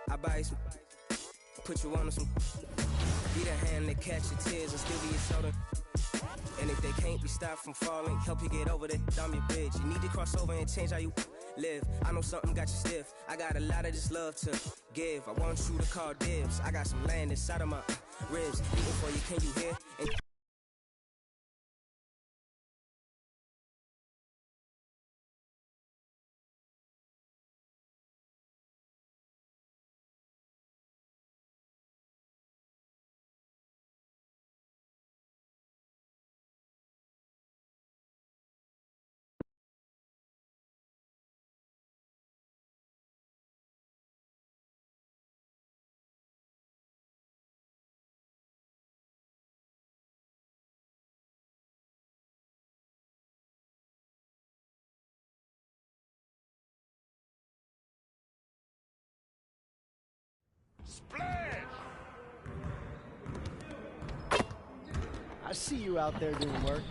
I buy you some, put you on some. Be the hand that catch your tears and still be your shoulder. And if they can't be stopped from falling, help you get over that, I'm your bridge. You need to cross over and change how you live. I know something got you stiff. I got a lot of this love to give. I want you to call dibs. I got some land inside of my ribs. Beating for you, can you hear? And Splash! I see you out there doing work.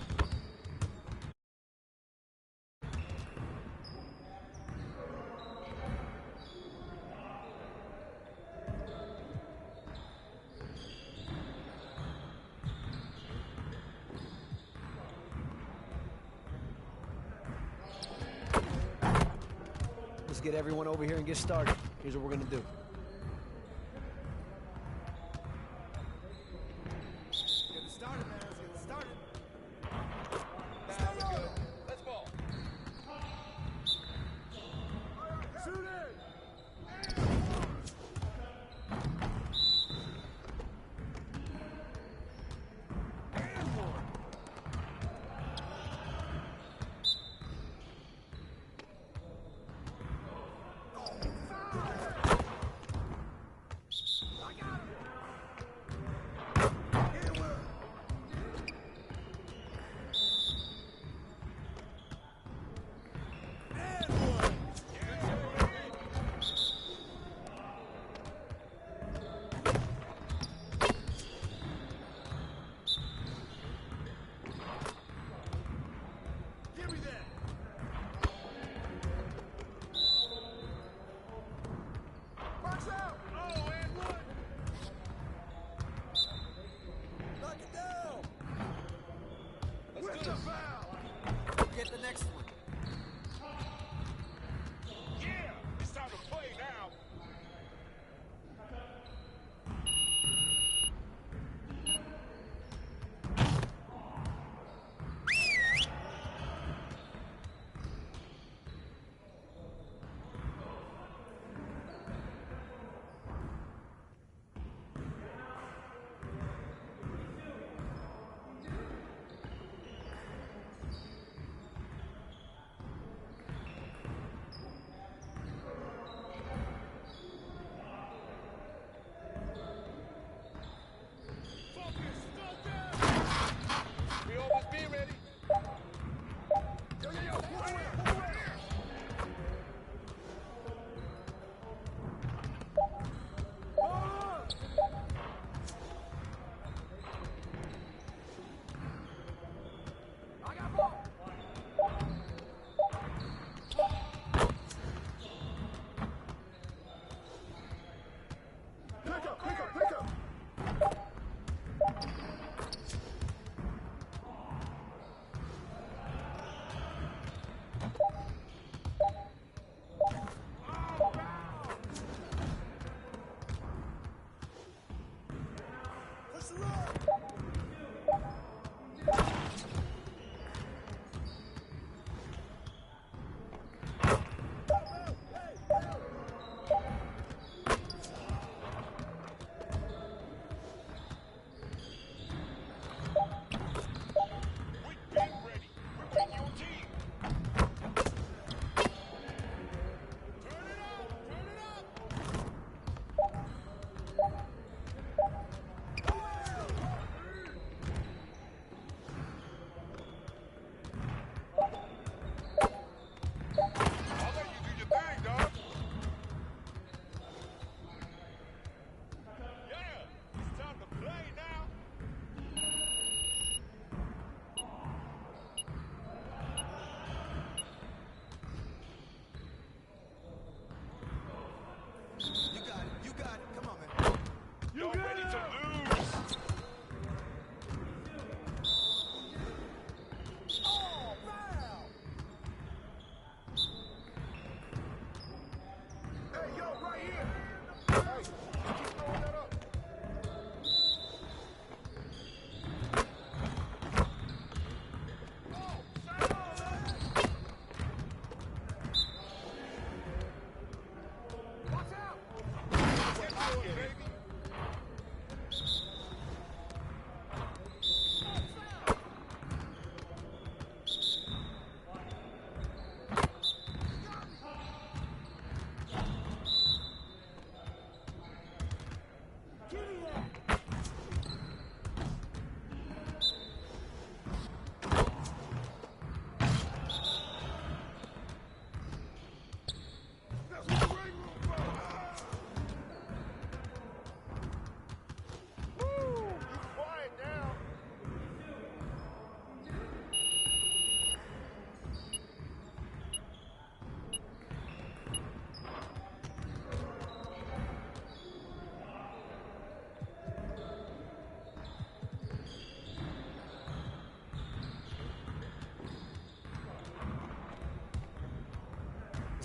Let's get everyone over here and get started. Here's what we're gonna do.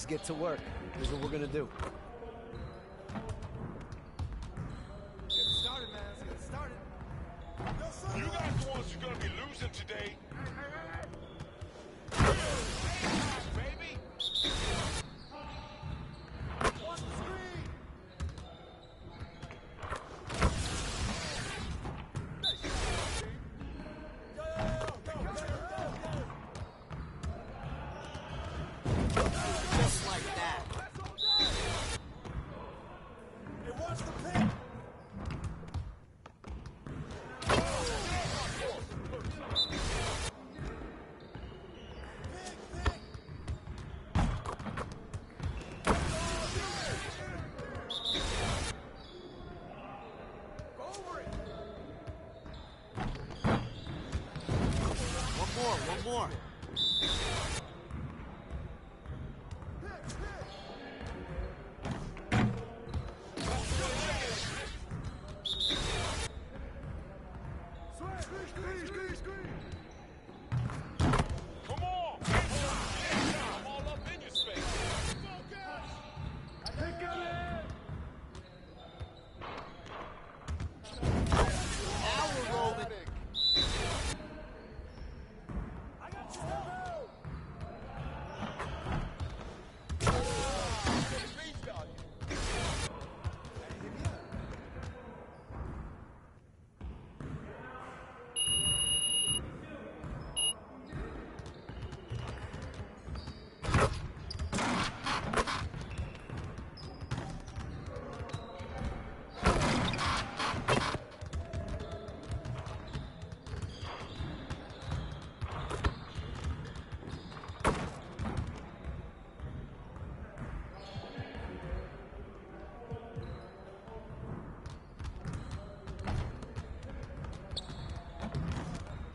get to work. Here's what we're gonna do. Get it started, man. Let's get it started. You guys the ones who're gonna be losing today. Baby. Watch the screen. Just like that. Hey, watch the pick. One more. Come on! I'm all up in your space. Focus! Pick it in! Now we're rolling. I got you.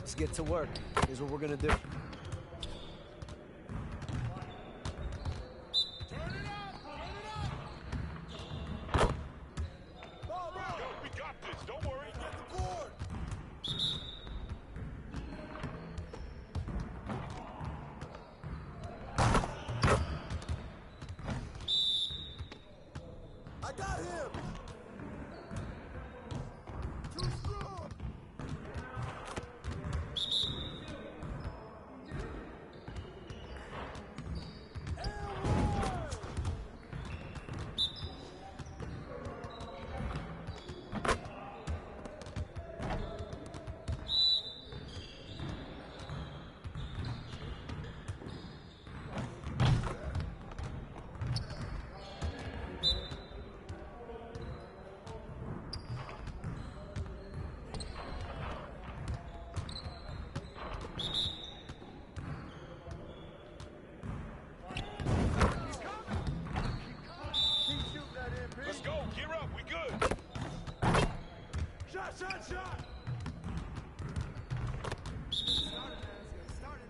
Let's get to work. Here's what we're gonna do. Turn it up! Turn it up! Ball, yo, we got this. Don't worry. Get the board. I got him. Too strong. Let's go. Gear up. We good. Shot, shot, shot. Started, man. Let's get started.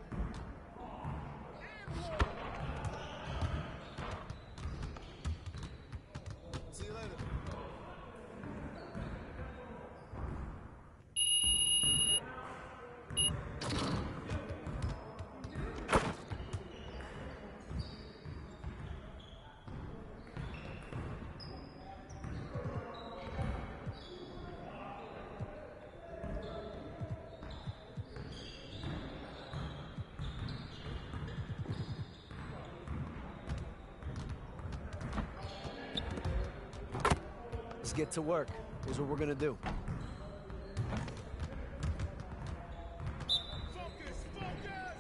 See you later. Let's get to work. Here's what we're gonna do. Focus, focus.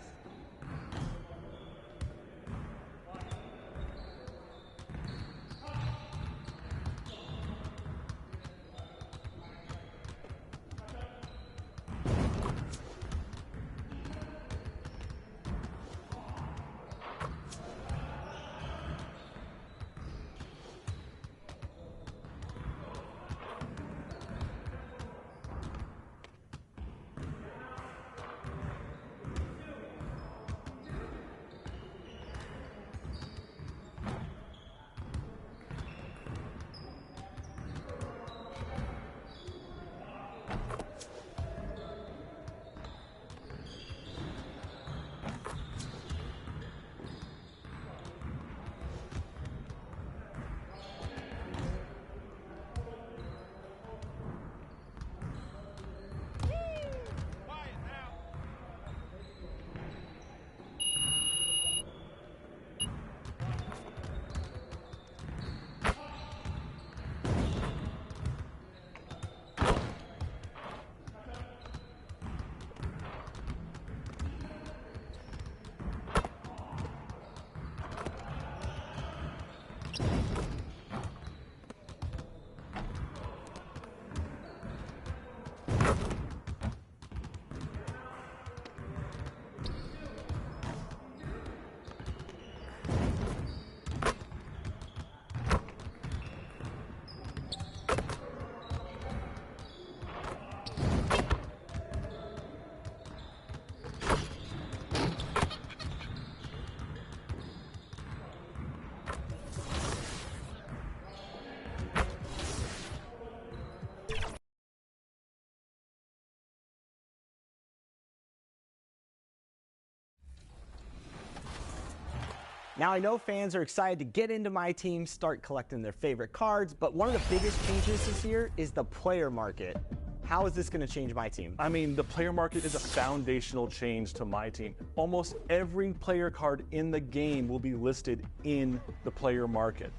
Now, I know fans are excited to get into my team, start collecting their favorite cards, but one of the biggest changes this year is the player market. How is this going to change my team? I mean, the player market is a foundational change to my team. Almost every player card in the game will be listed in the player market.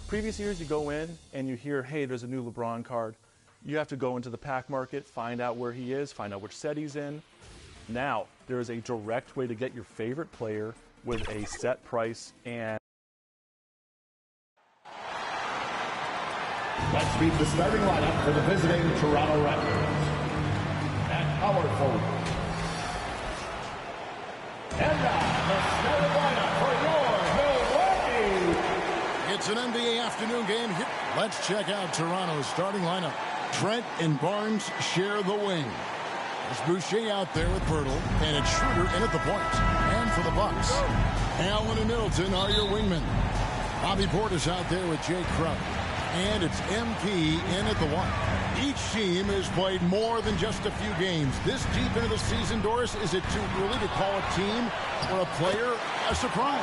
Previous years, you go in and you hear, hey, there's a new LeBron card. You have to go into the pack market, find out where he is, find out which set he's in. Now, there is a direct way to get your favorite player with a set price and... Let's meet the starting lineup for the visiting Toronto Raptors. At power forward. And now, the starting lineup for your Milwaukee. It's an NBA afternoon game here. Let's check out Toronto's starting lineup. Trent and Barnes share the wing. There's Boucher out there with Pirtle, and it's Schroeder in at the point. And for the Bucks, Allen and Middleton are your wingmen. Bobby Portis out there with Jay Crowder. And it's MP in at the one. Each team has played more than just a few games. This deep into the season, Doris, is it too early to call a team or a player a surprise?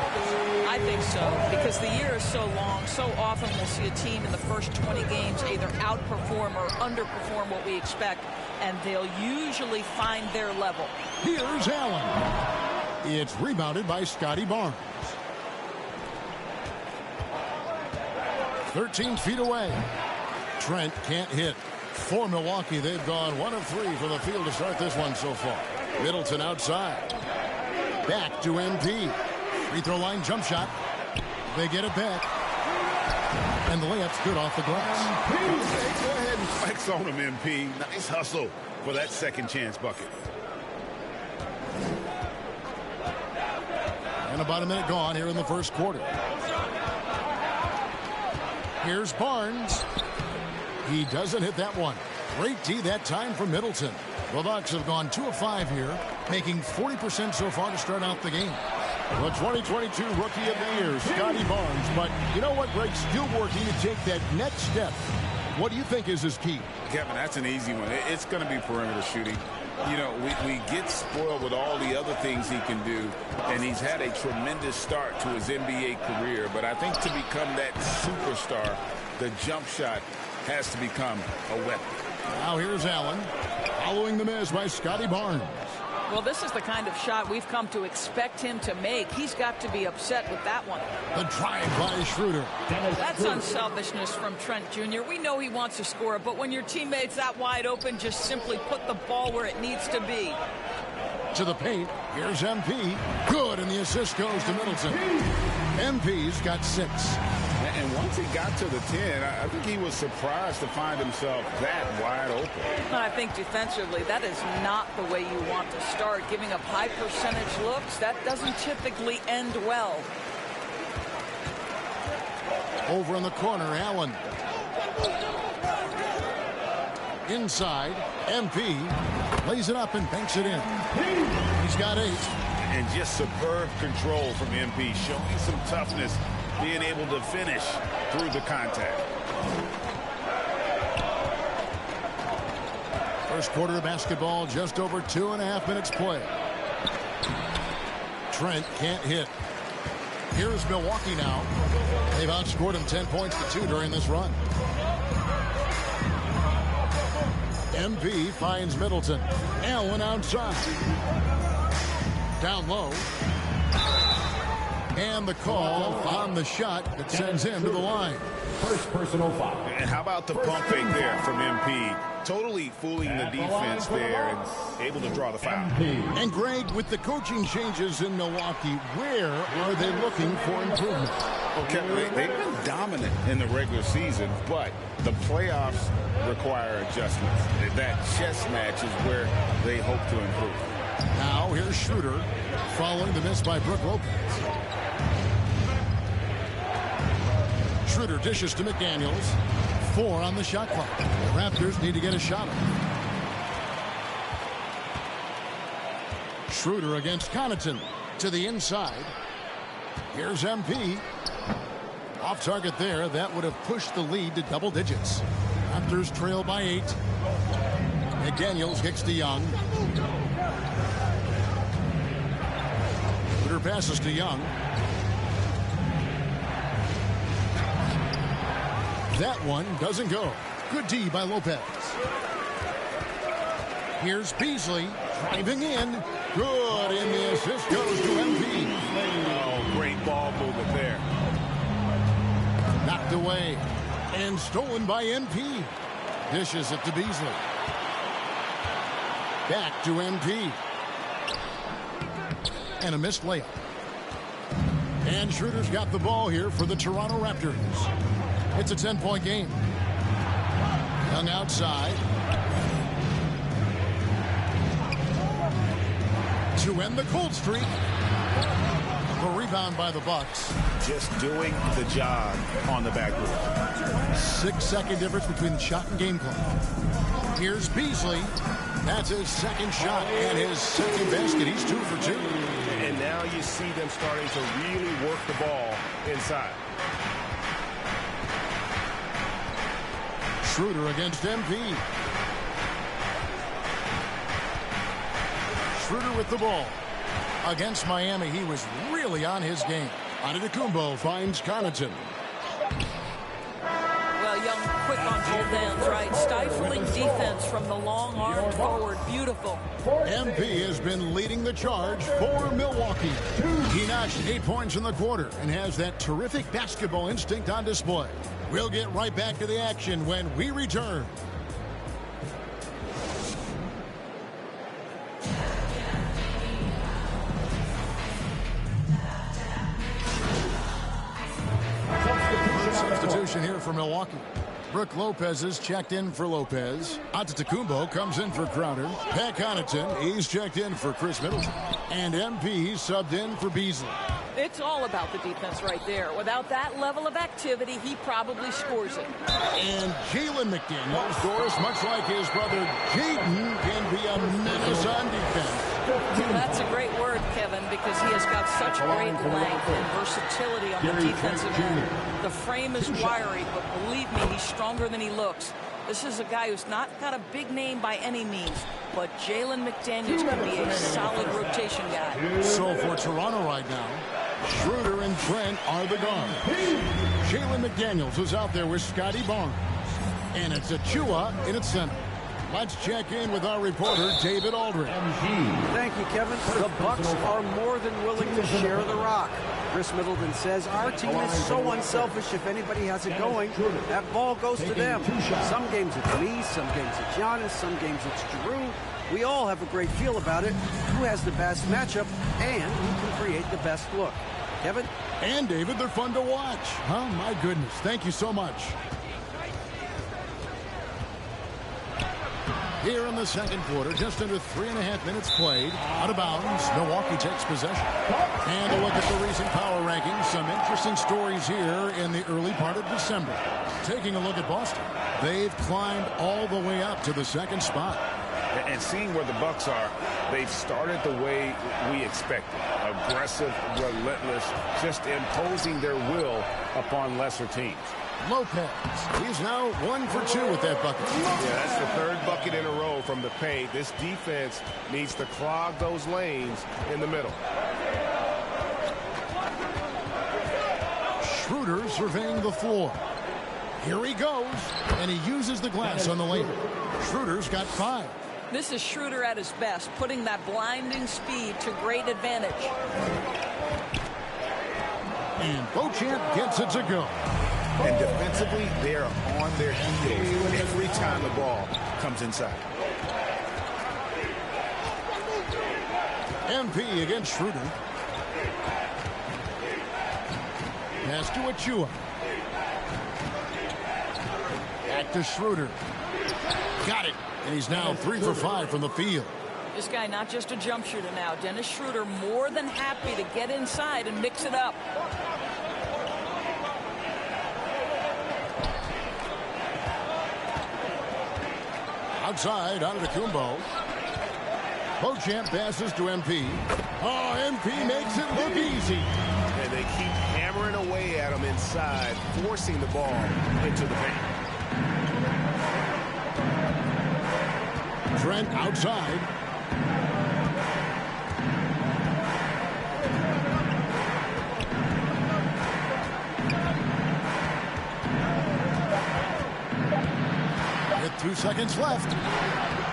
I think so, because the year is so long. So often we'll see a team in the first 20 games either outperform or underperform what we expect, and they'll usually find their level. Here's Allen. It's rebounded by Scotty Barnes. 13 feet away. Trent can't hit. For Milwaukee, they've gone 1 of 3 from the field to start this one so far. Middleton outside. Back to MP. Free throw line jump shot. They get it back. And the layup's good off the glass. Okay, go ahead and flex on him, MP. Nice hustle for that second chance bucket. And about a minute gone here in the first quarter. Here's Barnes. He doesn't hit that one. Great D that time for Middleton. The Bucks have gone 2 of 5 here, making 40% so far to start out the game. The 2022 Rookie of the Year, Scotty Barnes. But you know what, Greg? Still working to take that next step. What do you think is his key? Kevin, that's an easy one. It's going to be perimeter shooting. You know, we get spoiled with all the other things he can do, and he's had a tremendous start to his NBA career. But I think to become that superstar, the jump shot has to become a weapon. Now here's Allen, following the miss by Scotty Barnes. Well, this is the kind of shot we've come to expect him to make. He's got to be upset with that one. The drive by Schroeder. That's unselfishness from Trent Jr. We know he wants to score, but when your teammate's that wide open, just simply put the ball where it needs to be. To the paint. Here's MP. Good, and the assist goes to Middleton. MP's got 6. And once he got to the 10, I think he was surprised to find himself that wide open. I think defensively, that is not the way you want to start. Giving up high percentage looks, that doesn't typically end well. Over in the corner, Allen. Inside, MP lays it up and banks it in. He's got 8. And just superb control from MP, showing some toughness, being able to finish through the contact. First quarter of basketball, just over 2.5 minutes play. Trent can't hit. Here's Milwaukee now. They've outscored him 10 points to 2 during this run. MP finds Middleton. Allen outside. Down low. And the call on the shot that sends him to the line. First personal foul. And how about the pump fake there from MP? Totally fooling the defense there and able to draw the foul. And Greg, with the coaching changes in Milwaukee, where are they looking for improvement? Okay, they've been dominant in the regular season, but the playoffs require adjustments. That chess match is where they hope to improve. Now here's Schroeder following the miss by Brook Lopez. Schroeder dishes to McDaniels. 4 on the shot clock. The Raptors need to get a shot off. Schroeder against Connaughton to the inside. Here's MP. Off target there. That would have pushed the lead to double digits. Raptors trail by 8. McDaniels kicks to Young. Schroeder passes to Young. That one doesn't go. Good D by Lopez. Here's Beasley driving in. Good, and the assist goes to MP. Oh, great ball movement there. Knocked away and stolen by MP. Dishes it to Beasley. Back to MP. And a missed layup. And Schroeder's got the ball here for the Toronto Raptors. It's a 10-point game. Young outside. To end the cold streak. The rebound by the Bucks. Just doing the job on the back board. 6-second difference between the shot and game clock. Here's Beasley. That's his second shot and his second basket. He's 2 for 2. And now you see them starting to really work the ball inside. Schroeder against MP. Schroeder with the ball. Against Miami, he was really on his game. Antetokounmpo finds Connaughton. Well, Young, quick on both ends, right? Stifling defense from the long arm forward. Beautiful. MP has been leading the charge for Milwaukee. He notched 8 points in the quarter and has that terrific basketball instinct on display. We'll get right back to the action when we return. Substitution here for Milwaukee. Brook Lopez is checked in for Lopez. Antetokounmpo comes in for Crowder. Pat Connaughton, he's checked in for Chris Middleton. And MP subbed in for Beasley. It's all about the defense right there. Without that level of activity, he probably scores it. And Jalen McDaniels, Doris, much like his brother Jaden, can be a menace on defense. That's a great word, Kevin, because he has got such great length and versatility on the defensive end. The frame is wiry, but believe me, he's stronger than he looks. This is a guy who's not got a big name by any means, but Jalen McDaniels can be a solid rotation guy. So for Toronto right now, Schroeder and Trent are the guards. Jalen McDaniels is out there with Scotty Barnes. And it's Achua in its center. Let's check in with our reporter, David Aldridge. Thank you, Kevin. The Bucks are more than willing to share the rock. Chris Middleton says, our team is so unselfish. If anybody has it going, that ball goes to them. Some games it's me, some games it's Giannis, some games it's Drew. We all have a great feel about it. Who has the best matchup and who can create the best look? Kevin? And David, they're fun to watch. Oh, my goodness. Thank you so much. Here in the second quarter, just under 3.5 minutes played. Out of bounds, Milwaukee takes possession. And a look at the recent power rankings. Some interesting stories here in the early part of December. Taking a look at Boston. They've climbed all the way up to the second spot. And seeing where the Bucks are, they've started the way we expected. Aggressive, relentless, just imposing their will upon lesser teams. Lopez, he's now 1 for 2 with that bucket. Yeah, that's the third bucket in a row from the paint. This defense needs to clog those lanes in the middle. Schroeder surveying the floor. Here he goes, and he uses the glass on the layup. Schroeder's got 5. This is Schroeder at his best, putting that blinding speed to great advantage. And Beauchamp gets it to go. And defensively, they are on their heels every time the ball comes inside. MP against Schroeder. Pass to Achua. Back to Schroeder. Got it. And he's now 3 for 5 from the field. This guy not just a jump shooter now. Dennis Schroeder more than happy to get inside and mix it up. Outside, Antetokounmpo. Beauchamp passes to MP. Oh, MP makes it look easy. And they keep hammering away at him inside, forcing the ball into the paint. Trent outside. 2 seconds left.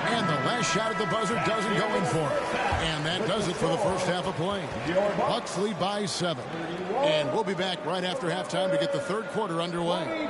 And the last shot at the buzzer doesn't go in for it. And that does it for the first half of play. Bucks lead by 7. And we'll be back right after halftime to get the third quarter underway.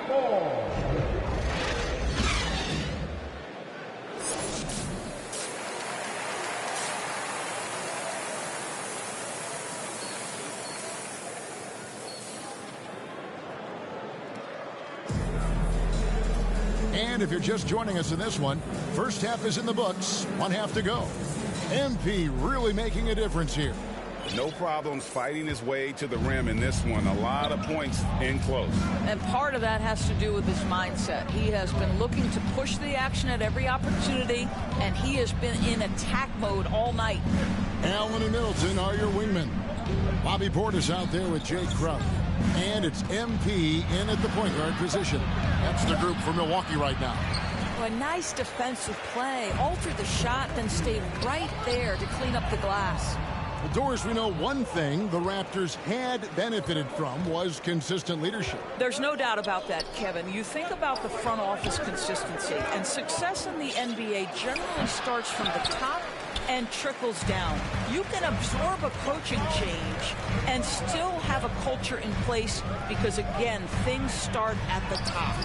And if you're just joining us in this one, first half is in the books, 1 half to go. MP really making a difference here. No problems fighting his way to the rim in this one. A lot of points in close. And part of that has to do with his mindset. He has been looking to push the action at every opportunity, and he has been in attack mode all night. Allen and Middleton are your wingmen. Bobby Portis out there with Jay Crowder. And it's MP in at the point guard position. That's the group for Milwaukee right now. Well, a nice defensive play. Altered the shot, then stayed right there to clean up the glass. Well, Doris, we know one thing the Raptors had benefited from was consistent leadership. There's no doubt about that, Kevin. You think about the front office consistency, and success in the NBA generally starts from the top and trickles down. You can absorb a coaching change and still have a culture in place because, again, things start at the top.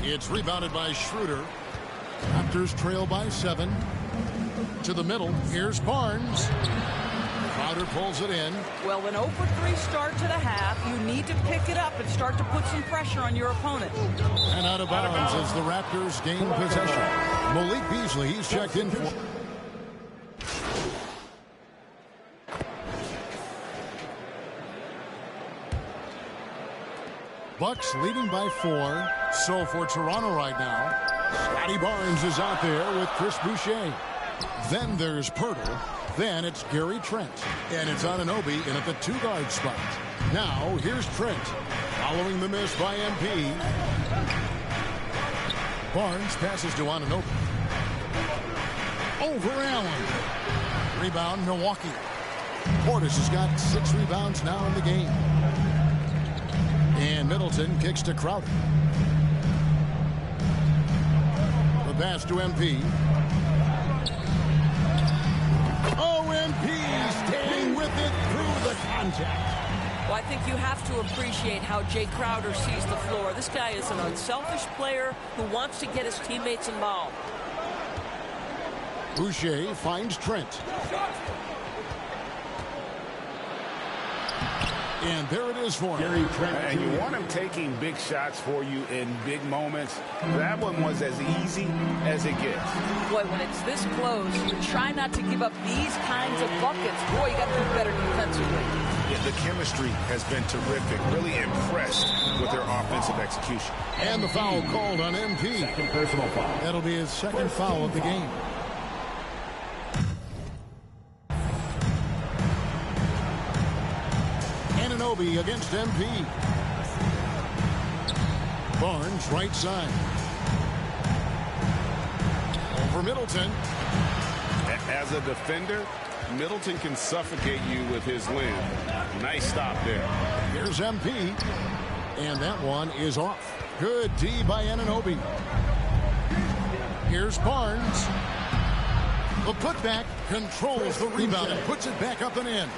It's rebounded by Schroeder. Raptors trail by 7. To the middle. Here's Barnes. Crowder pulls it in. Well, an 0-for-3 start to the half. You need to pick it up and start to put some pressure on your opponent. And out of bounds as the Raptors gain possession. Malik Beasley, he's checked in for... Bucks leading by 4. So for Toronto right now, Scotty Barnes is out there with Chris Boucher. Then there's Pirtle. Then it's Gary Trent. And it's Anunoby in at the 2-guard spot. Now here's Trent. Following the miss by MP. Barnes passes to Anunoby. Over Allen. Rebound Milwaukee. Portis has got 6 rebounds now in the game. And Middleton kicks to Crowder. The pass to MP. Oh, MP staying with it through the contact. Well, I think you have to appreciate how Jay Crowder sees the floor. This guy is an unselfish player who wants to get his teammates involved. Boucher finds Trent. And there it is for him. And you want him taking big shots for you in big moments. That one was as easy as it gets. Boy, when it's this close, you try not to give up these kinds of buckets. Boy, you got to do better defensively. Yeah, the chemistry has been terrific. Really impressed with their offensive execution. And the foul called on MP. Second personal foul. That'll be his second foul of the game. Anunoby against MP. Barnes right side. Over Middleton. As a defender, Middleton can suffocate you with his length. Nice stop there. Here's MP. And that one is off. Good D by Anunoby. Here's Barnes. The putback controls the rebound and puts it back up and in.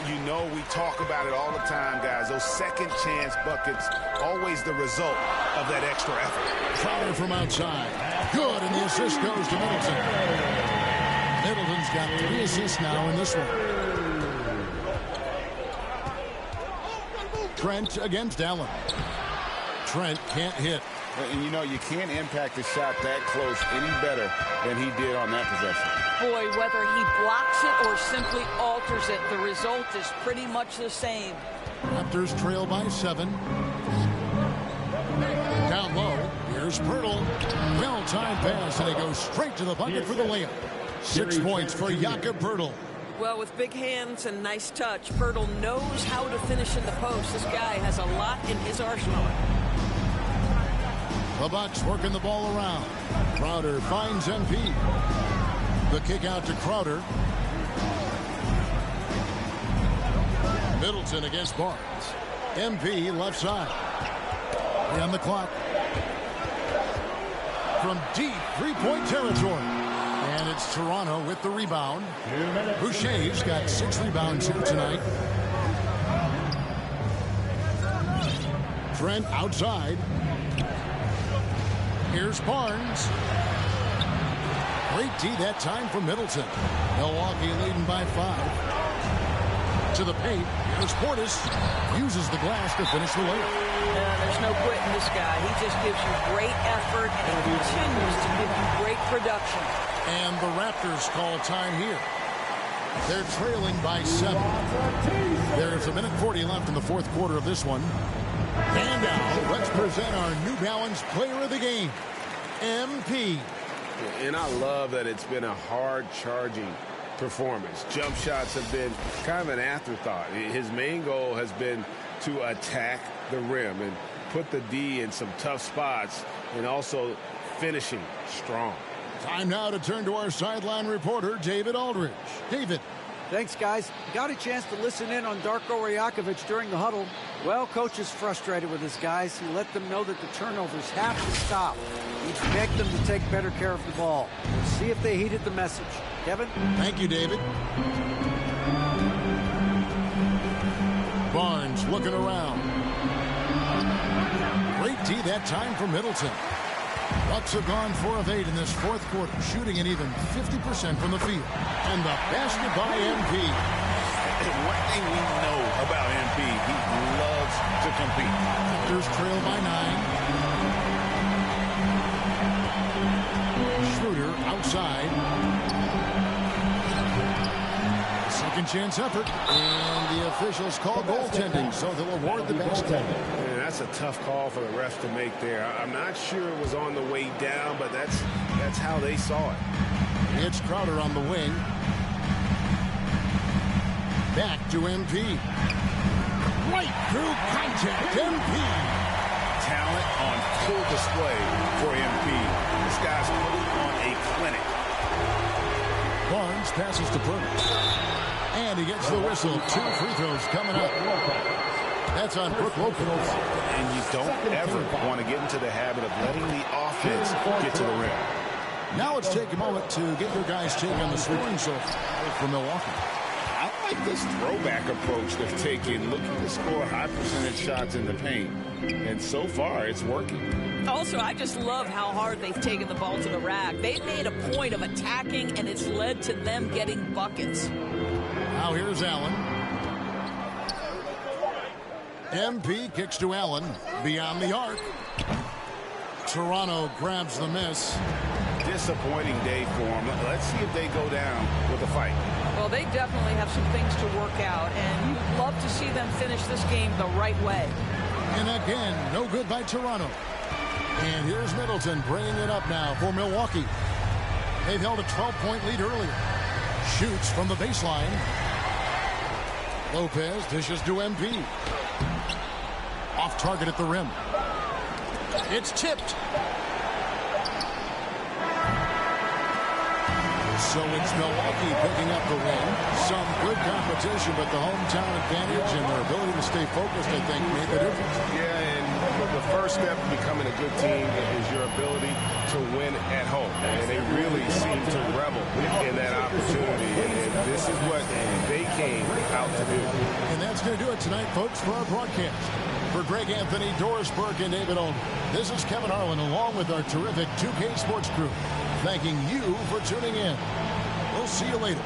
You know we talk about it all the time, guys. Those second chance buckets, always the result of that extra effort. Crowder from outside. Good, and the assist goes to Middleton. Middleton's got 3 assists now in this one. Trent against Allen. Trent can't hit. And you know, you can't impact the shot that close any better than he did on that possession. Boy, whether he blocks it or simply alters it, the result is pretty much the same. Raptors trail by 7. Down low, here's Pirtle. Well-timed pass, and he goes straight to the bucket for the layup. 6 points for Jakob Pirtle. Well, with big hands and nice touch, Pirtle knows how to finish in the post. This guy has a lot in his arsenal. The Bucks working the ball around. Crowder finds MP. The kick out to Crowder. Middleton against Barnes. MP left side. And the clock. from deep three-point territory. And it's Toronto with the rebound. Boucher's got 6 rebounds here tonight. Trent outside. Here's Barnes. Great D that time from Middleton. Milwaukee leading by 5. To the paint. Here's Portis. Uses the glass to finish the layup. There's no quitting this guy. He just gives you great effort and continues to give you great production. And the Raptors call time here. They're trailing by 7. There's 1:40 left in the fourth quarter of this one. And now, let's present our New Balance Player of the Game, MP. And I love that it's been a hard-charging performance. Jump shots have been kind of an afterthought. His main goal has been to attack the rim and put the D in some tough spots and also finishing strong. Time now to turn to our sideline reporter, David Aldridge. David. Thanks, guys. Got a chance to listen in on Darko Rajakovic during the huddle. Well, coach is frustrated with his guys. He let them know that the turnovers have to stop. He's begged them to take better care of the ball. Let's see if they heeded the message. Kevin? Thank you, David. Barnes looking around. Great D that time for Middleton. Bucks have gone 4 of 8 in this fourth quarter, shooting an even 50% from the field. And the basket by MP. One thing we know about MP, he loves to compete. Raptors trail by 9. Schroeder outside. Second chance effort. And the officials call goaltending, so they'll award the basket. That's a tough call for the refs to make there. I'm not sure it was on the way down, but that's how they saw it. It's Crowder on the wing. Back to MP. Right through contact. MP. Talent on full display for MP. This guy's putting on a clinic. Barnes passes to Burns. And he gets the whistle. 2 free throws coming up. That's on Brook Lopez. And you don't ever want to get into the habit of letting the offense get to the rim. Now let's take a moment to get your guys' take on the scoring so far for Milwaukee. I like this throwback approach they've taken, looking to score high percentage shots in the paint. And so far, it's working. Also, I just love how hard they've taken the ball to the rack. They've made a point of attacking, and it's led to them getting buckets. Now here's Allen. MP kicks to Allen. Beyond the arc. Toronto grabs the miss. Disappointing day for them. Let's see if they go down with a fight. Well, they definitely have some things to work out, and you'd love to see them finish this game the right way. And again, no good by Toronto. And here's Middleton bringing it up now for Milwaukee. They've held a 12-point lead earlier. Shoots from the baseline. Lopez dishes to MP. Off target at the rim. It's tipped. So it's Milwaukee picking up the win. Some good competition, but the hometown advantage and their ability to stay focused, I think, made the difference. Yeah, and the first step of becoming a good team is your ability to win at home. And they really seem to revel in that opportunity. And this is what they came out to do. And that's going to do it tonight, folks, for our broadcast. For Greg Anthony, Doris Burke, and David Olden, this is Kevin Harlan along with our terrific 2K Sports crew, thanking you for tuning in. We'll see you later.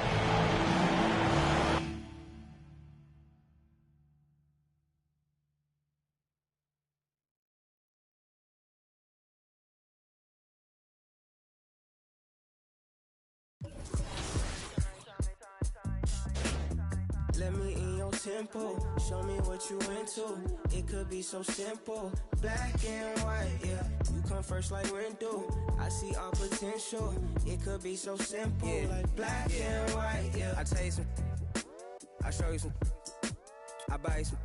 Let me in your tempo, show me what you into. It could be so simple, black and white, yeah. You come first like Rindu, I see all potential. It could be so simple, yeah. Like black and white, yeah. I tell you some, I show you some, I buy you some,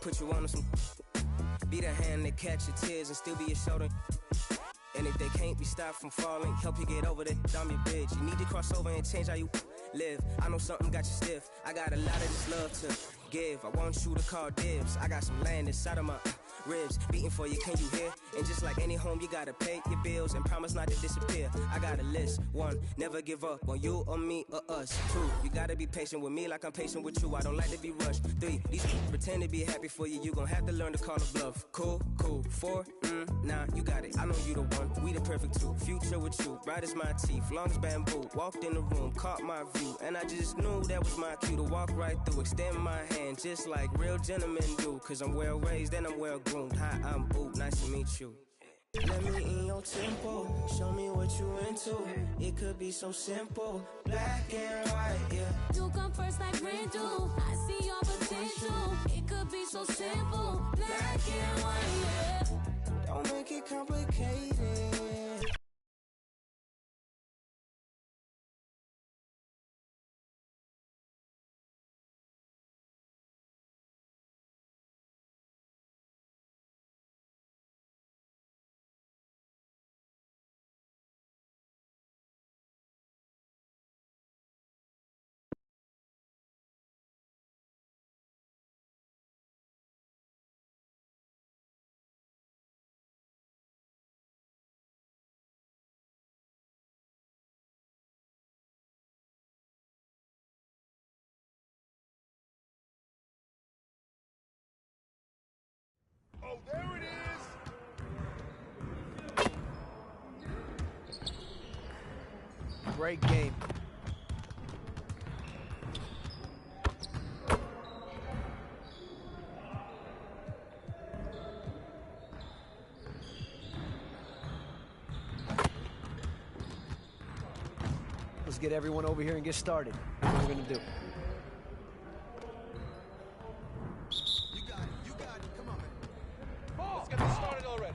put you on some. Be the hand that catch your tears and still be your shoulder. And if they can't be stopped from falling, help you get over that, I'm your bitch. You need to cross over and change how you live. I know something got you stiff. I got a lot of this love to give. I want you to call dibs. I got some land inside of my ribs beating for you, can you hear? And just like any home, you gotta pay your bills and promise not to disappear. I got a list. 1, never give up on you or me or us. 2, you gotta be patient with me like I'm patient with you. I don't like to be rushed. 3, these people pretend to be happy for you. You gon' have to learn to call a bluff. Cool. 4, nah, you got it. I know you the one. We the perfect two. Future with you, bright as my teeth, long as bamboo. Walked in the room, caught my view, and I just knew that was my cue to walk right through. Extend my hand, just like real gentlemen do. Cause I'm well raised and I'm well groomed. Hi, I'm Boot. Nice to meet you. Let me in your tempo, show me what you into. It could be so simple, black and white, yeah. You come first like rain do. I see your potential. It could be so simple, black and white, yeah. Don't make it complicated. Oh, there it is! Great game. Let's get everyone over here and get started. That's what we're gonna do. Let's get this started already.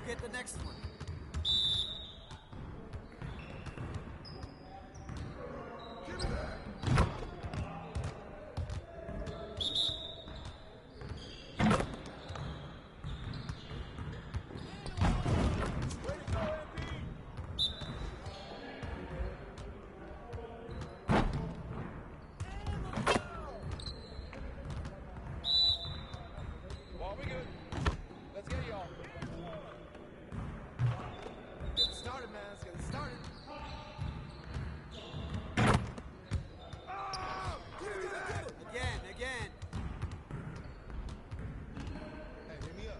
Get the next one. Well, we good. Let's get y'all. Get it started, man. Let's get it started. Again. Hey, hit me up.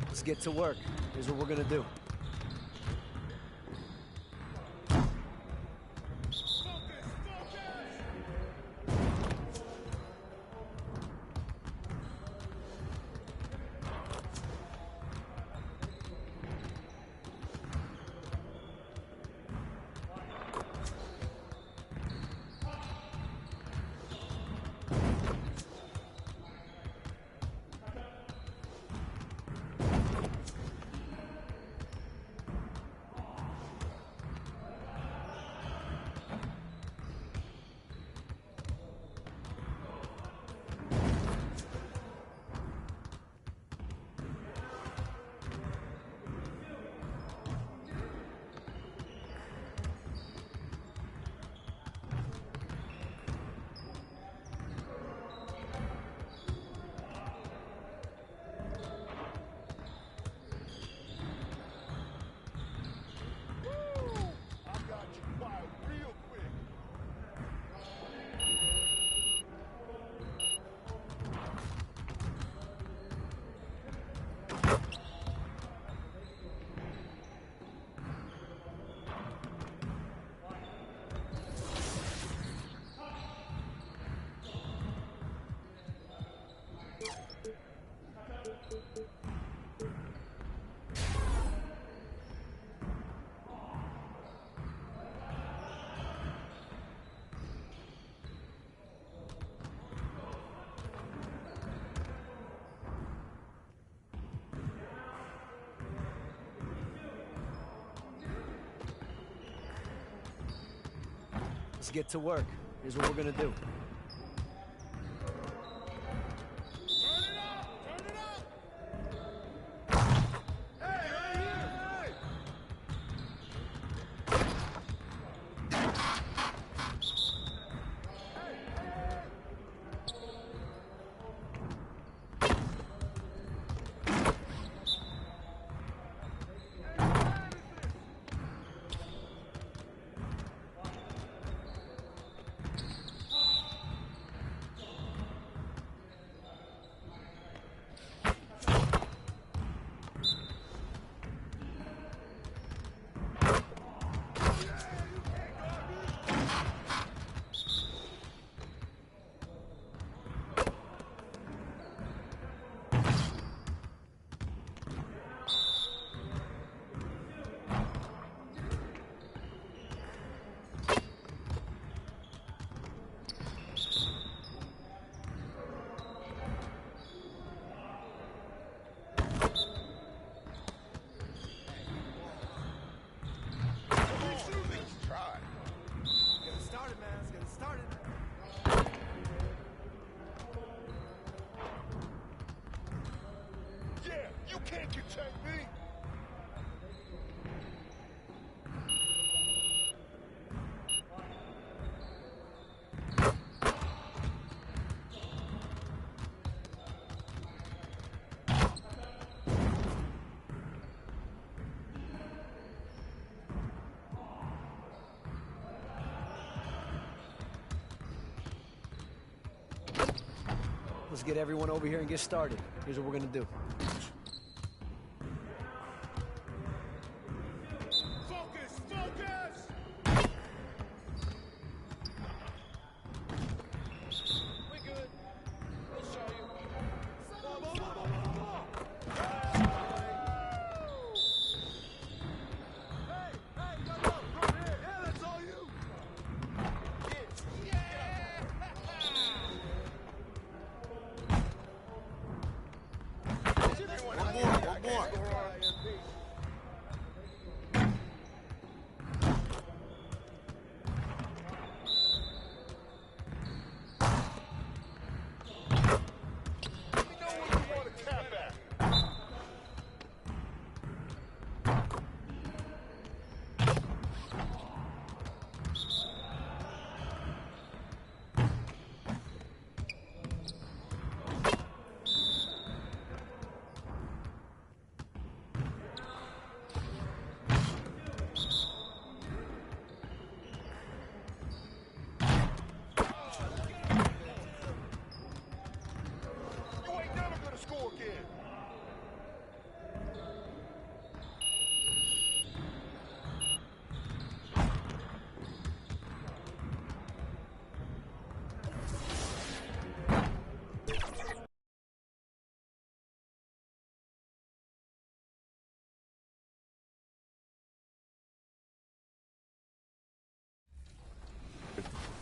Let's get to work. Here's what we're gonna do. Let's get to work. Here's what we're going to do. You can't contain me. Let's get everyone over here and get started. Here's what we're going to do. Focus, focus. We good. We'll show you. Hey, go. Yeah, that's all you. One more.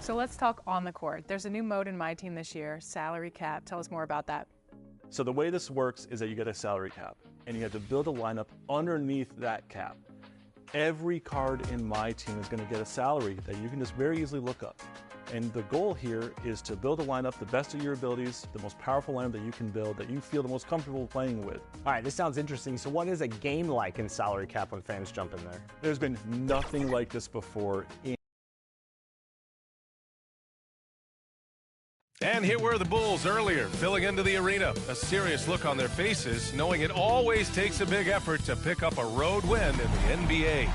So let's talk on the court. There's a new mode in my team this year, salary cap. Tell us more about that. So the way this works is that you get a salary cap, and you have to build a lineup underneath that cap. Every card in my team is going to get a salary that you can just very easily look up. And the goal here is to build a lineup the best of your abilities, the most powerful lineup that you can build, that you feel the most comfortable playing with. All right, this sounds interesting. So what is a game like in salary cap when fans jump in there? There's been nothing like this before. And here were the Bulls earlier, filling into the arena. A serious look on their faces, knowing it always takes a big effort to pick up a road win in the NBA.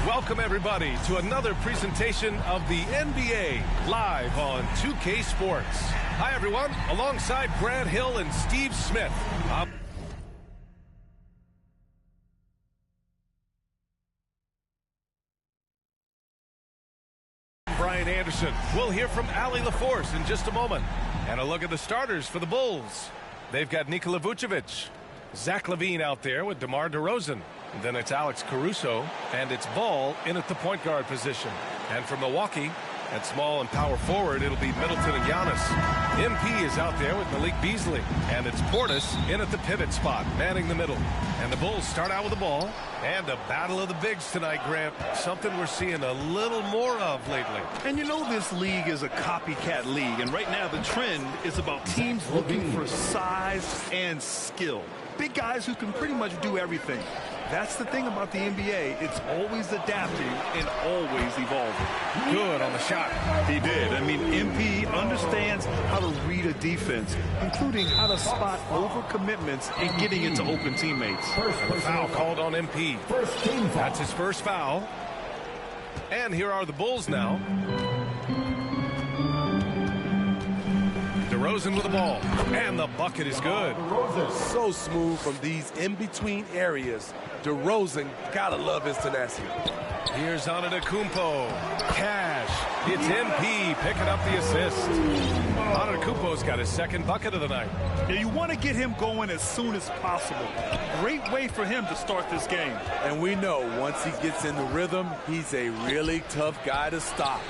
Welcome, everybody, to another presentation of the NBA live on 2K Sports. Hi, everyone. Alongside Grant Hill and Steve Smith. Brian Anderson. We'll hear from Allie LaForce in just a moment. And a look at the starters for the Bulls. They've got Nikola Vucevic, Zach LaVine out there with DeMar DeRozan. And then it's Alex Caruso, and it's Ball in at the point guard position. And from Milwaukee, At small and power forward, it'll be Middleton and Giannis. MP is out there with Malik Beasley. And it's Portis in at the pivot spot, manning the middle. And the Bulls start out with the ball. And a battle of the bigs tonight, Grant. Something we're seeing a little more of lately. And you know this league is a copycat league. And right now the trend is about teams looking for size and skill. Big guys who can pretty much do everything. That's the thing about the NBA. It's always adapting and always evolving. Good on the shot. He did. I mean, MP understands how to read a defense, including how to spot overcommitments and getting into open teammates. The foul called on MP. That's his first foul. And here are the Bulls now. DeRozan with the ball. And the bucket is good. So smooth from these in-between areas. DeRozan, gotta love his tenacity. Here's Antetokounmpo. Cash. It's MP picking up the assist. Antetokounmpo's got his second bucket of the night. Yeah, you want to get him going as soon as possible. Great way for him to start this game. And we know once he gets in the rhythm, he's a really tough guy to stop.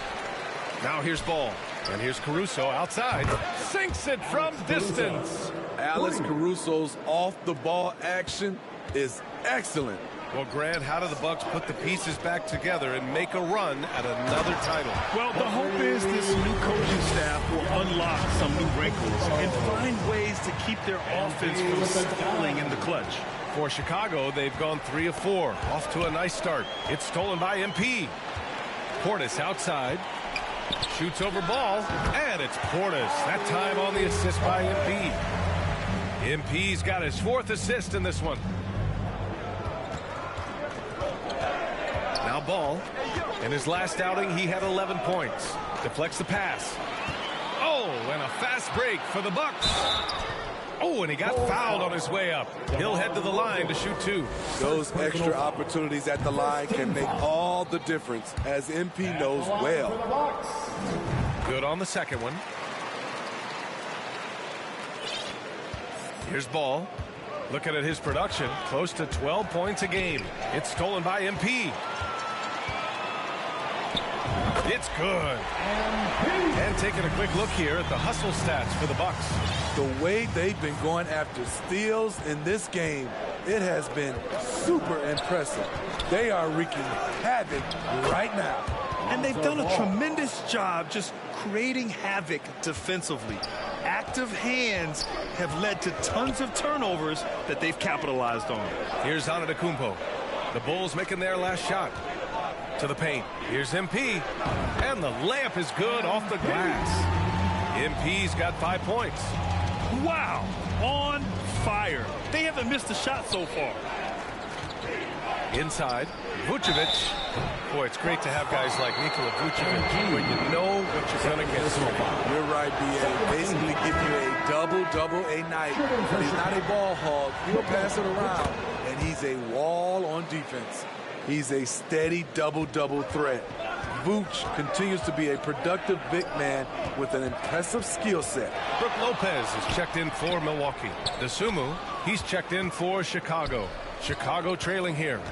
Now here's Ball. And here's Caruso outside. Sinks it from distance. Alex Caruso's off-the-ball action is excellent. Well, Grant, how do the Bucks put the pieces back together and make a run at another title? Well, the hope is this new coaching staff will unlock some new wrinkles and find ways to keep their offense from stalling in the clutch. For Chicago, they've gone 3 of 4. Off to a nice start. It's stolen by MP. Portis outside. Shoots over Ball. And it's Portis. That time on the assist by MP. MP's got his 4th assist in this one. Now Ball. In his last outing, he had 11 points. Deflects the pass. Oh, and a fast break for the Bucks. Oh, and he got fouled on his way up. He'll head to the line to shoot 2. Those extra opportunities at the line can make all the difference, as MP knows well. Good on the second one. Here's Ball. Looking at his production, close to 12 points a game. It's stolen by MP. It's good. And taking a quick look here at the hustle stats for the Bucks. The way they've been going after steals in this game, it has been super impressive. They are wreaking havoc right now. And they've done a tremendous job just creating havoc defensively. Active hands have led to tons of turnovers that they've capitalized on. Here's Antetokounmpo. The Bulls making their last shot. To the paint. Here's MP. And the layup is good off the glass. MP's got 5 points. Wow. On fire. They haven't missed a shot so far. Inside. Vucevic. Boy, it's great to have guys like Nikola Vucevic where you know what you're going to get. You're right, B.A. Basically give you a double a night. He's not a ball hog. He'll pass it around, and he's a wall on defense. He's a steady double threat. Vooch continues to be a productive big man with an impressive skill set. Brook Lopez is checked in for Milwaukee. Dosunmu, he's checked in for Chicago. Chicago trailing here.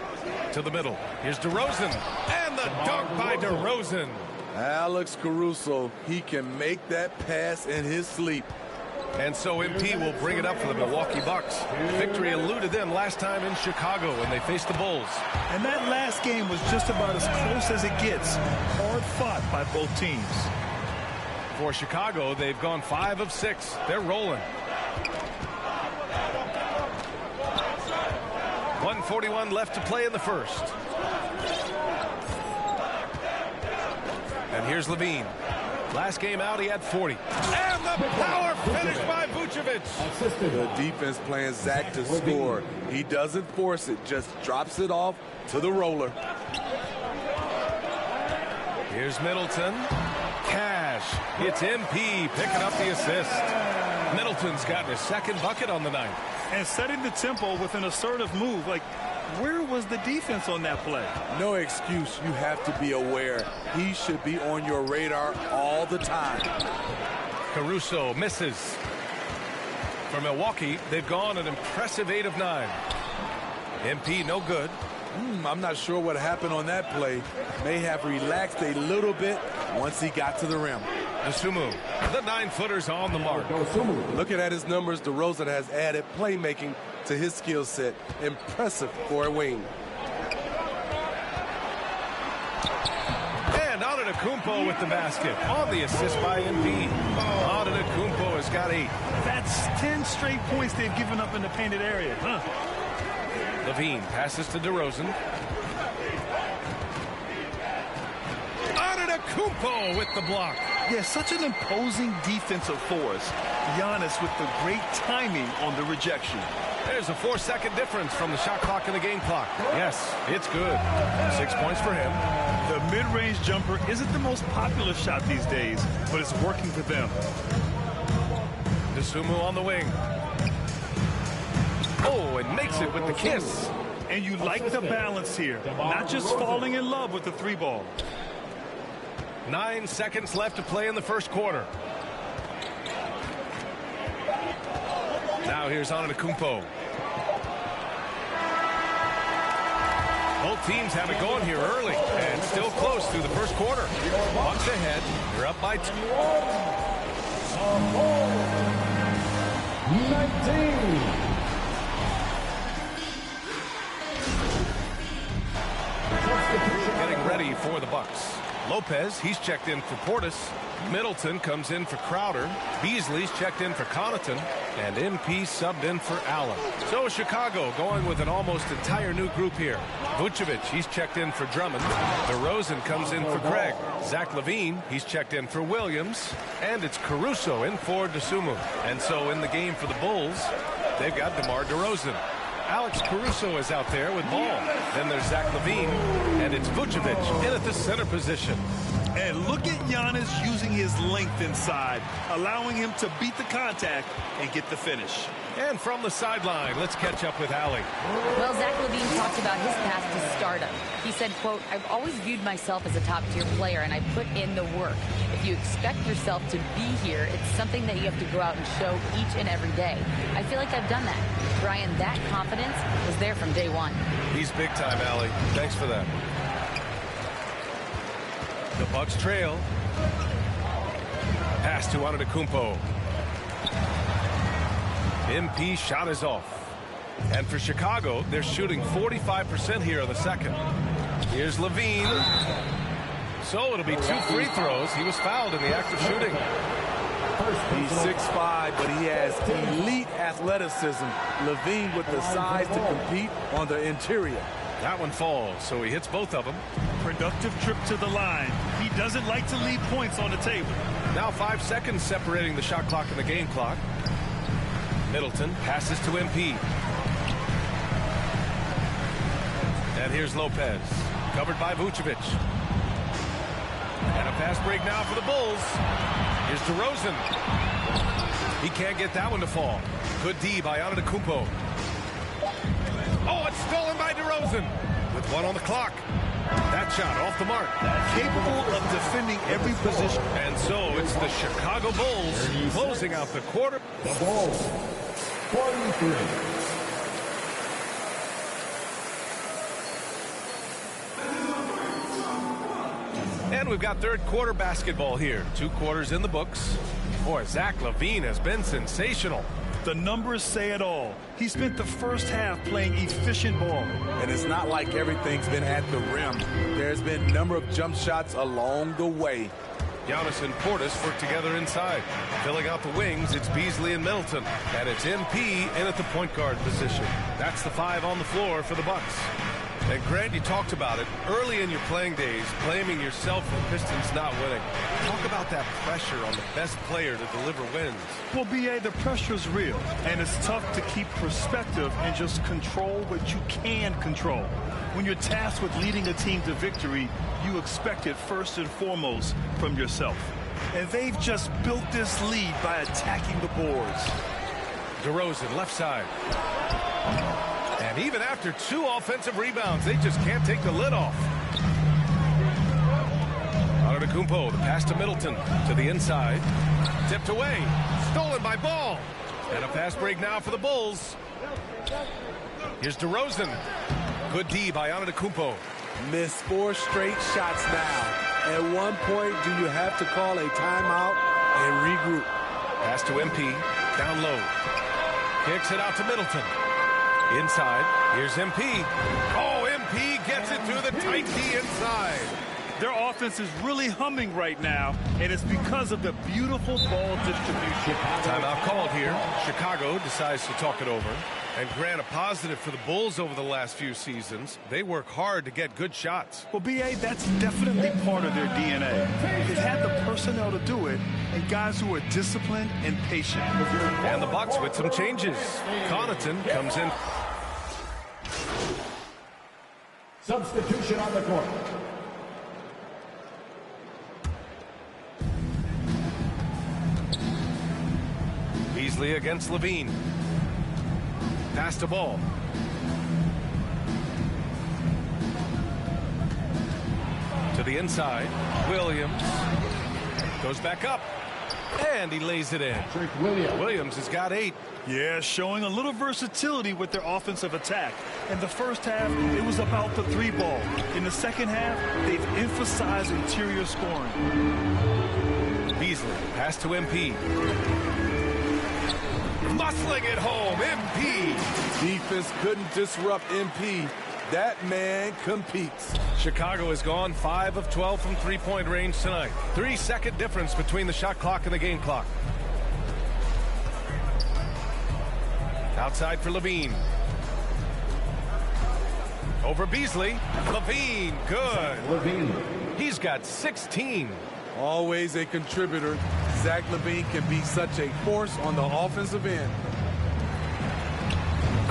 To the middle. Here's DeRozan. And the dunk by DeRozan. Alex Caruso, he can make that pass in his sleep. And so MP will bring it up for the Milwaukee Bucks. Victory eluded them last time in Chicago when they faced the Bulls. And that last game was just about as close as it gets. Hard fought by both teams. For Chicago, they've gone 5 of 6. They're rolling. 1:41 left to play in the first. And here's Levine. Last game out, he had 40. And the power finish by Vucevic. The defense playing Zach to score. He doesn't force it, just drops it off to the roller. Here's Middleton. Cash. It's MP picking up the assist. Middleton's gotten his second bucket on the night. And setting the tempo with an assertive move. Like, where was the defense on that play? No excuse. You have to be aware. He should be on your radar all the time. Caruso misses. For Milwaukee, they've gone an impressive 8 of 9. MP no good. I'm not sure what happened on that play. May have relaxed a little bit once he got to the rim. Dosunmu, the 9-footer's on the mark. Looking at his numbers, DeRozan has added playmaking to his skill set. Impressive for a wing. And Antetokounmpo with the basket on the assist by Embiid. Antetokounmpo has got 8. That's 10 straight points they've given up in the painted area. Levine passes to DeRozan. Antetokounmpo with the block. Yeah, such an imposing defensive force. Giannis with the great timing on the rejection. There's a 4-second difference from the shot clock and the game clock. Yes, it's good. 6 points for him. The mid-range jumper isn't the most popular shot these days, but it's working for them. Dosunmu on the wing. Oh, and makes it with the kiss. And you like the balance here. Not just falling in love with the 3-ball. 9 seconds left to play in the first quarter. Now here's Antetokounmpo. Both teams have it going here early and still close through the first quarter. Bucks ahead. They're up by 2. 19. Getting ready for the Bucks. Lopez, he's checked in for Portis. Middleton comes in for Crowder. Beasley's checked in for Connaughton. And MP subbed in for Allen. So Chicago going with an almost entire new group here. Vucevic, he's checked in for Drummond. DeRozan comes in for Craig. Zach LaVine, he's checked in for Williams. And it's Caruso in for Dosunmu. And so in the game for the Bulls, they've got DeMar DeRozan. Alex Caruso is out there with ball. Then there's Zach LaVine, and it's Vucevic in at the center position. And look at Giannis using his length inside, allowing him to beat the contact and get the finish. And from the sideline, let's catch up with Allie. Well, Zach LaVine talked about his path to stardom. He said, quote, "I've always viewed myself as a top-tier player, and I put in the work. If you expect yourself to be here, it's something that you have to go out and show each and every day. I feel like I've done that." Brian, that confidence was there from day one. He's big time, Allie. Thanks for that. The Bucks trail. Pass to Antetokounmpo. MP shot is off. And for Chicago, they're shooting 45% here in the second. Here's LaVine. So it'll be 2 free throws. He was fouled in the act of shooting. He's 6'5", but he has elite athleticism. LaVine with the size to compete on the interior. That one falls, so he hits both of them. Productive trip to the line. He doesn't like to leave points on the table. Now 5 seconds separating the shot clock and the game clock. Middleton passes to MP. And here's Lopez, covered by Vucevic. And a fast break now for the Bulls. Here's DeRozan. He can't get that one to fall. Good D by Antetokounmpo. Oh, it's stolen by DeRozan with 1 on the clock. That shot off the mark. Capable of defending every position. And so it's the Chicago Bulls closing out the quarter. The Bulls, 43. And we've got third quarter basketball here. 2 quarters in the books. Boy, Zach LaVine has been sensational. The numbers say it all. He spent the first half playing efficient ball. And it's not like everything's been at the rim. There's been a number of jump shots along the way. Giannis and Portis work together inside. Filling out the wings, it's Beasley and Middleton. And it's MP in at the point guard position. That's the 5 on the floor for the Bucks. And Grant, you talked about it early in your playing days, blaming yourself for the Pistons not winning. Talk about that pressure on the best player to deliver wins. Well, B.A., the pressure's real, and it's tough to keep perspective and just control what you can control. When you're tasked with leading a team to victory, you expect it first and foremost from yourself. And they've just built this lead by attacking the boards. DeRozan, left side. And even after 2 offensive rebounds, they just can't take the lid off. Antetokounmpo, the pass to Middleton, to the inside. Tipped away, stolen by Ball. And a fast break now for the Bulls. Here's DeRozan. Good D by Antetokounmpo. Missed 4 straight shots now. At one point, do you have to call a timeout and regroup? Pass to MP. Down low. Kicks it out to Middleton. Inside. Here's MP. Oh, MP gets it through the tight D inside. Their offense is really humming right now, and it's because of the beautiful ball distribution. Timeout called here. Chicago decides to talk it over. And grant a positive for the Bulls over the last few seasons. They work hard to get good shots. Well, B.A., that's definitely part of their DNA. They've had the personnel to do it, and guys who are disciplined and patient. And the Bucks with some changes. Connaughton comes in. Substitution on the court. Beasley against Levine. Pass the ball. To the inside. Williams goes back up. And he lays it in. Williams has got 8. Yeah, showing a little versatility with their offensive attack. In the first half, it was about the 3 ball. In the second half, they've emphasized interior scoring. Beasley, pass to MP. Muscling it home, MP. Defense couldn't disrupt MP. That man competes. Chicago has gone 5 of 12 from three-point range tonight. 3-second difference between the shot clock and the game clock. Outside for Levine. Over Beasley. Levine, good. Levine. He's got 16. Always a contributor. Zach LaVine can be such a force on the offensive end.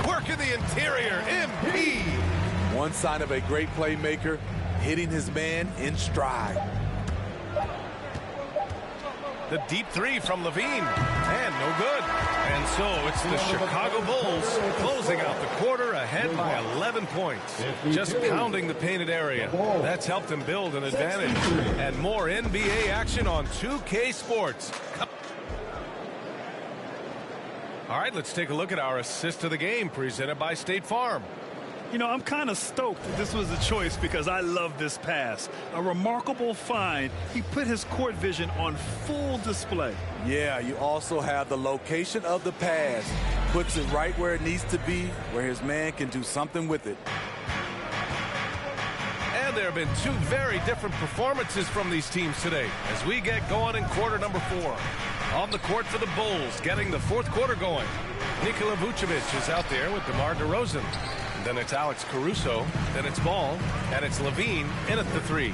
Work in the interior, MP. One sign of a great playmaker, hitting his man in stride. The deep 3 from Levine, and no good. And so it's the Chicago Bulls closing out the quarter ahead by 11 points. Just pounding the painted area. That's helped them build an advantage. And more NBA action on 2K Sports. All right, let's take a look at our assist of the game presented by State Farm. You know, I'm kind of stoked that this was a choice because I love this pass. A remarkable find. He put his court vision on full display. Yeah, you also have the location of the pass. Puts it right where it needs to be, where his man can do something with it. And there have been 2 very different performances from these teams today as we get going in quarter number 4. On the court for the Bulls, getting the 4th quarter going. Nikola Vucevic is out there with DeMar DeRozan. Then it's Alex Caruso, then it's Ball, and it's Levine in at the 3.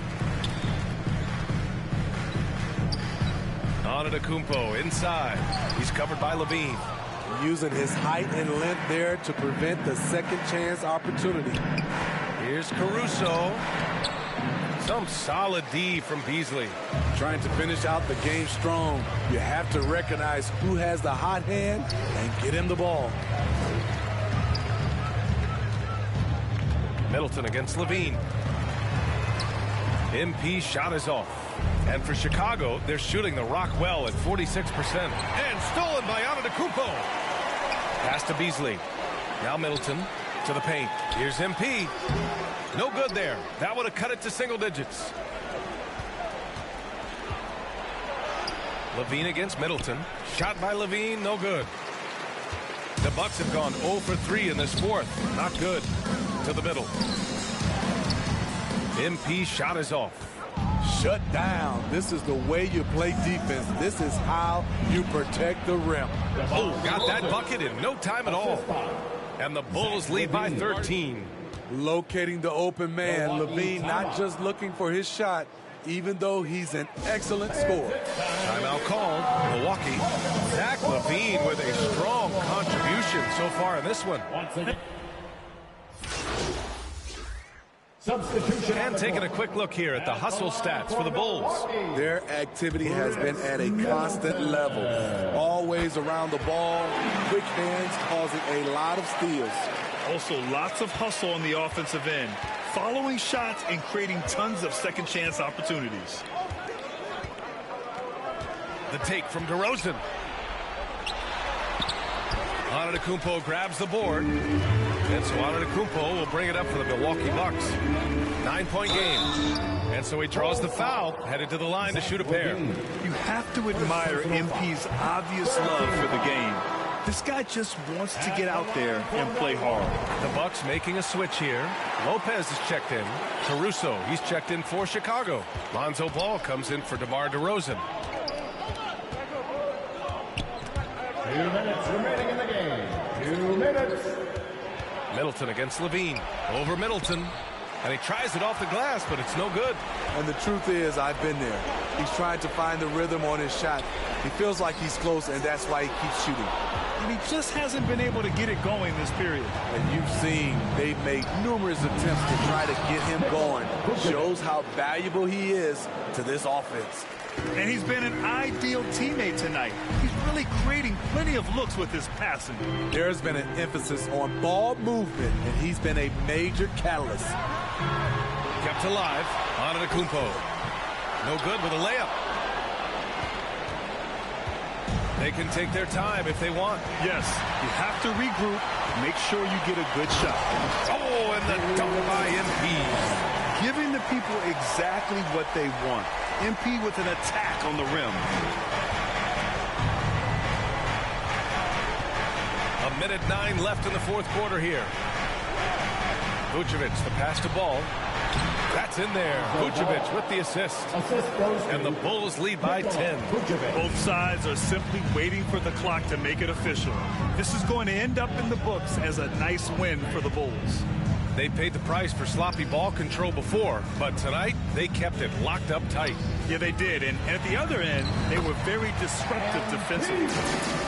Antetokounmpo inside. He's covered by Levine. Using his height and length there to prevent the second chance opportunity. Here's Caruso. Some solid D from Beasley. Trying to finish out the game strong. You have to recognize who has the hot hand and get him the ball. Middleton against Levine. MP shot is off. And for Chicago, they're shooting the rock well at 46%. And stolen by Antetokounmpo. Pass to Beasley. Now Middleton to the paint. Here's MP. No good there. That would have cut it to single digits. Levine against Middleton. Shot by Levine, no good. The Bucks have gone 0 for 3 in this 4th. Not good. To the middle. MP shot is off. Shut down. This is the way you play defense. This is how you protect the rim. Oh, got that bucket in no time at all. And the Bulls lead by 13. Locating the open man. Levine not just looking for his shot, even though he's an excellent scorer. Timeout called. Milwaukee. Zach LaVine with a strong contribution so far in this one. And taking a quick look here at the hustle stats for the Bulls. Their activity has been at a constant level. Always around the ball. Quick hands causing a lot of steals. Also, lots of hustle on the offensive end. Following shots and creating tons of second chance opportunities. The take from DeRozan. Antetokounmpo grabs the board. And so Antetokounmpo will bring it up for the Milwaukee Bucks. 9-point game. And so he draws the foul, headed to the line to shoot a pair. You have to admire MP's obvious love for the game. This guy just wants to get out there and play hard. The Bucks making a switch here. Lopez is checked in. Caruso, he's checked in for Chicago. Lonzo Ball comes in for DeMar DeRozan. 2 minutes remaining in the game. 2 minutes. Middleton against Levine. Over Middleton. And he tries it off the glass, but it's no good. And the truth is, I've been there. He's trying to find the rhythm on his shot. He feels like he's close, and that's why he keeps shooting. And he just hasn't been able to get it going this period. And you've seen they've made numerous attempts to try to get him going. Shows how valuable he is to this offense. And he's been an ideal teammate tonight. He's really creating plenty of looks with his passing. There's been an emphasis on ball movement, and he's been a major catalyst. Kept alive. Antetokounmpo. No good with a layup. They can take their time if they want. Yes, you have to regroup. Make sure you get a good shot. Oh, and the dunk by MP. Giving the people exactly what they want. MP with an attack on the rim. A minute 9 left in the fourth quarter here. Vucevic, the pass to Ball. That's in there. Vucevic with the assist. And the Bulls lead by 10. Both sides are simply waiting for the clock to make it official. This is going to end up in the books as a nice win for the Bulls. They paid the price for sloppy ball control before, but tonight they kept it locked up tight. Yeah, they did. And at the other end, they were very disruptive defensively.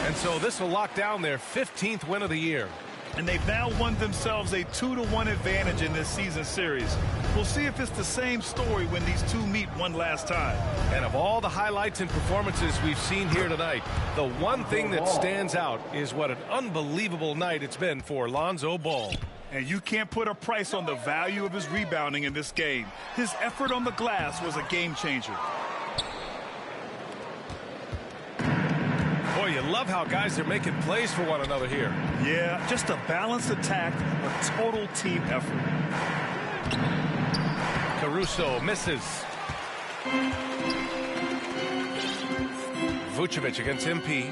And so this will lock down their 15th win of the year. And they've now won themselves a 2-1 advantage in this season series. We'll see if it's the same story when these two meet one last time. And of all the highlights and performances we've seen here tonight, the one thing that stands out is what an unbelievable night it's been for Lonzo Ball. And you can't put a price on the value of his rebounding in this game. His effort on the glass was a game changer. Boy, you love how guys are making plays for one another here. Yeah, just a balanced attack, a total team effort. Caruso misses. Vucevic against MP.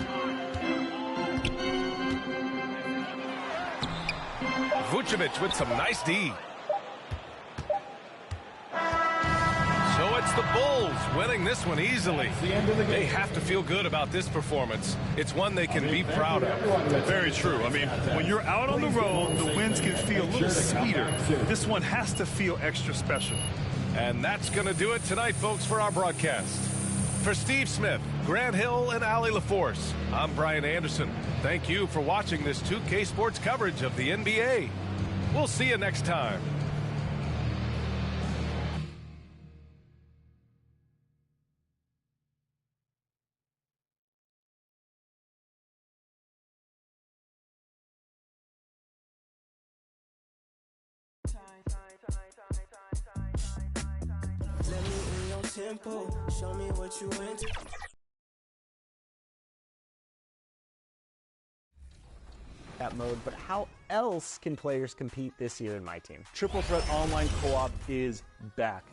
Vucevic with some nice D. So it's the Bulls winning this one easily. They have to feel good about this performance. It's one they can be proud of. Very true. I mean, when you're out on the road, the wins can feel a little sweeter. This one has to feel extra special. And that's going to do it tonight, folks, for our broadcast. For Steve Smith, Grant Hill, and Allie LaForce, I'm Brian Anderson. Thank you for watching this 2K Sports coverage of the NBA. We'll see you next time. Let me in your tempo, show me what you into. That mode, but how else can players compete this year in my team? Triple Threat Online Co-op is back.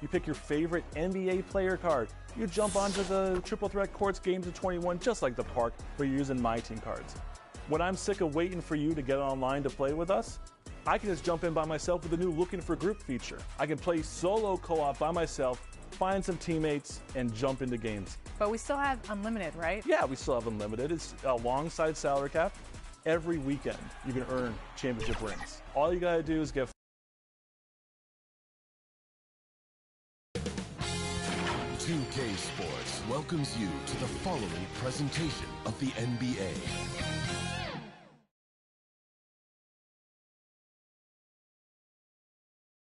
You pick your favorite NBA player card. You jump onto the Triple Threat Courts Games of 21 just like the park, but you're using my team cards. When I'm sick of waiting for you to get online to play with us, I can just jump in by myself with the new Looking for Group feature. I can play solo co-op by myself, find some teammates, and jump into games. But we still have unlimited, right? Yeah, we still have unlimited. It's alongside salary cap. Every weekend, you can earn championship rings. All you gotta do is get 2K Sports welcomes you to the following presentation of the NBA.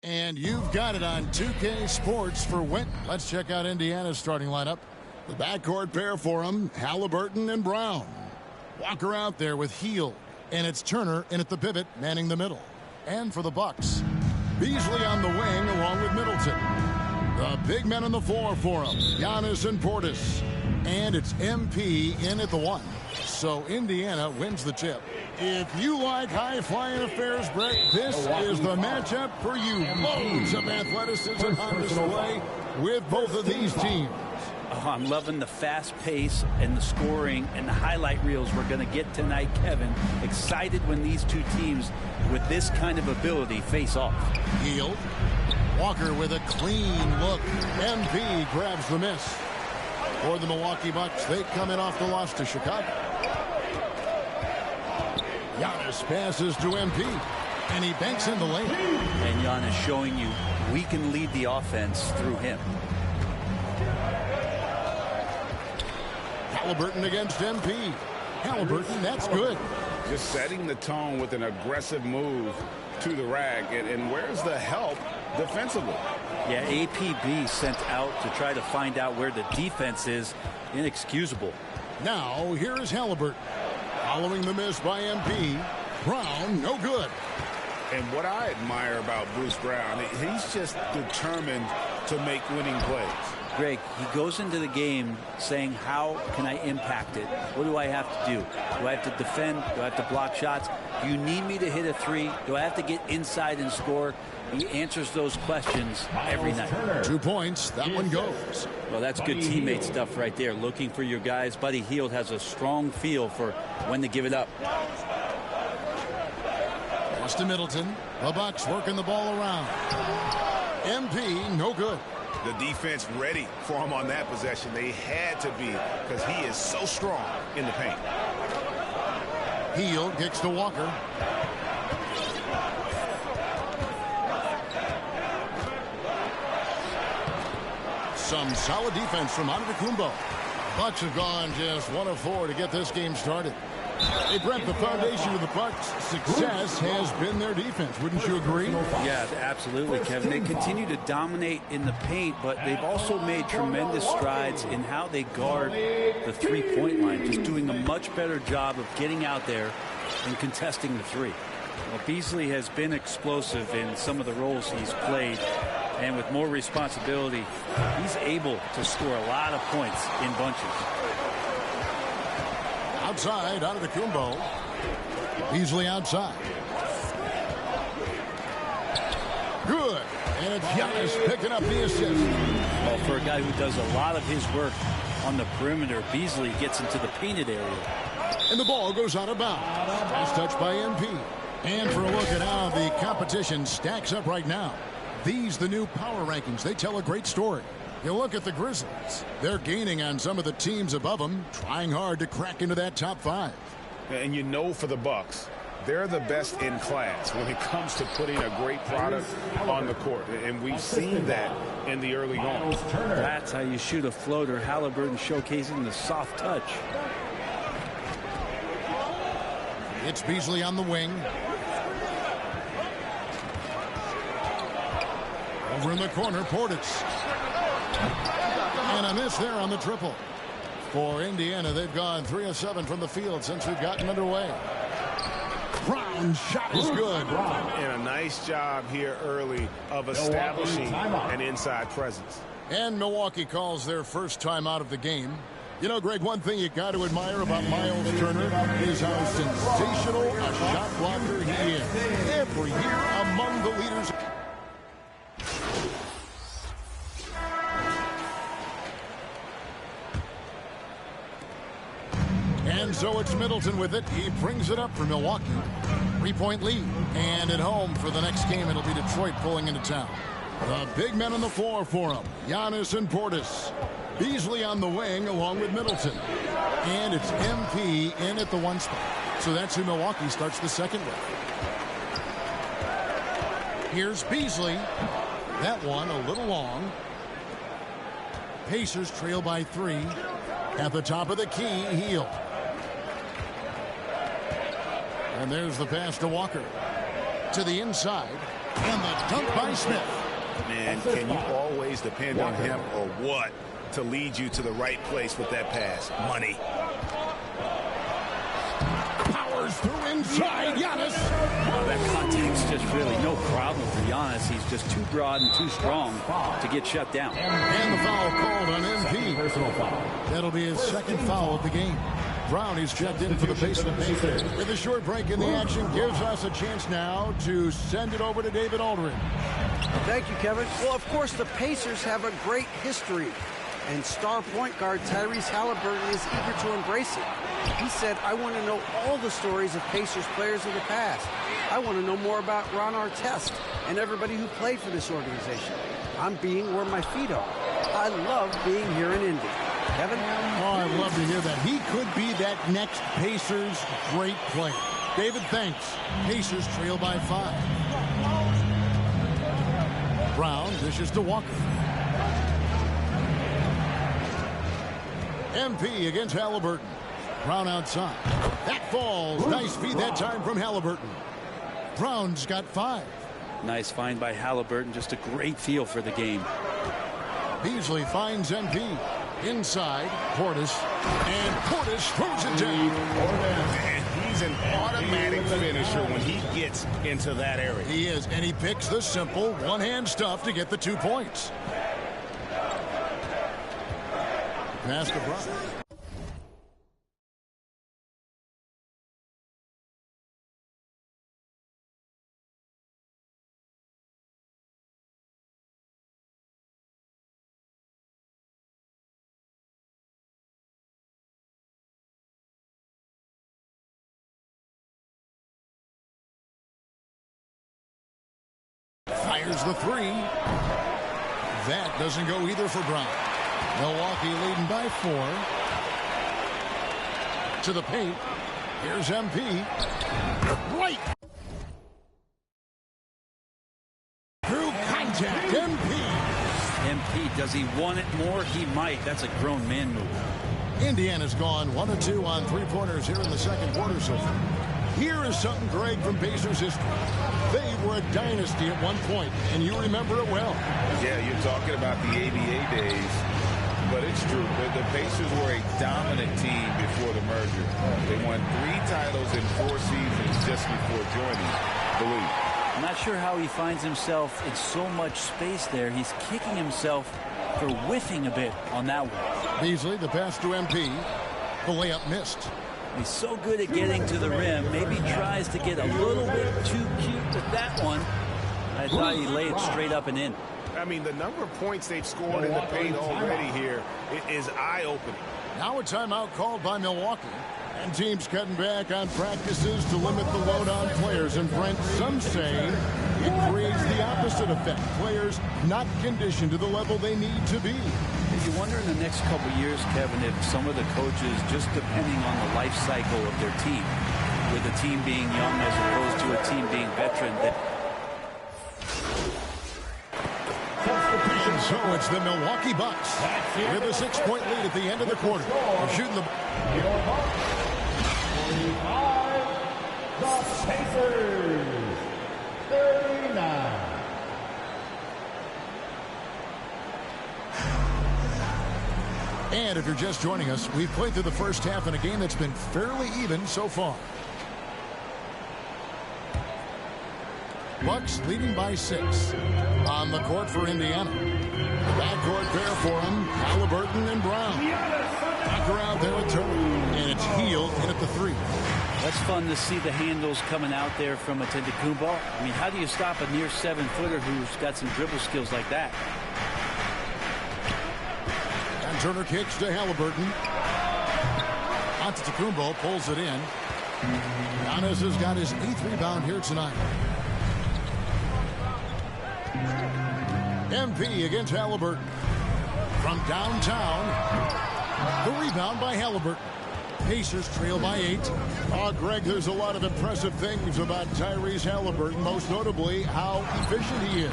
And you've got it on 2K Sports for Win. Let's check out Indiana's starting lineup. The backcourt pair for them, Halliburton and Brown. Walker out there with Heel, and it's Turner in at the pivot, manning the middle. And for the Bucks, Beasley on the wing along with Middleton. The big men on the floor for them, Giannis and Portis. And it's MP in at the 1. So Indiana wins the tip. If you like high-flying affairs, Brett, this is the matchup for you. Loads of athleticism on display with both of these teams. Oh, I'm loving the fast pace and the scoring and the highlight reels we're going to get tonight, Kevin. Excited when these two teams with this kind of ability face off. Hield. Walker with a clean look. MP grabs the miss. For the Milwaukee Bucks, they come in off the loss to Chicago. Giannis passes to MP, and he banks in the lane. And Giannis showing you we can lead the offense through him. Halliburton against MP. Halliburton, that's good. Just setting the tone with an aggressive move to the rack. And where's the help defensively? Yeah, APB sent out to try to find out where the defense is. Inexcusable. Now, here is Halliburton. Following the miss by MP. Brown, no good. And what I admire about Bruce Brown, he's just determined to make winning plays. Greg, he goes into the game saying, how can I impact it? What do I have to do? Do I have to defend? Do I have to block shots? Do you need me to hit a three? Do I have to get inside and score? He answers those questions every night. 2 points. That one goes. Well, that's good teammate stuff right there. Looking for your guys. Buddy Hield has a strong feel for when to give it up. Pass to Middleton. The Bucks working the ball around. MP, no good. The defense ready for him on that possession. They had to be because he is so strong in the paint. Hield kicks to Walker. Some solid defense from Antetokounmpo. Bucks have gone just 1 of 4 to get this game started. Hey, Brent, the foundation of the Bucks' success has been their defense. Wouldn't you agree? Yeah, absolutely, Kevin. They continue to dominate in the paint, but they've also made tremendous strides in how they guard the three-point line, just doing a much better job of getting out there and contesting the three. Well, Beasley has been explosive in some of the roles he's played, and with more responsibility, he's able to score a lot of points in bunches. Outside, Antetokounmpo. Beasley outside. Good. And it's Giannis picking up the assist. Well, for a guy who does a lot of his work on the perimeter, Beasley gets into the painted area. And the ball goes out of bounds. Last touch by MP. And for a look at how the competition stacks up right now. These, the new power rankings, they tell a great story. You look at the Grizzlies. They're gaining on some of the teams above them, trying hard to crack into that top 5. And you know for the Bucks, they're the best in class when it comes to putting a great product on the court. And we've seen that in the early going. That's how you shoot a floater. Halliburton showcasing the soft touch. It's Beasley on the wing. Over in the corner, Portis. And a miss there on the triple. For Indiana, they've gone 3 of 7 from the field since we've gotten underway. Brown's shot is good. And a nice job here early of establishing an inside presence. And Milwaukee calls their first time out of the game. You know, Greg, one thing you got to admire about Miles Turner is how sensational a shot blocker he is. Every year among the leaders. And so it's Middleton with it. He brings it up for Milwaukee. 3-point lead. And at home for the next game, it'll be Detroit pulling into town. The big men on the floor for him. Giannis and Portis. Beasley on the wing along with Middleton. And it's MP in at the 1 spot. So that's who Milwaukee starts the second with. Here's Beasley. That one a little long. Pacers trail by 3. At the top of the key, Hield. And there's the pass to Walker. To the inside. And the dunk by Smith. Man, can you always depend on him or what to lead you to the right place with that pass? Money. Powers through inside. Giannis. Well, that contact's just really no problem for Giannis. He's just too broad and too strong to get shut down. And the foul called on MP. That'll be his second foul of the game. Brown, he's checked in for the Pacers. With a short break in the action, gives us a chance now to send it over to David Aldridge. Thank you, Kevin. Well, of course, the Pacers have a great history, and star point guard Tyrese Halliburton is eager to embrace it. He said, I want to know all the stories of Pacers players of the past. I want to know more about Ron Artest and everybody who played for this organization. I'm being where my feet are. I love being here in Indy. Kevin? Oh, I'd love to hear that. He could be that next Pacers great player. David, thanks. Pacers trail by 5. Brown dishes to Walker. MP against Halliburton. Brown outside. That falls. Nice feed that time from Halliburton. Brown's got 5. Nice find by Halliburton. Just a great feel for the game. Beasley finds MP. Inside, Portis. And Portis throws it down. And he's an automatic finisher when he gets into that area. He is, and he picks the simple one-hand stuff to get the 2 points. Pass to Brown. Fires the 3. That doesn't go either for Brown. Milwaukee leading by 4. To the paint. Here's MP. Right. Through contact. MP, does he want it more? He might. That's a grown man move. Indiana's gone 1 of 2 on 3-pointers here in the second quarter so far. Here is something, Greg, from Pacers history. They were a dynasty at one point, and you remember it well. Yeah, you're talking about the ABA days, but it's true. The Pacers were a dominant team before the merger. They won 3 titles in 4 seasons just before joining the league. I'm not sure how he finds himself in so much space there. He's kicking himself for whiffing a bit on that one. Beasley, the pass to MP. The layup missed. He's so good at getting to the rim. Maybe tries to get a little bit too cute with that one. I thought he laid it straight up and in. I mean, the number of points they've scored in the paint already here is eye-opening. Now a timeout called by Milwaukee. And teams cutting back on practices to limit the load on players. And Brent, some say it creates the opposite effect. Players not conditioned to the level they need to be. You wonder in the next couple years, Kevin, if some of the coaches, just depending on the life cycle of their team, with the team being young as opposed to a team being veteran, that so it's the Milwaukee Bucks with a 6-point lead at the end of the quarter. They're shooting the 45, the Pacers, 39. And if you're just joining us, we've played through the first half in a game that's been fairly even so far. Bucks leading by 6. On the court for Indiana. The backcourt pair for them, Halliburton and Brown. Tucker out there with Turner. And it's Heel in at the 3. That's fun to see the handles coming out there from Antetokounmpo. I mean, how do you stop a near 7-footer who's got some dribble skills like that? And Turner kicks to Halliburton. Antetokounmpo pulls it in. Giannis has got his 8th rebound here tonight. MP against Halliburton. From downtown, the rebound by Halliburton. Pacers trail by 8. Oh, Greg, there's a lot of impressive things about Tyrese Halliburton, most notably how efficient he is.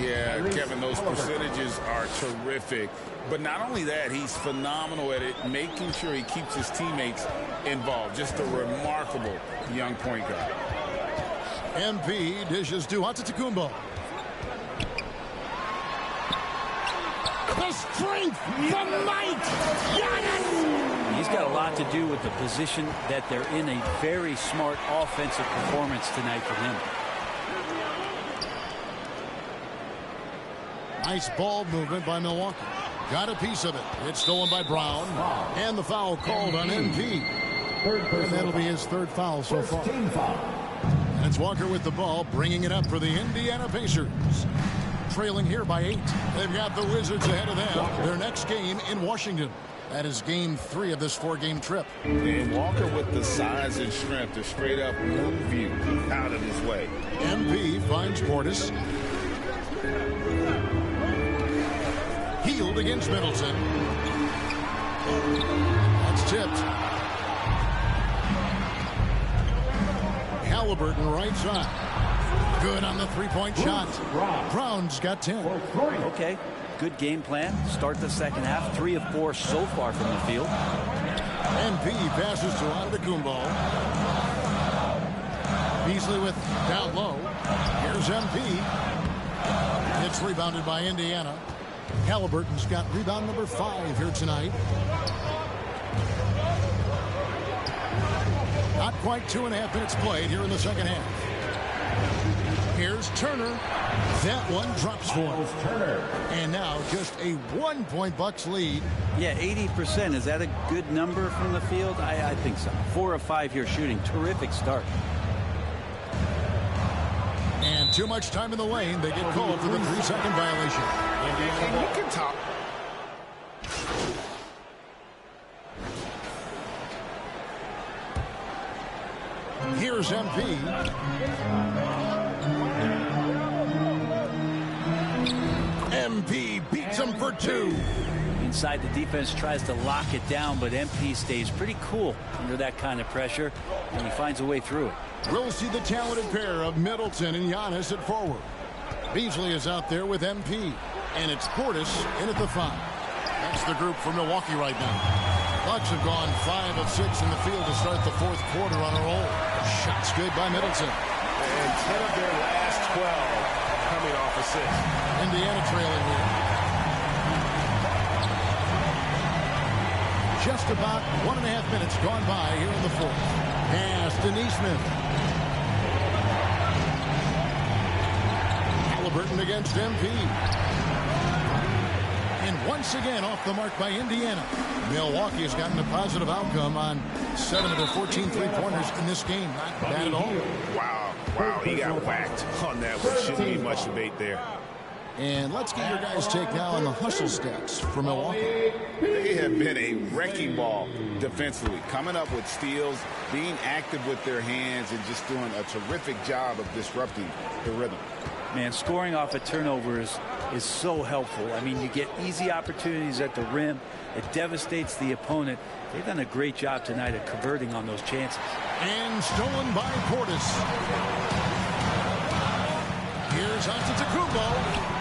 Yeah, Kevin, those percentages are terrific. But not only that, he's phenomenal at it, making sure he keeps his teammates involved. Just a remarkable young point guard. MP dishes to Antetokounmpo. The strength, the might, Giannis! He's got a lot to do with the position that they're in. A very smart offensive performance tonight for him. Nice ball movement by Milwaukee. Got a piece of it. It's stolen by Brown. And the foul called on MP. And that'll be his third foul so far. And it's Walker with the ball, bringing it up for the Indiana Pacers. Trailing here by 8. They've got the Wizards ahead of them. Their next game in Washington. That is game 3 of this 4-game trip. And Walker with the size and strength to straight up move you out of his way. MP finds Portis. Healed against Middleton. That's tipped. Halliburton right side. Good on the three-point shot. Brown's got 10. Okay, good game plan. Start the second half. 3 of 4 so far from the field. MP passes to Antetokounmpo. Beasley with down low. Here's MP. It's rebounded by Indiana. Halliburton's got rebound number 5 here tonight. Not quite 2.5 minutes played here in the second half. Here's Turner. That one drops for him. And now just a 1-point Bucks lead. Yeah, 80%. Is that a good number from the field? I think so. 4 of 5 here shooting. Terrific start. And too much time in the lane. They get called for the 3-second violation. And you can talk. Here's MP. MP beats him for 2. Inside, the defense tries to lock it down, but MP stays pretty cool under that kind of pressure, and he finds a way through it. We'll see the talented pair of Middleton and Giannis at forward. Beasley is out there with MP, and it's Portis in at the 5. That's the group for Milwaukee right now. Bucks have gone 5 of 6 in the field to start the 4th quarter on a roll. Shots good by Middleton. And 10 of their last 12 coming off assists. Indiana trailing here. Just about 1.5 minutes gone by here in the 4th. Pass to Neesmith. Halliburton against MP. And once again off the mark by Indiana. Milwaukee has gotten a positive outcome on 7 of their 14 3-pointers in this game. Not bad at all. Wow, he got whacked on that one. Shouldn't be much debate there. And let's get your guys' take now on the hustle stats for Milwaukee. They have been a wrecking ball defensively, coming up with steals, being active with their hands, and just doing a terrific job of disrupting the rhythm. Man, scoring off of turnovers is so helpful. I mean, you get easy opportunities at the rim. It devastates the opponent. They've done a great job tonight of converting on those chances. And stolen by Portis. Here's Antetokounmpo.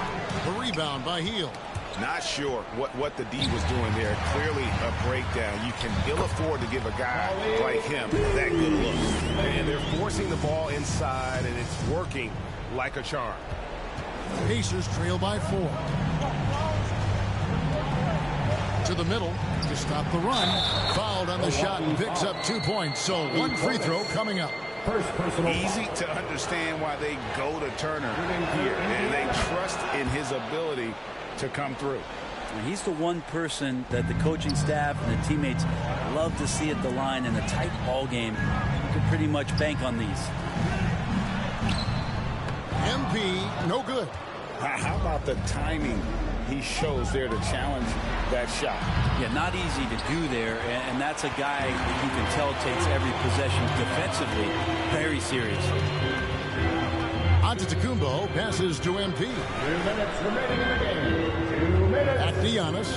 The rebound by Hield. Not sure what the D was doing there. Clearly a breakdown. You can ill afford to give a guy like him that good look. And they're forcing the ball inside, and it's working like a charm. Pacers trail by 4. To the middle to stop the run. Fouled on the shot and picks up 2 points. So 1 free throw coming up. Easy to understand why they go to Turner here. And they trust in his ability to come through. And he's the one person that the coaching staff and the teammates love to see at the line in a tight ball game. You can pretty much bank on these. MP, no good. How about the timing he shows there to challenge that shot? Yeah, not easy to do there, and that's a guy that you can tell takes every possession defensively very seriously. Antetokounmpo passes to MP. 2 minutes remaining in the game. 2 minutes. At Giannis.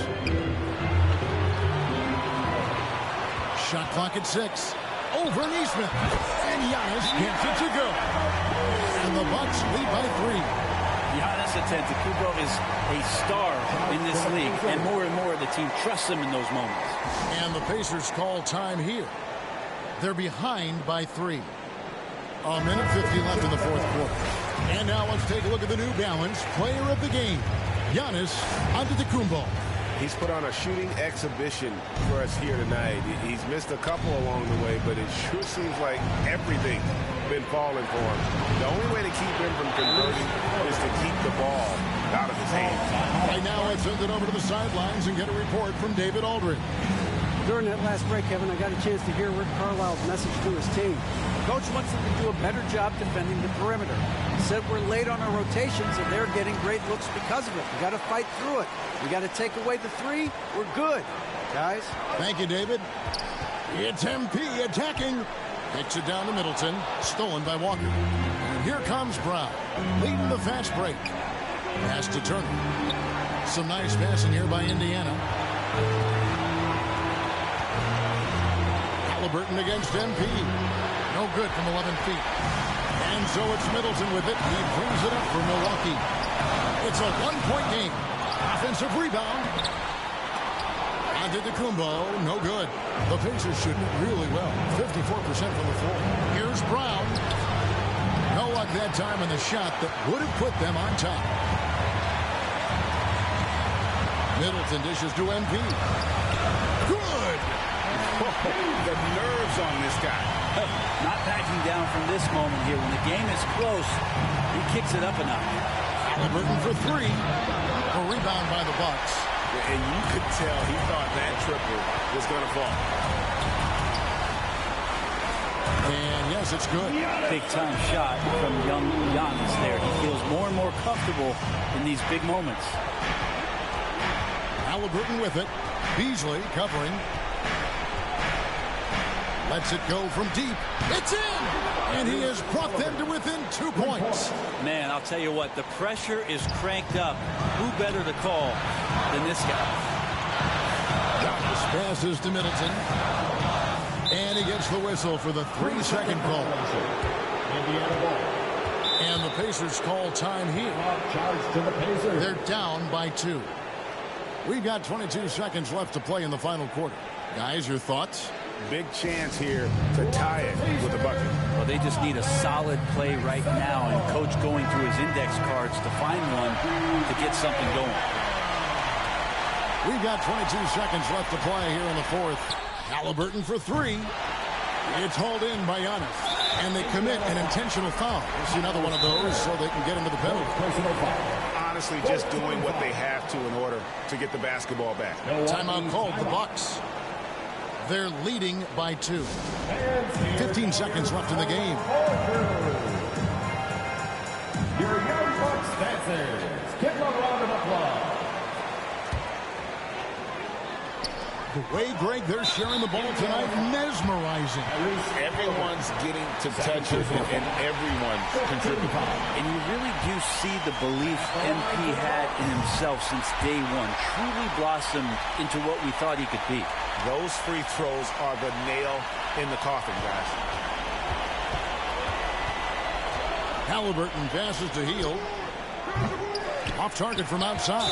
Shot clock at 6. Over Neesmith. And Giannis gets it to go. And the Bucks lead by 3. Giannis Antetokounmpo is a star in this league, and more the team trusts him in those moments. And the Pacers call time here. They're behind by 3. A minute 50 left in the 4th quarter. And now let's take a look at the New Balance player of the game, Giannis Antetokounmpo. He's put on a shooting exhibition for us here tonight. He's missed a couple along the way, but it sure seems like everything's been falling for him. The only way to keep him from converting is to keep the ball out of his hands. Right now, let's send it over to the sidelines and get a report from David Aldridge. During that last break, Kevin, I got a chance to hear Rick Carlisle's message to his team. Coach wants them to do a better job defending the perimeter. He said we're late on our rotations and they're getting great looks because of it. We got to fight through it. We got to take away the three. We're good, guys. Thank you, David. It's MP attacking. Kicks it down to Middleton. Stolen by Walker. And here comes Brown, leading the fast break. Pass to Turner. Some nice passing here by Indiana. Halliburton against MP. No good from 11 feet. And so it's Middleton with it. He brings it up for Milwaukee. It's a one-point game. Offensive rebound. Antetokounmpo, no good. The Pacers shoot really well. 54% from the floor. Here's Brown. No luck that time on the shot that would have put them on top. Middleton dishes to MP. Good! The nerves on this guy. Not backing down from this moment here. When the game is close, he kicks it up enough. Halliburton for three. A rebound by the Bucks. And you could tell he thought that triple was going to fall. And yes, it's good. Big-time shot from young Giannis there. He feels more and more comfortable in these big moments. Halliburton with it. Beasley covering. Lets it go from deep. It's in! And he has brought them to within 2 points. Man, I'll tell you what, the pressure is cranked up. Who better to call than this guy? Giannis passes to Middleton. And he gets the whistle for the 3-second call. And the Pacers call time here. They're down by 2. We've got 22 seconds left to play in the final quarter. Guys, your thoughts? Big chance here to tie it with a bucket. Well, they just need a solid play right now, and Coach going through his index cards to find one to get something going. We've got 22 seconds left to play here in the fourth. Halliburton for three. It's hauled in by Giannis. And they commit an intentional foul. We'll see another one of those so they can get into the penalty. Honestly, just doing what they have to in order to get the basketball back. Timeout called, the Bucks. They're leading by 2. 15 seconds left in the game. Your young Bucks dancers, give them a round of applause. The way, Greg, they're sharing the ball tonight, mesmerizing. Everyone's getting to touch it, and everyone's contributing. And you really do see the belief MP had in himself since day one. Truly blossomed into what we thought he could be. Those free throws are the nail in the coffin, guys. Halliburton passes to Hield. Off target from outside.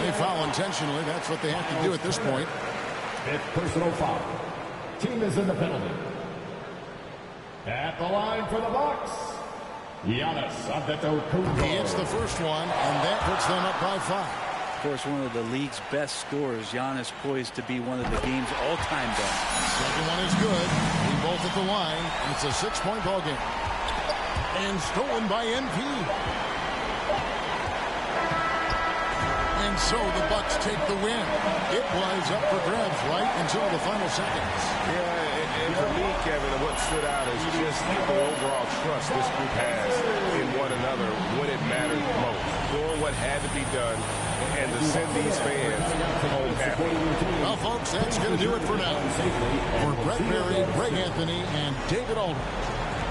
They foul intentionally. That's what they have to do at this point. 5th personal foul. Team is in the penalty. At the line for the Bucks, Giannis Antetokounmpo. He hits the first one, and that puts them up by 5. Of course, one of the league's best scorers. Giannis poised to be one of the game's all-time best. Second one is good. We both at the line, and it's a 6-point ball game. And stolen by NP. And so the Bucks take the win. It was up for grabs right until the final seconds. Yeah, and for me, Kevin, what stood out is just the overall trust this group has in one another when it mattered most. Doing what had to be done and to send these fans home happy. Well, folks, that's going to do it for now. For Brett Berry, Greg Anthony, and David Aldridge,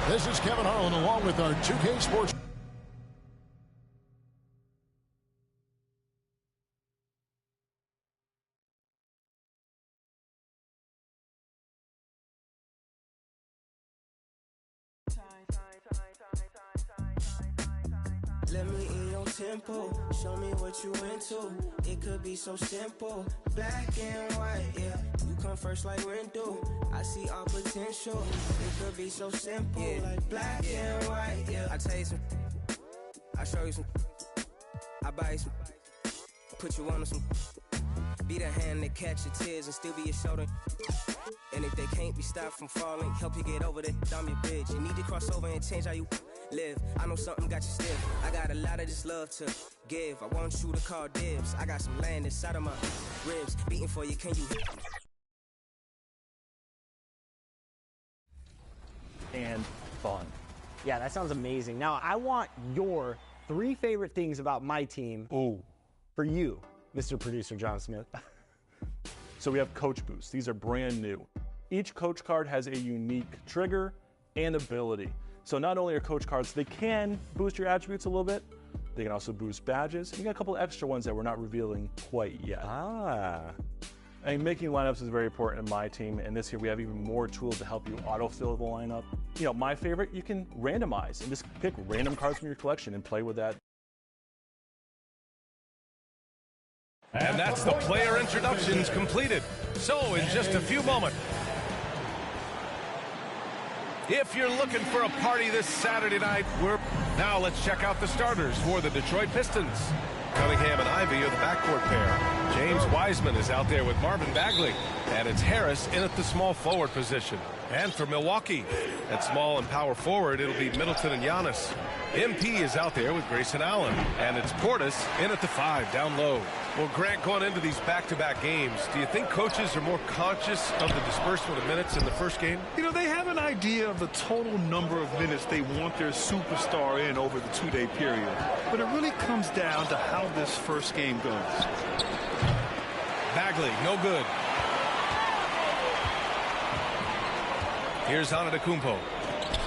this is Kevin Harlan along with our 2K Sports. Let me in your tempo, show me what you into. It could be so simple, black and white, yeah. You come first like rent do. I see all potential. It could be so simple, yeah. Like black and white, yeah. I tell you some, I show you some, I buy you some, put you on some. Be the hand that catch your tears and still be your shoulder. And if they can't be stopped from falling, help you get over that, I'm your bitch. You need to cross over and change how you live. I know something got you stiff. I got a lot of this love to give. I want you to call dibs. I got some land inside of my ribs beating for you. Can you and fun. Yeah, that sounds amazing. Now, I want your 3 favorite things about my team for you, Mr. Producer John Smith. So we have Coach Boosts. These are brand new. Each coach card has a unique trigger and ability. So not only are coach cards, they can boost your attributes a little bit, they can also boost badges, and you got a couple extra ones that we're not revealing quite yet. I mean, making lineups is very important in my team, and this year we have even more tools to help you autofill the lineup. You know, my favorite, you can randomize and just pick random cards from your collection and play with that. And that's the player introductions completed. So in just a few moments, if you're looking for a party this Saturday night, now let's check out the starters for the Detroit Pistons. Cunningham and Ivy are the backcourt pair. James Wiseman is out there with Marvin Bagley. And it's Harris in at the small forward position. And for Milwaukee, at small and power forward, it'll be Middleton and Giannis. MP is out there with Grayson Allen. And it's Portis in at the 5 down low. Well, Grant, going into these back-to-back games, do you think coaches are more conscious of the disbursement of minutes in the first game? You know, they have an idea of the total number of minutes they want their superstar in over the 2-day period. But it really comes down to how this first game goes. Bagley, no good. Here's Antetokounmpo.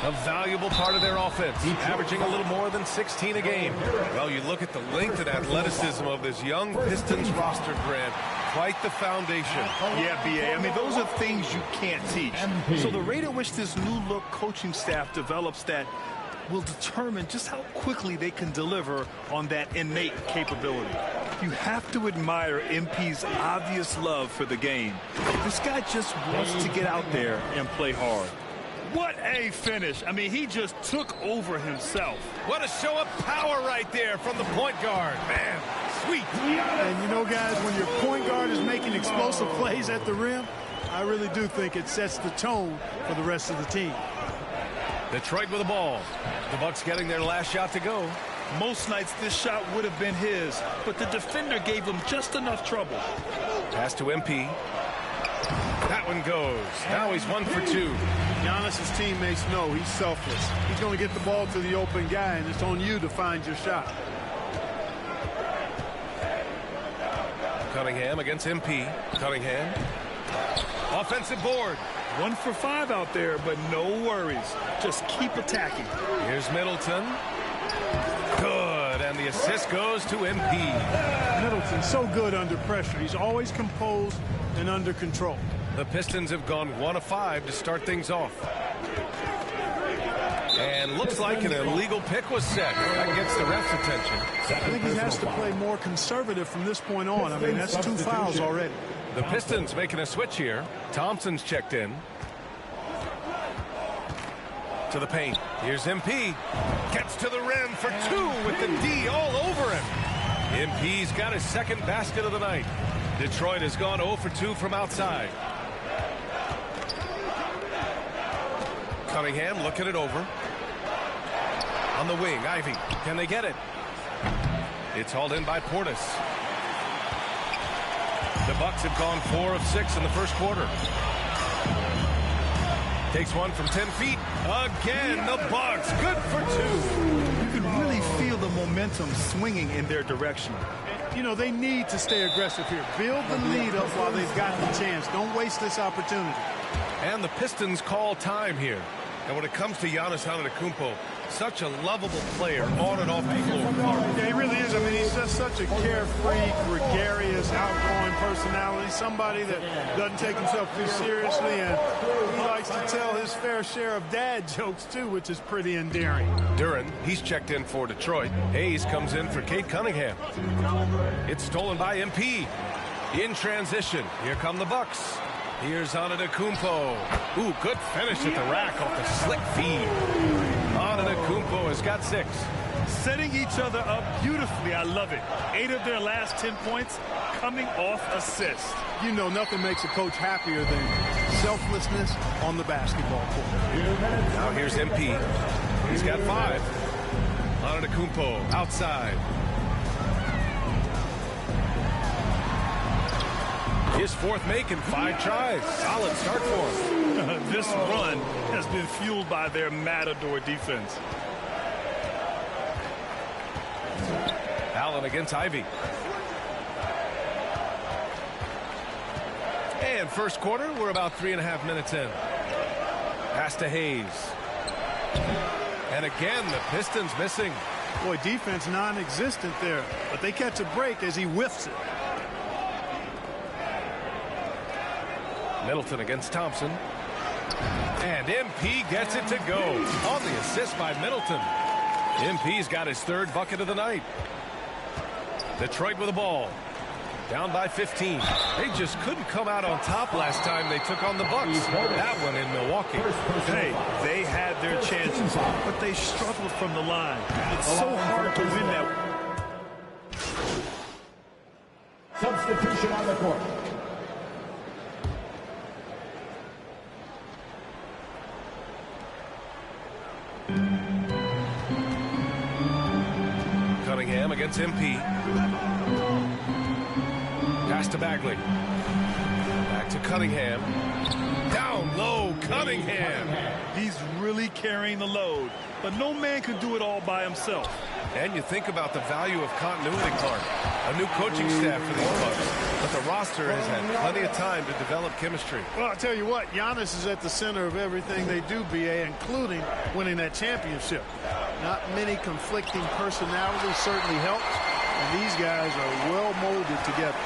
A valuable part of their offense, averaging a little more than 16 a game. Well, you look at the length and athleticism of this young Pistons roster, Grant. Quite the foundation. Yeah, B.A. I mean, those are things you can't teach. So the rate at which this new-look coaching staff develops that will determine just how quickly they can deliver on that innate capability. You have to admire MP's obvious love for the game. This guy just wants to get out there and play hard. What a finish. I mean, he just took over himself. What a show of power right there from the point guard. Man, sweet. And you know, guys, when your point guard is making explosive plays at the rim, I really do think it sets the tone for the rest of the team. Detroit with the ball. The Bucks getting their last shot to go. Most nights this shot would have been his, but the defender gave him just enough trouble. Pass to MP. That one goes. Now he's 1 for 2. Giannis' teammates know he's selfless. He's going to get the ball to the open guy, and it's on you to find your shot. Cunningham against MP. Cunningham. Offensive board. 1 for 5 out there, but no worries. Just keep attacking. Here's Middleton. Good, and the assist goes to MP. Middleton's so good under pressure. He's always composed and under control. The Pistons have gone 1 of 5 to start things off. And looks like an illegal pick was set. That gets the ref's attention. I think he has to play more conservative from this point on. I mean, that's 2 fouls already. The Pistons making a switch here. Thompson's checked in. To the paint. Here's MP. Gets to the rim for 2 with the D all over him. MP's got his second basket of the night. Detroit has gone 0 for 2 from outside. Cunningham looking it over. On the wing, Ivy. Can they get it? It's hauled in by Portis. The Bucks have gone 4 of 6 in the first quarter. Takes one from 10 feet. Again, the Bucks. Good for 2. You can really feel the momentum swinging in their direction. You know, they need to stay aggressive here. Build the lead up while they've got the chance. Don't waste this opportunity. And the Pistons call time here. And when it comes to Giannis Antetokounmpo, such a lovable player on and off the floor. Yeah, he really is. I mean, he's just such a carefree, gregarious, outgoing personality. Somebody that doesn't take himself too seriously, and he likes to tell his fair share of dad jokes, too, which is pretty endearing. Duran, he's checked in for Detroit. Hayes comes in for Cade Cunningham. It's stolen by MP. In transition, here come the Bucks. Here's Antetokounmpo. Ooh, good finish at the rack off the slick feed. Antetokounmpo has got 6. Setting each other up beautifully. I love it. 8 of their last 10 points coming off assists. You know, nothing makes a coach happier than selflessness on the basketball court. Now here's MP. He's got 5. Antetokounmpo outside. His 4th make in 5 tries. Solid start for him. This run has been fueled by their matador defense. Allen against Ivy. And first quarter, we're about 3.5 minutes in. Pass to Hayes. And again, the Pistons missing. Boy, defense non-existent there, but they catch a break as he whiffs it. Middleton against Thompson. And MP gets it to go. On the assist by Middleton. MP's got his third bucket of the night. Detroit with the ball. Down by 15. They just couldn't come out on top last time they took on the Bucks. That one in Milwaukee. Hey, they had their chances, but they struggled from the line. It's so hard to win that. Substitution on the court. Cunningham against MP. Pass to Bagley. Back to Cunningham. Down low, Cunningham. He's really carrying the load, but no man can do it all by himself. And you think about the value of continuity, Clark. A new coaching staff for these Bucks, but the roster has had plenty of time to develop chemistry. Well, I'll tell you what, Giannis is at the center of everything they do, BA, including winning that championship. Not many conflicting personalities certainly help, and these guys are well molded together.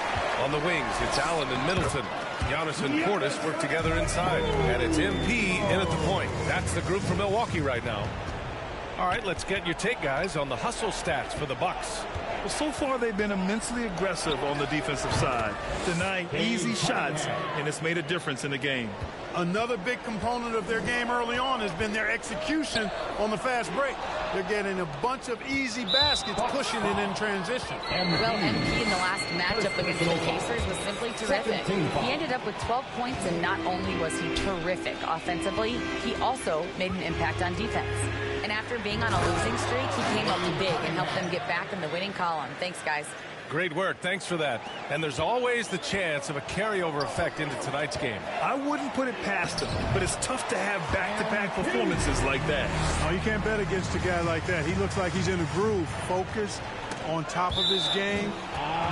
On the wings, it's Allen and Middleton. Giannis and Portis work together inside. And it's MP in at the point. That's the group from Milwaukee right now. All right, let's get your take, guys, on the hustle stats for the Bucks. Well, so far they've been immensely aggressive on the defensive side, denying easy shots, and it's made a difference in the game. Another big component of their game early on has been their execution on the fast break. They're getting a bunch of easy baskets, pushing it in transition. Well, MP in the last matchup against the Pacers was simply terrific. He ended up with 12 points, and not only was he terrific offensively, he also made an impact on defense. And after being on a losing streak, he came up big and helped them get back in the winning column. Thanks, guys. Great work. Thanks for that. And there's always the chance of a carryover effect into tonight's game. I wouldn't put it past him, but it's tough to have back-to-back performances like that. Oh, you can't bet against a guy like that. He looks like he's in a groove, focused, on top of his game.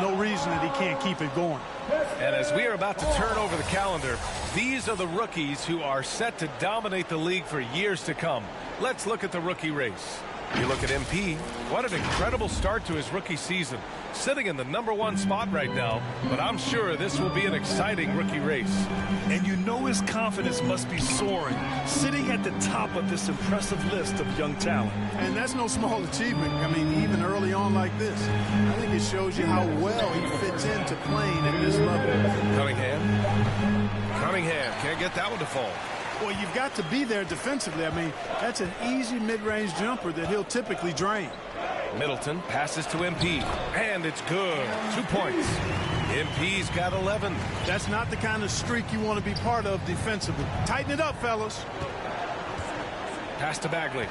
No reason that he can't keep it going. And as we are about to turn over the calendar, these are the rookies who are set to dominate the league for years to come. Let's look at the rookie race. You look at MP, what an incredible start to his rookie season. Sitting in the #1 spot right now, but I'm sure this will be an exciting rookie race. And you know his confidence must be soaring, sitting at the top of this impressive list of young talent. And that's no small achievement. I mean, even early on like this, I think it shows you how well he fits into playing at this level. Cunningham can't get that one to fall. Well, you've got to be there defensively. I mean, that's an easy mid-range jumper that he'll typically drain. Middleton passes to MP, and it's good. 2 points. MP's got 11. That's not the kind of streak you want to be part of defensively. Tighten it up, fellas. Pass to Bagley.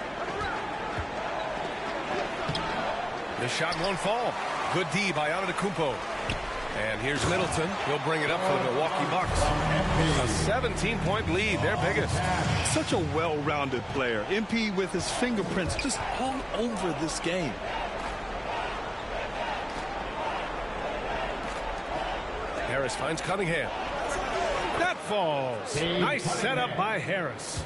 This shot won't fall. Good D by Antetokounmpo. And here's Middleton. He'll bring it up for the Milwaukee Bucks. A 17-point lead, their biggest. Such a well-rounded player. MP with his fingerprints just all over this game. Harris finds Cunningham. That falls. Nice setup by Harris.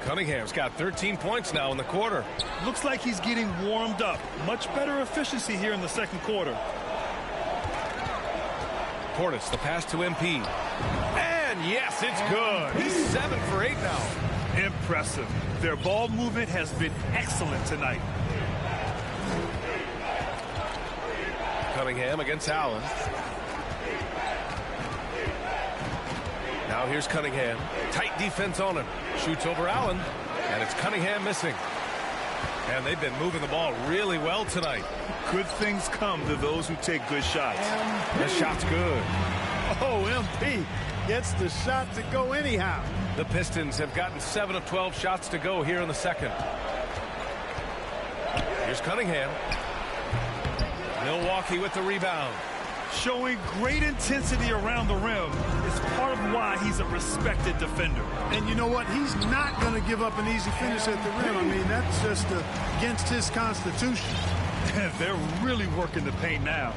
Cunningham's got 13 points now in the quarter. Looks like he's getting warmed up. Much better efficiency here in the second quarter. Portis, the pass to MP. And yes, it's good. He's 7 for 8 now. Impressive. Their ball movement has been excellent tonight. Cunningham against Allen. Now here's Cunningham. Tight defense on him. Shoots over Allen. And it's Cunningham missing. And they've been moving the ball really well tonight. Good things come to those who take good shots. The shot's good. Oh, MP gets the shot to go anyhow. The Pistons have gotten 7 of 12 shots to go here in the second. Here's Cunningham. Milwaukee with the rebound. Showing great intensity around the rim is part of why he's a respected defender. And you know what? He's not going to give up an easy finish at the rim. I mean, that's just against his constitution. They're really working the paint now.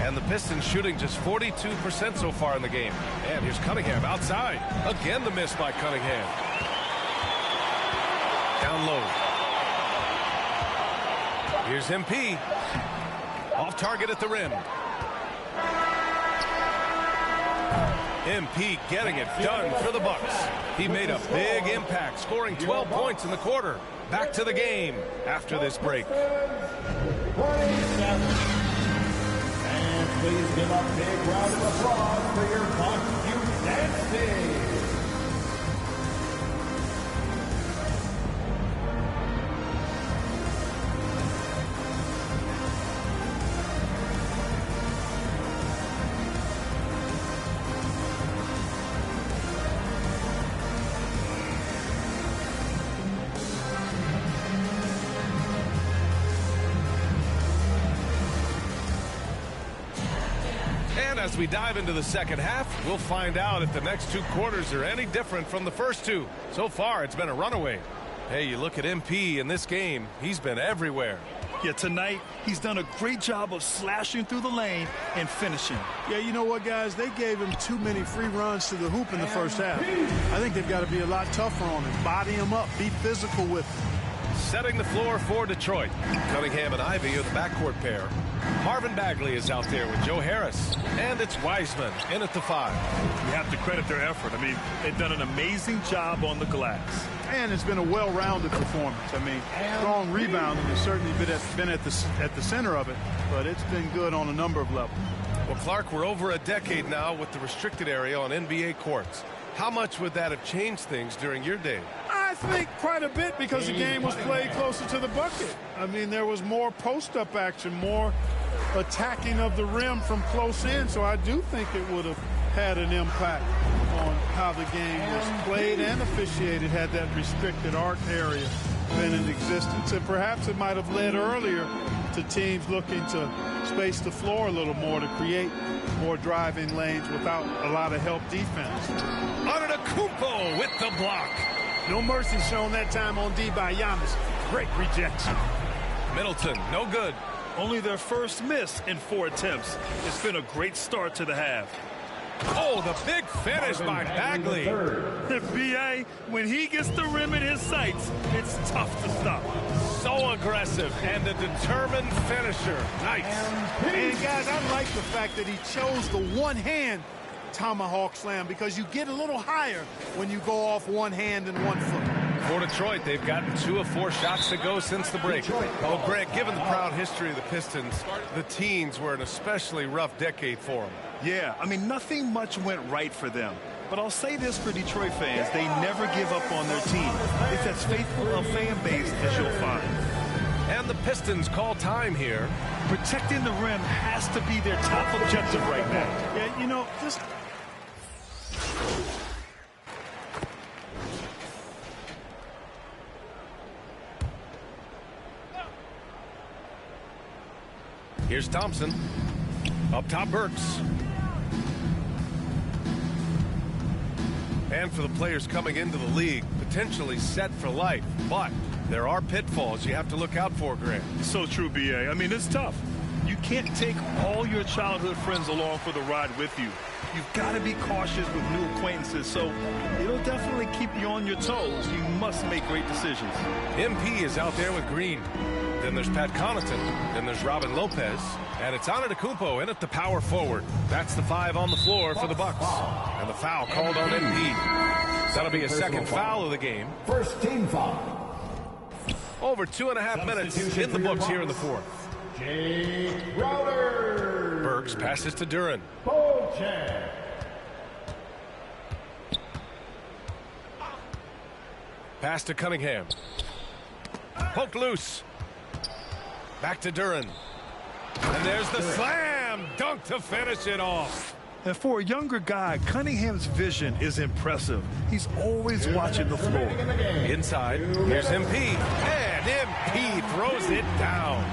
And the Pistons shooting just 42% so far in the game. And here's Cunningham outside. Again, the miss by Cunningham. Down low. Here's MP. Off target at the rim. MP getting it done for the Bucks. He made a big impact, scoring 12 points in the quarter. Back to the game after this break. And please give a big round of applause for your Bucks youth dancing. As we dive into the second half, we'll find out if the next two quarters are any different from the first two. So far, it's been a runaway. Hey, you look at MP in this game, he's been everywhere. Yeah, tonight, he's done a great job of slashing through the lane and finishing. Yeah, you know what, guys? They gave him too many free runs to the hoop in the first half. I think they've got to be a lot tougher on him. Body him up. Be physical with him. Setting the floor for Detroit. Cunningham and Ivy are the backcourt pair. Marvin Bagley is out there with Joe Harris. And it's Wiseman in at the 5. You have to credit their effort. I mean, they've done an amazing job on the glass. And it's been a well-rounded performance. I mean, strong rebounding has certainly been at the center of it, but it's been good on a number of levels. Well, Clark, we're over a decade now with the restricted area on NBA courts. How much would that have changed things during your day? I think quite a bit, because the game was played closer to the bucket. I mean, there was more post-up action, more attacking of the rim from close in, so I do think it would have had an impact on how the game was played and officiated had that restricted arc area been in existence. And perhaps it might have led earlier to teams looking to space the floor a little more to create more driving lanes without a lot of help defense. Antetokounmpo with the block. No mercy shown that time on D by Giannis. Great rejection. Middleton, no good. Only their first miss in 4 attempts. It's been a great start to the half. Oh, the big finish by Bagley. B.A., when he gets the rim in his sights, it's tough to stop. So aggressive and a determined finisher. Nice. And, guys, I like the fact that he chose the one-hand tomahawk slam, because you get a little higher when you go off one hand and one foot. For Detroit, they've gotten 2 of 4 shots to go since the break. Well, Greg, given the proud history of the Pistons, the teens were an especially rough decade for them. Yeah, I mean, nothing much went right for them. But I'll say this for Detroit fans, they never give up on their team. It's as faithful a fan base as you'll find. And the Pistons call time here. Protecting the rim has to be their top objective right now. Yeah, you know, just... Here's Thompson. Up top, Burks. And for the players coming into the league, potentially set for life. But there are pitfalls you have to look out for, Grant. So true, B.A. I mean, it's tough. You can't take all your childhood friends along for the ride with you. You've got to be cautious with new acquaintances, so it'll definitely keep you on your toes. You must make great decisions. MP is out there with Green. Then there's Pat Connaughton. Then there's Robin Lopez. And it's Antetokounmpo in at the power forward. That's the 5 on the floor for the Bucks. And the foul called on MP. That'll be a second foul of the game. First team foul. Over 2.5 minutes in the books here in the fourth. Jake Crowder. Burks passes to Duren. Pass to Cunningham. Poked loose. Back to Duren. And there's the slam dunk to finish it off. And for a younger guy, Cunningham's vision is impressive. He's always watching the floor. Inside, here's MP. And MP throws it down.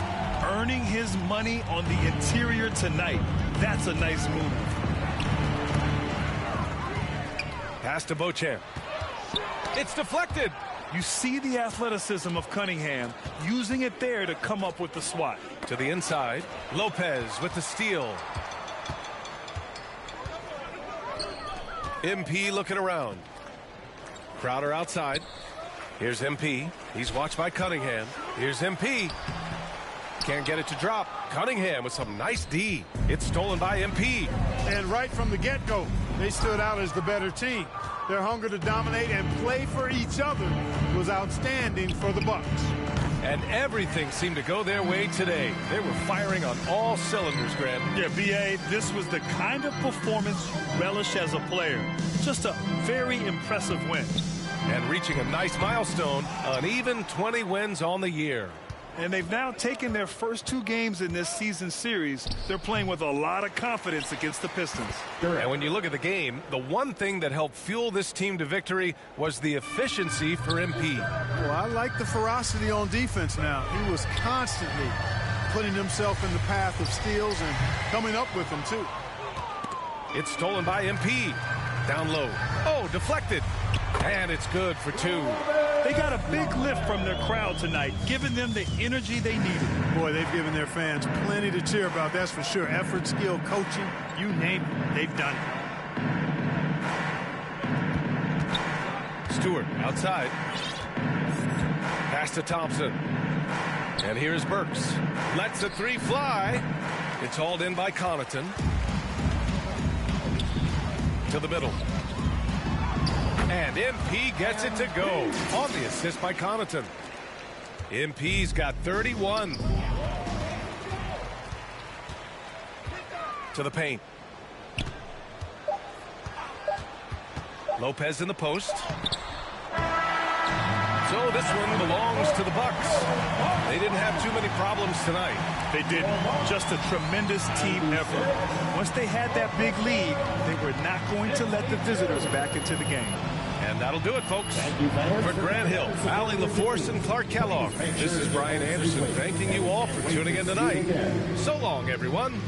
earning his money on the interior tonight. That's a nice move. Pass to Beauchamp. It's deflected. You see the athleticism of Cunningham, using it there to come up with the swat. To the inside, Lopez with the steal. MP looking around. Crowder outside. Here's MP. He's watched by Cunningham. Here's MP. Can't get it to drop. Cunningham with some nice D. It's stolen by MP. And right from the get-go, they stood out as the better team. Their hunger to dominate and play for each other was outstanding for the Bucks. And everything seemed to go their way today. They were firing on all cylinders, Grant. Yeah, B.A., this was the kind of performance you relish as a player. Just a very impressive win. And reaching a nice milestone, an even 20 wins on the year. And they've now taken their first 2 games in this season series. They're playing with a lot of confidence against the Pistons. And when you look at the game, the one thing that helped fuel this team to victory was the efficiency for MP. Well, I like the ferocity on defense now. He was constantly putting himself in the path of steals and coming up with them, too. It's stolen by MP. Down low. Oh, deflected. And it's good for 2. They got a big lift from their crowd tonight, giving them the energy they needed. Boy, they've given their fans plenty to cheer about, that's for sure. Effort, skill, coaching, you name it, they've done it. Stewart outside. Pass to Thompson. And here's Burks. Lets the 3 fly. It's hauled in by Connaughton. To the middle. And MP gets it to go on the assist by Connaughton. MP's got 31. To the paint. Lopez in the post. So this one belongs to the Bucks. They didn't have too many problems tonight. They didn't. Just a tremendous team effort. Once they had that big lead, they were not going to let the visitors back into the game. And that'll do it, folks. For Grant Hill, Allie LaForce, and Clark Kellogg, this is Brian Anderson thanking you all for tuning in tonight. So long, everyone.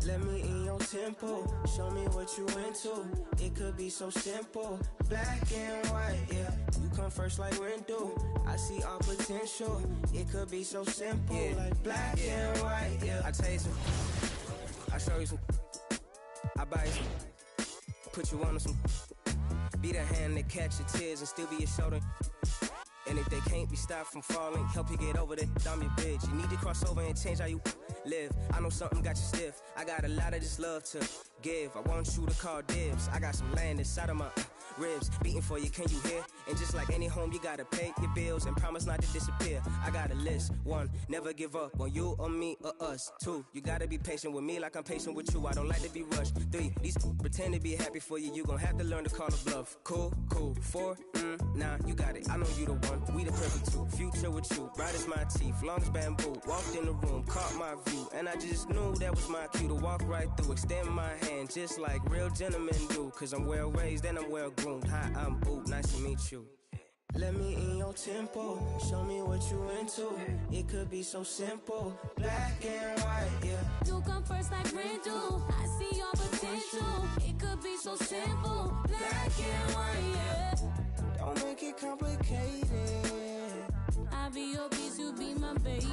Let me in your tempo, show me what you into. It could be so simple, black and white, yeah. You come first like Rindu, I see all potential. It could be so simple, yeah. Like black and white, yeah. I tell you some, I show you some, I buy you some, put you on some. Be the hand that catch your tears and still be your shoulder. And if they can't be stopped from falling, help you get over that, I'm your bitch. You need to cross over and change how you live. I know something got you stiff. I got a lot of this love to give. I want you to call dibs. I got some land inside of my ribs beating for you, can you hear? And just like any home, you gotta pay your bills and promise not to disappear. I got a list. 1, never give up on you or me or us. 2, you gotta be patient with me like I'm patient with you. I don't like to be rushed. 3, these pretend to be happy for you. You gon' have to learn to call a bluff. Cool. 4, nah, you got it. I know you the one. We the perfect 2. Future with you, bright as my teeth, long as bamboo. Walked in the room, caught my view, and I just knew that was my cue to walk right through. Extend my hand just like real gentlemen do. Cause I'm well raised and I'm well groomed. Hi, I'm Boot, nice to meet you. Let me in your tempo, show me what you into. It could be so simple, black and white, yeah. You come first like Rindu, I see your potential. It could be so simple, black and white, yeah. Don't make it complicated. I be your piece, you be my baby.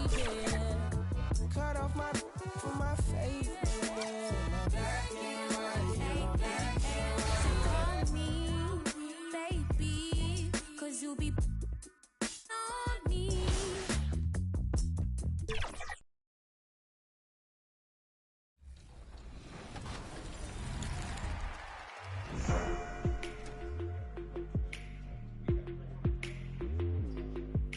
Cut off my for my favorite. Black and white, yeah. Black and white. Call me, baby, cause you be on me.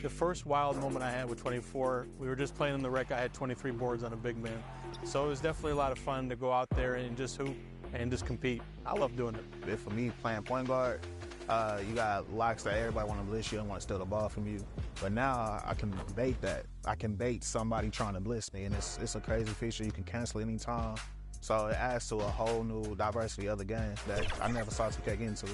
The first wild moment I had with 24, we were just playing in the rec. I had 23 boards on a big man. So it was definitely a lot of fun to go out there and just hoop and just compete. I love doing it. For me, playing point guard, You got locks that everybody want to blitz you and want to steal the ball from you. But now I can bait that. I can bait somebody trying to blitz me, and it's a crazy feature. You can cancel anytime. So it adds to a whole new diversity of the game that I never saw 2K get into.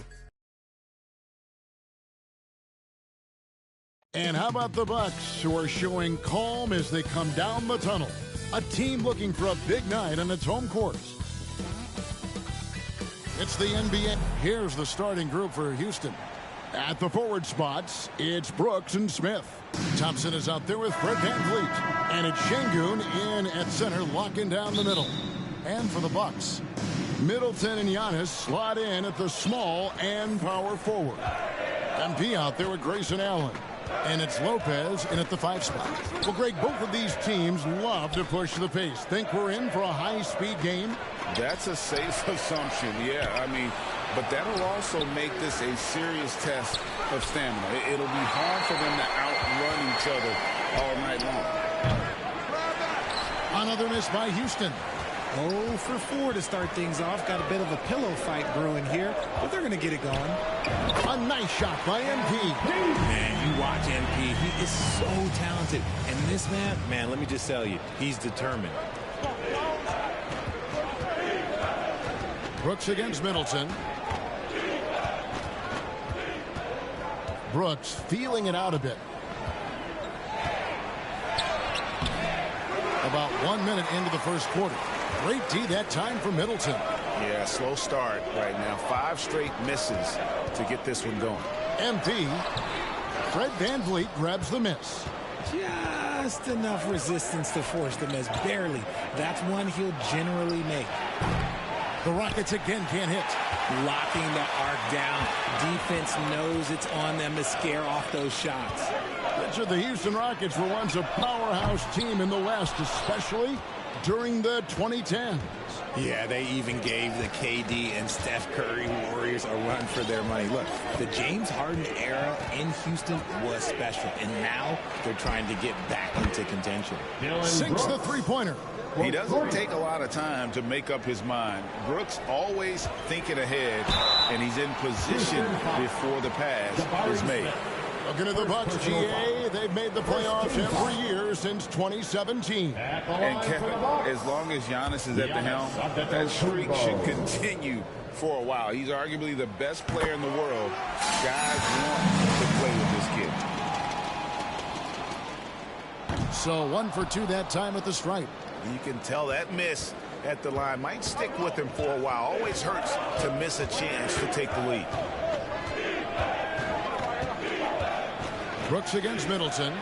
And how about the Bucks, who are showing calm as they come down the tunnel? A team looking for a big night on its home court. It's the NBA. Here's the starting group for Houston. At the forward spots, it's Brooks and Smith. Thompson is out there with Fred VanVleet. And it's Şengün in at center, locking down the middle. And for the Bucks, Middleton and Giannis slot in at the small and power forward. MP out there with Grayson Allen. And it's Lopez in at the 5 spot. Well, Greg, both of these teams love to push the pace. Think we're in for a high-speed game? That's a safe assumption, yeah. I mean, but that'll also make this a serious test of stamina. It'll be hard for them to outrun each other all night long. Another miss by Houston. 0 for 4 to start things off. Got a bit of a pillow fight brewing here, but they're going to get it going. A nice shot by MP. Man, you watch MP. He is so talented. And this man, let me just tell you, he's determined. Brooks against Middleton. Brooks feeling it out a bit. About 1 minute into the first quarter. Great D that time for Middleton. Yeah, slow start right now. 5 straight misses to get this one going. MP. Fred VanVleet grabs the miss. Just enough resistance to force the miss. Barely. That's one he'll generally make. The Rockets again can't hit. Locking the arc down. Defense knows it's on them to scare off those shots. Richard, the Houston Rockets were once a powerhouse team in the West, especially during the 2010s. Yeah, they even gave the KD and Steph Curry Warriors a run for their money. Look, the James Harden era in Houston was special, and now they're trying to get back into contention. Sinks the three-pointer. He doesn't take a lot of time to make up his mind. Brooks always thinking ahead, and he's in position before the pass is made. Looking at the Bucks, GA, they've made the playoffs every year since 2017. And Kevin, as long as Giannis is at the helm, that streak should continue for a while. He's arguably the best player in the world. Guys want to play with this kid. So 1 for 2 that time at the stripe. You can tell that miss at the line might stick with him for a while. Always hurts to miss a chance to take the lead. Brooks against Middleton.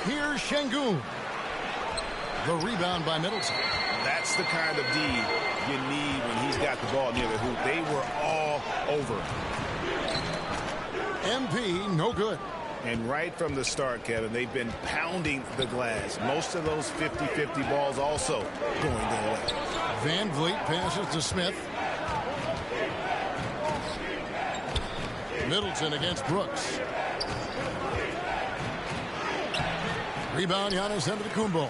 Here's Şengün. The rebound by Middleton. That's the kind of D you need when he's got the ball near the hoop. They were all over him. MP, no good. And right from the start, Kevin, they've been pounding the glass. Most of those 50-50 balls also going their way. VanVleet passes to Smith. Middleton against Brooks. Rebound, Giannis Antetokounmpo.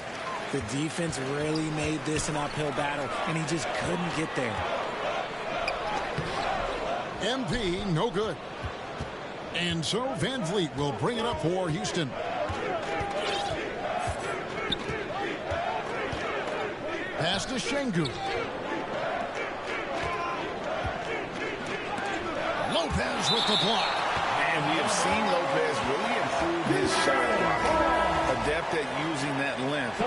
The defense really made this an uphill battle, and he just couldn't get there. MP, no good. And so VanVleet will bring it up for Houston. Pass to Şengün. Lopez with the block. And we have seen Lopez really improve his shot blocking. Adept at using that length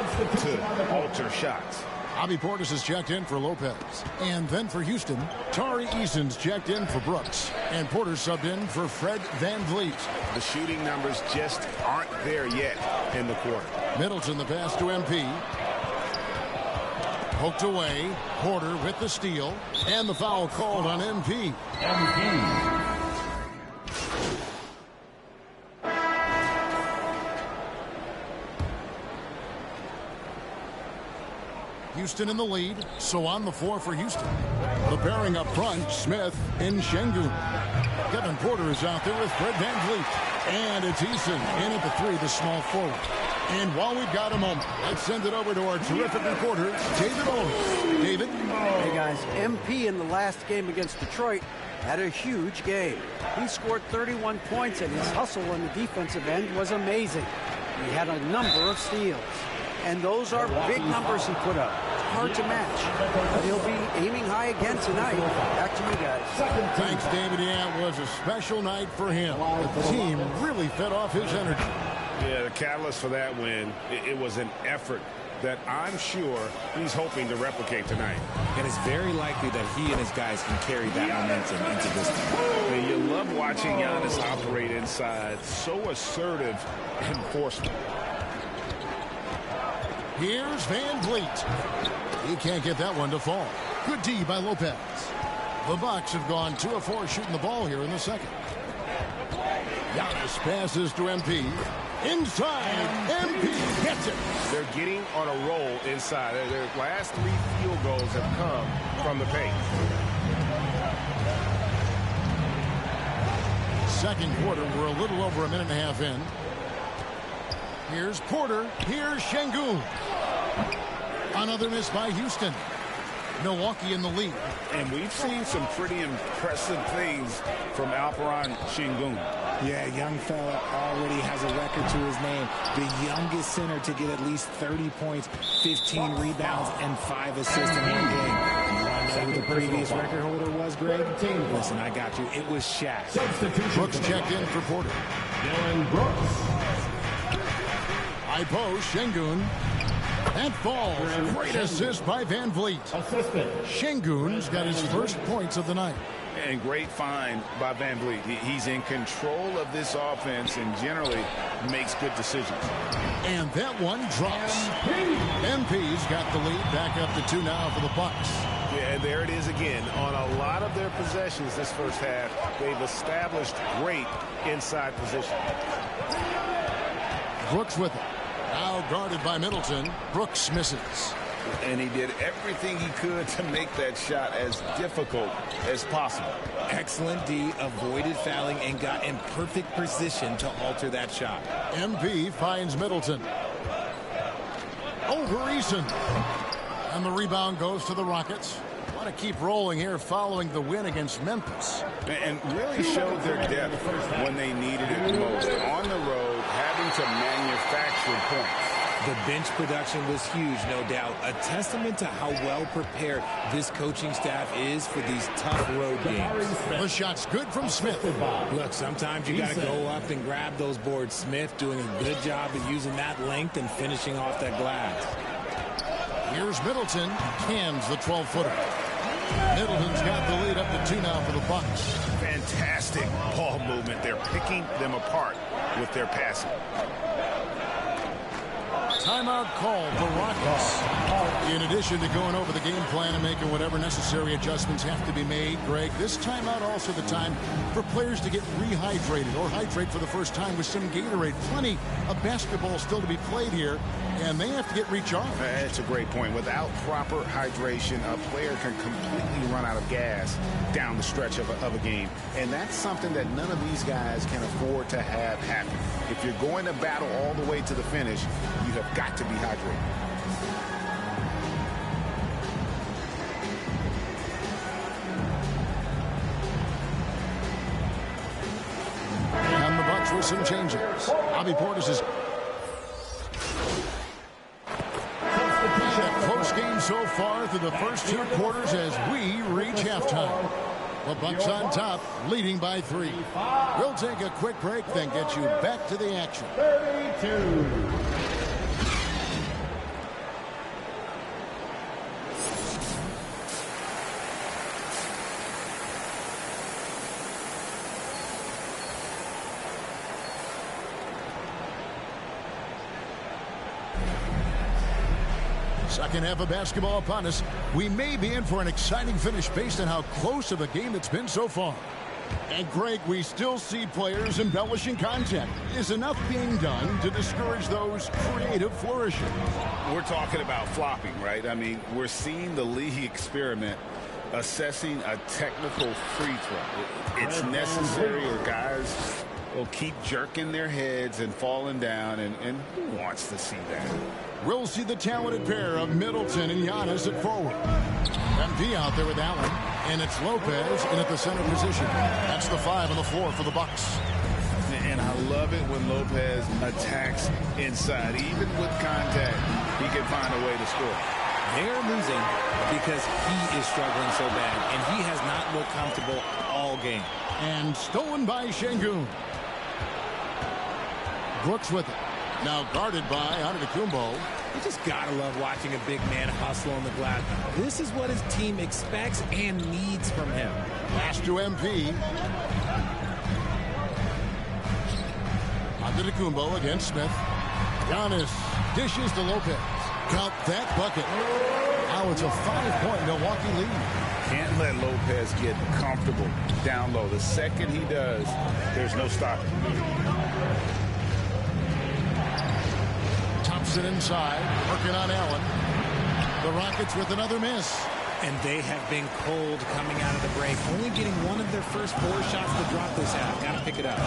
to alter shots. Bobby Portis is checked in for Lopez. And then for Houston, Tari Eason's checked in for Brooks. And Porter subbed in for Fred VanVleet. The shooting numbers just aren't there yet in the quarter. Middleton the pass to MP. Poked away. Porter with the steal. And the foul called on MP. Houston in the lead, so on the floor for Houston. The pairing up front, Smith and Şengün. Kevin Porter is out there with Fred VanVleet. And it's Eason in at the 3, the small forward. And while we've got a moment, let's send it over to our terrific reporter, David Owens. David? Hey, guys, MP in the last game against Detroit had a huge game. He scored 31 points, and his hustle on the defensive end was amazing. He had a number of steals. And those are big numbers he put up. Hard to match. But he'll be aiming high again tonight. Back to you guys. Thanks, David. Yeah, it was a special night for him. The team really fed off his energy. Yeah, the catalyst for that win, it was an effort that I'm sure he's hoping to replicate tonight. And it's very likely that he and his guys can carry that momentum into this time. And you love watching Giannis operate inside. So assertive enforcement. Here's Van Vliet. He can't get that one to fall. Good D by Lopez. The Bucks have gone 2 of 4 shooting the ball here in the second. Giannis passes to MP. Inside, MP gets it. They're getting on a roll inside. Their last 3 field goals have come from the paint. Second quarter, we're a little over a minute and a half in. Here's Porter. Here's Şengün. Another miss by Houston. Milwaukee in the lead. And we've seen some pretty impressive things from Alperen Şengün. Yeah, young fella already has a record to his name. The youngest center to get at least 30 points, 15 rebounds, and 5 assists in one game. You want to know who the previous record holder was, Greg? Listen, I got you. It was Shaq. Brooks checked in for Porter. Dylan Brooks. High post, Şengün. That falls. Great assist by Van Vliet. Şengün's got his first points of the night. And great find by Van Vliet. He's in control of this offense and generally makes good decisions. And that one drops. MP's got the lead. Back up to 2 now for the Bucks. Yeah, and there it is again. On a lot of their possessions this first half, they've established great inside position. Brooks with it. Now guarded by Middleton. Brooks misses. And he did everything he could to make that shot as difficult as possible. Excellent D, avoided fouling, and got in perfect position to alter that shot. MP finds Middleton. Over Eason. And the rebound goes to the Rockets. Want to keep rolling here following the win against Memphis. And really showed their depth when they needed it most. On the road, having to manufacture points. The bench production was huge, no doubt. A testament to how well prepared this coaching staff is for these tough road games. The shot's good from Smith. Look, sometimes you got to go up and grab those boards. Smith doing a good job of using that length and finishing off that glass. Here's Middleton. Cams the 12-footer. Middleton's got the lead up to 2 now for the Bucks. Fantastic ball movement. They're picking them apart with their passing. Timeout call for Rockets. In addition to going over the game plan and making whatever necessary adjustments have to be made, Greg, this timeout also the time for players to get rehydrated or hydrate for the first time with some Gatorade. Plenty of basketball still to be played here, and they have to get recharged. That's a great point. Without proper hydration, a player can completely run out of gas down the stretch of a game. And that's something that none of these guys can afford to have happen. If you're going to battle all the way to the finish, you have got to be hydrated. And the Bucks with some changes. Bobby Portis is... A close game so far through the first 2 quarters as we reach halftime. The Bucks on top, leading by 3. We'll take a quick break, then get you back to the action. 32. Second half of basketball upon us. We may be in for an exciting finish based on how close of a game it's been so far. And Greg, we still see players embellishing content. Is enough being done to discourage those creative flourishes? We're talking about flopping, right? I mean, we're seeing the league experiment assessing a technical free throw. It's necessary or guys will keep jerking their heads and falling down, and who wants to see that? We'll see the talented pair of Middleton and Giannis at forward. MP out there with Allen. And it's Lopez in at the center position. That's the 5 on the floor for the Bucks. And I love it when Lopez attacks inside. Even with contact, he can find a way to score. They're losing because he is struggling so bad, and he has not looked comfortable all game. And stolen by Şengün. Brooks with it. Now guarded by Antetokounmpo. You just gotta love watching a big man hustle on the glass. This is what his team expects and needs from him. Pass to MP. Antetokounmpo against Smith. Giannis dishes to Lopez. Count that bucket. Now it's a 5-point Milwaukee lead. Can't let Lopez get comfortable down low. The second he does, there's no stopping. Thompson inside, working on Allen. The Rockets with another miss. And they have been cold coming out of the break. Only getting one of their first 4 shots to drop this half. Got to pick it up.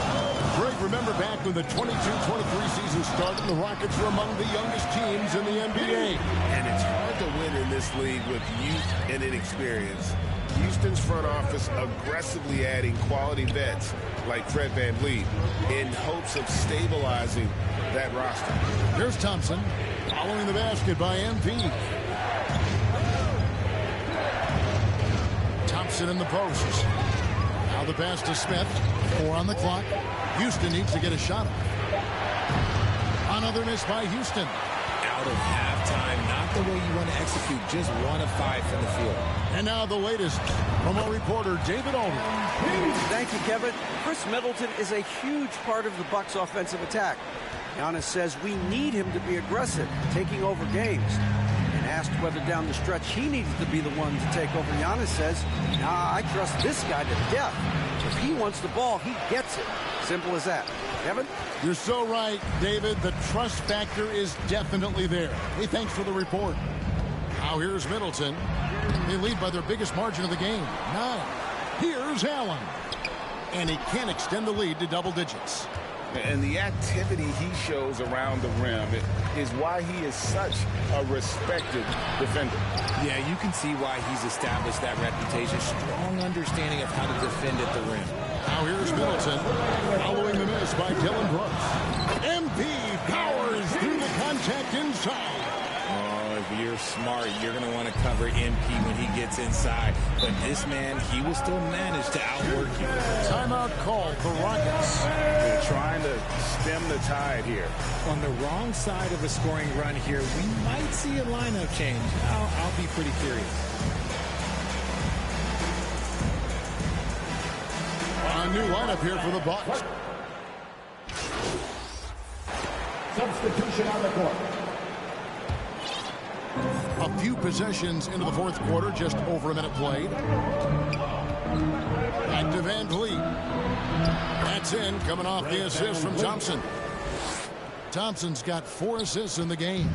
Greg, remember back when the 22-23 season started, the Rockets were among the youngest teams in the NBA. And it's hard to win in this league with youth and inexperience. Houston's front office aggressively adding quality vets like Fred VanVleet in hopes of stabilizing that roster. Here's Thompson following the basket by MP. Thompson in the post. Now the pass to Smith. 4 on the clock. Houston needs to get a shot. Another miss by Houston. Out of halftime. Not the way you want to execute. Just 1 of 5 from the field. And now the latest from our reporter, David Aldridge. Thank you, Kevin. Chris Middleton is a huge part of the Bucks' offensive attack. Giannis says we need him to be aggressive, taking over games. Asked whether down the stretch he needs to be the one to take over, Giannis says, nah, I trust this guy to death. If he wants the ball, he gets it. Simple as that. Kevin? You're so right, David. The trust factor is definitely there. Hey, thanks for the report. Now here's Middleton. They lead by their biggest margin of the game, 9. Here's Allen. And he can't extend the lead to double digits. And the activity he shows around the rim is why he is such a respected defender. Yeah, you can see why he's established that reputation. Strong understanding of how to defend at the rim. Now here's Middleton following the miss by Dylan Brooks. MP powers through the contact inside. Oh, if you're smart, you're going to want to cover MP when he gets inside. But this man, he will still manage to outwork you. Timeout called the Rockets. They're trying to stem the tide here. On the wrong side of a scoring run here, we might see a lineup change. I'll be pretty curious. A new lineup here for the Bucks. Substitution on the court. A few possessions into the fourth quarter, just over a minute played. Back to VanVleet. That's in, coming off the assist from Thompson. Thompson's got 4 assists in the game.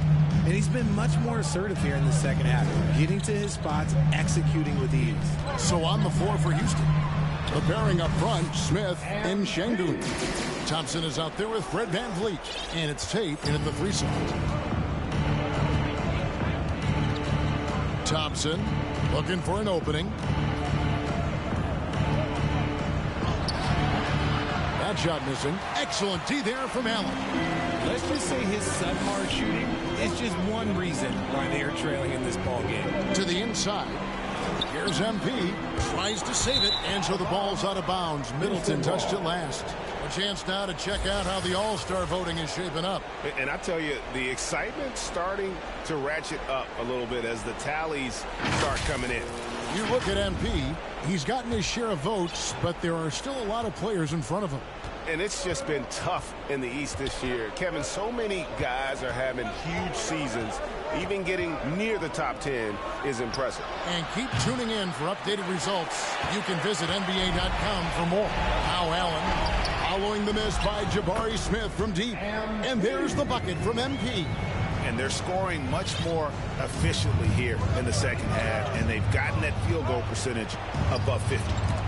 And he's been much more assertive here in the second half, getting to his spots, executing with ease. So on the floor for Houston. The pairing up front, Smith and Şengün. Thompson is out there with Fred VanVleet. And it's Tate in at the 3 spot. Thompson looking for an opening. That shot missing. Excellent D there from Allen. Let's just say his subpar shooting is just one reason why they are trailing in this ball game. To the inside. Here's MP. Tries to save it, and so the ball's out of bounds. Middleton touched it last. A chance now to check out how the All-Star voting is shaping up. And I tell you, the excitement's starting to ratchet up a little bit as the tallies start coming in. You look at MP, he's gotten his share of votes, but there are still a lot of players in front of him. And it's just been tough in the East this year. Kevin, so many guys are having huge seasons. Even getting near the top 10 is impressive. And keep tuning in for updated results. You can visit NBA.com for more. Now Allen following the miss by Jabari Smith from deep. And there's the bucket from MP. And they're scoring much more efficiently here in the second half. And they've gotten that field goal percentage above 50.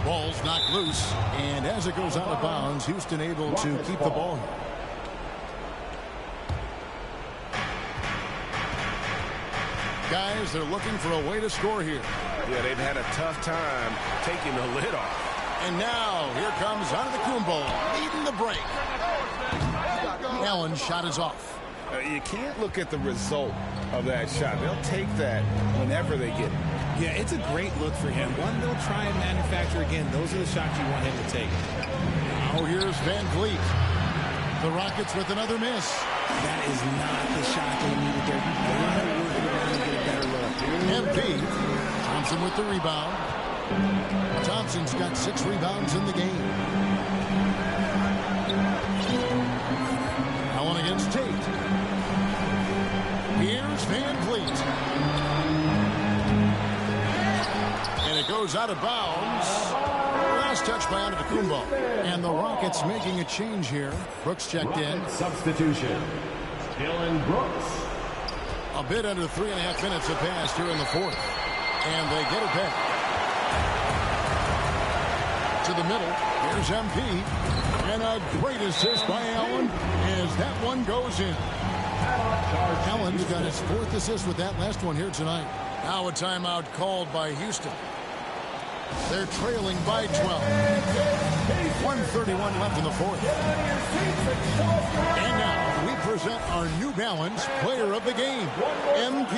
Ball's knocked loose. And as it goes out of bounds, Houston able to keep the ball. guys, they're looking for a way to score here. Yeah, they've had a tough time taking the lid off. And now, here comes Antetokounmpo leading the break. Allen's shot is off. You can't look at the result of that shot. They'll take that whenever they get it. Yeah, it's a great look for him. One they'll try and manufacture again. Those are the shots you want him to take. Now here's Van Vliet. The Rockets with another miss. That is not the shot they needed there. You got to work it around and get a better look. MP. Thompson with the rebound. Thompson's got 6 rebounds in the game. Allen against Tate. Here's Van Vliet. And it goes out of bounds. Last touch by Antetokounmpo. And the Rockets making a change here. Brooks checked in. Substitution. Dylan Brooks. A bit under 3.5 minutes have passed here in the fourth. And they get it back. To the middle. Here's MP. And a great assist by Allen as that one goes in. Allen's got his 4th assist with that last one here tonight. Now a timeout called by Houston. They're trailing by 12. 1:31 left in the fourth. And now we present our New Balance Player of the Game, MP.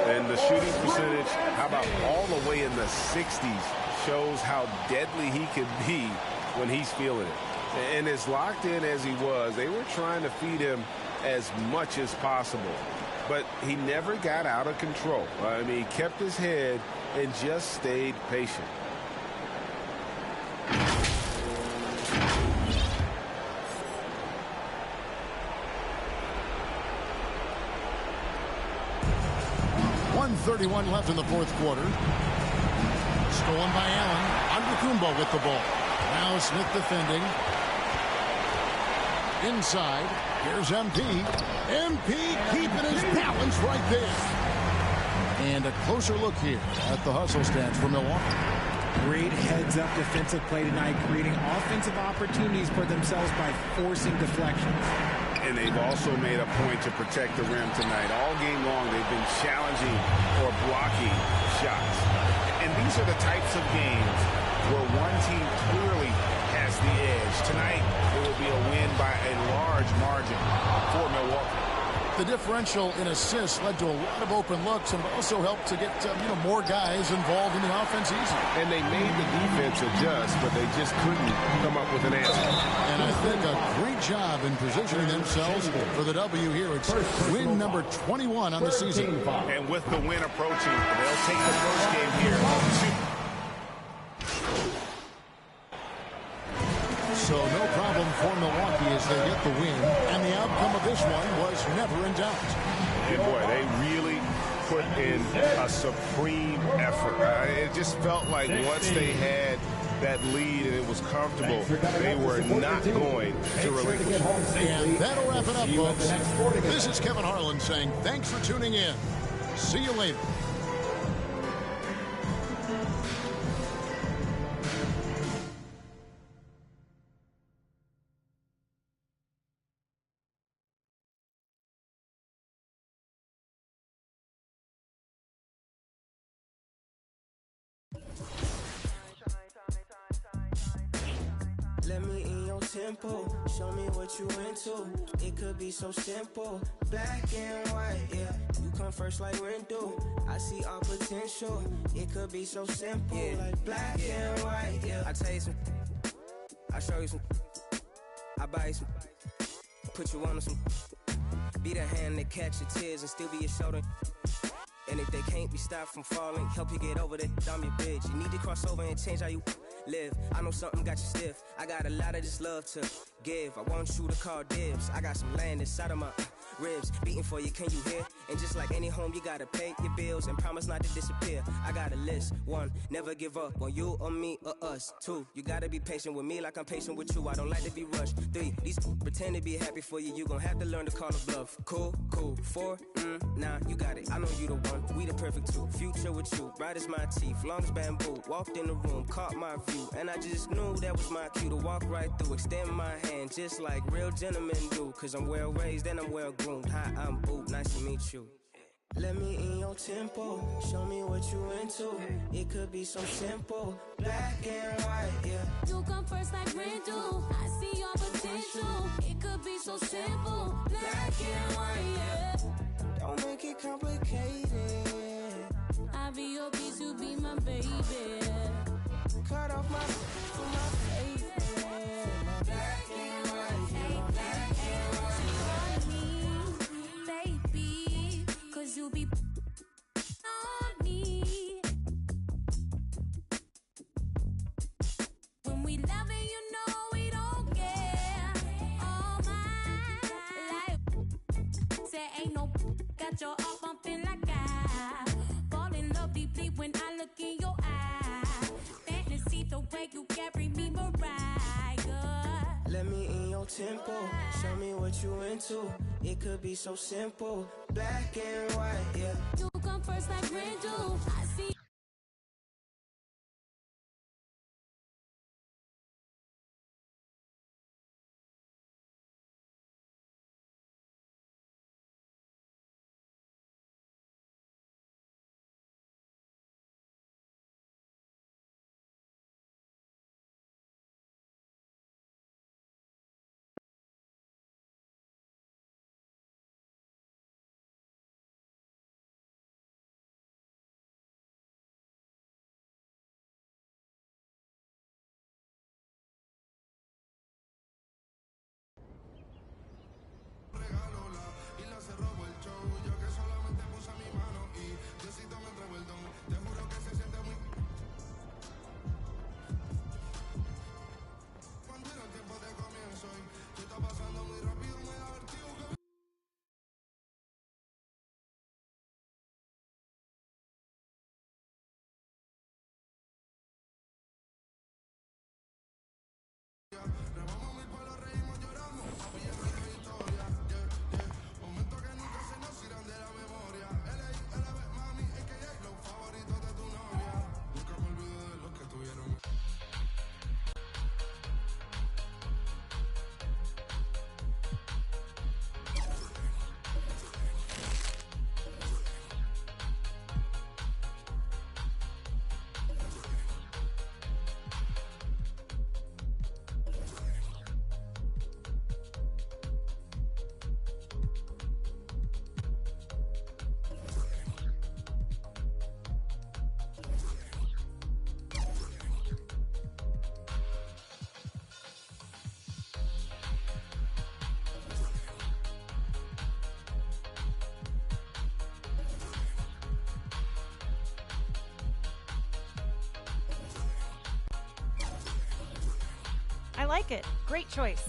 And the shooting percentage, how about all the way in the 60s, shows how deadly he can be when he's feeling it. And as locked in as he was, they were trying to feed him as much as possible. But he never got out of control. I mean, he kept his head and just stayed patient. .31 left in the fourth quarter. Stolen by Allen. Antetokounmpo with the ball. Now Smith defending. Inside. Here's MP. MP keeping his balance right there. And a closer look here at the hustle stats for Milwaukee. Great heads-up defensive play tonight, creating offensive opportunities for themselves by forcing deflections. And they've also made a point to protect the rim tonight. All game long, they've been challenging or blocking shots. And these are the types of games where one team clearly has the edge. Tonight, it will be a win by a large margin for Milwaukee. The differential in assists led to a lot of open looks and also helped to get more guys involved in the offense easily. And they made the defense adjust, but they just couldn't come up with an answer. And I think a great job in positioning themselves for the W here. It's win number 21 on the season. And with the win approaching, they'll take the first game here. So no problem for Milwaukee as they get the win. And the outcome of this one was never in doubt. And boy, they really put in a supreme effort. It just felt like once they had that lead and it was comfortable, they were not going to relinquish. And that'll wrap it up, folks. This is Kevin Harlan saying thanks for tuning in. See you later. Let me in your tempo, show me what you into. It could be so simple, black and white, yeah. You come first like Rindu, I see our potential. It could be so simple, like black and white, yeah. I tell you some, I show you some, I buy you some, put you on some. Be the hand that catch your tears and still be your shoulder. And if they can't be stopped from falling, help you get over that, I'm your bitch. You need to cross over and change how you live. I know something got you stiff. I got a lot of this love to give. I want you to call dibs. I got some land inside of my ribs beating for you, can you hear? And just like any home, you gotta pay your bills and promise not to disappear. I got a list. 1, never give up on you or me or us. 2, you gotta be patient with me like I'm patient with you. I don't like to be rushed. 3, these pretend to be happy for you. You gon' have to learn to call a bluff. Cool. 4, nah, you got it. I know you the one. We the perfect two. Future with you. Bright as my teeth. Long as bamboo. Walked in the room, caught my view. And I just knew that was my cue to walk right through. Extend my hand just like real gentlemen do. Cause I'm well raised and I'm well groomed. Hi, I'm Boop. Nice to meet you. Let me in your tempo, show me what you into. It could be so simple, black and white, yeah. You come first like rain do. I see your potential. It could be so simple, black and white, yeah. Don't make it complicated. I be your piece, you be my baby. Cut off my for my favorite. Black and white, yeah. Black and white. On me, baby, 'cause you be on me. When we loving, you know we don't care. Oh my life, say ain't no got your heart bumping like I fall in love deeply when I look in your eyes. Fantasy the way you carry me, Mariah. Let me in your tempo, show me what you into. It could be so simple, black and white, yeah. You come first like rain do. I see. I like it. Great choice.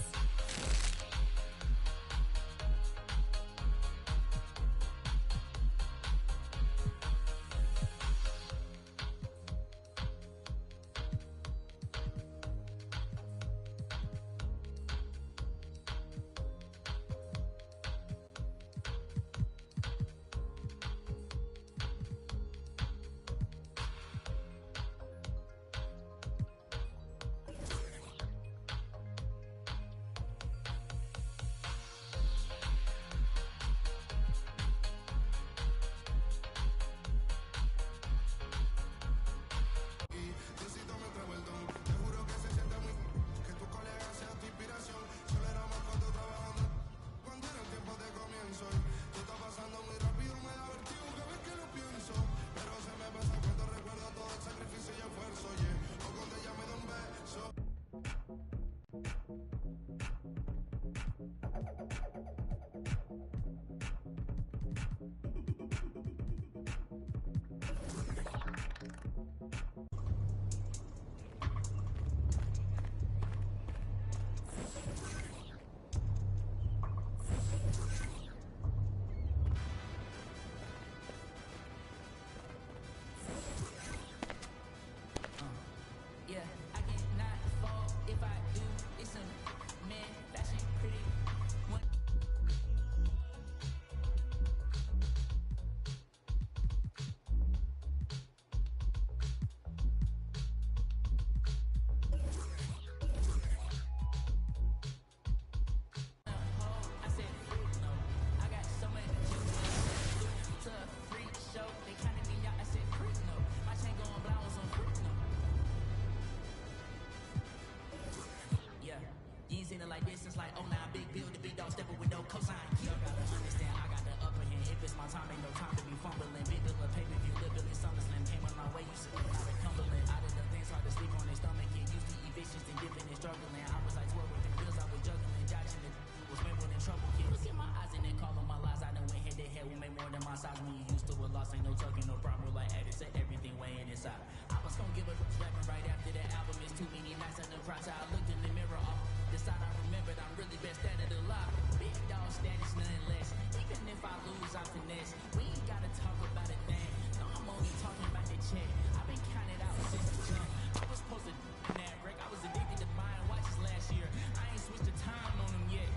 like this. It's like, oh, now big bill to big dog stepping with no cosign. You gotta understand, I got the upper hand. If it's my time, ain't no time to be fumbling. Big bill of pay-per-view, Lil Billy SummerSlam came on my way. You see me out of Cumberland. Out of the things hard to sleep on their stomach. Get used to evictions and giving and struggling. I was like 12 with the bills, I was juggling, dodging the was when in trouble. Kids, look at my eyes and then call on my lies. I done went head to head with me more than my size. When you used to a loss, ain't no tugging, no problem. Like addicts, set everything weighing inside. I was gonna give a rapping right after the album. It's too many nights at the process. I looked in the mirror, decide I remembered I'm really best at it a lot. Big dog status, nothing less. Even if I lose, I finesse. We ain't gotta talk about a thing. No, I'm only talking about the check. I've been counted out since the jump. I was supposed to that break. I was addicted to buying watches last year. I ain't switched the time on them yet.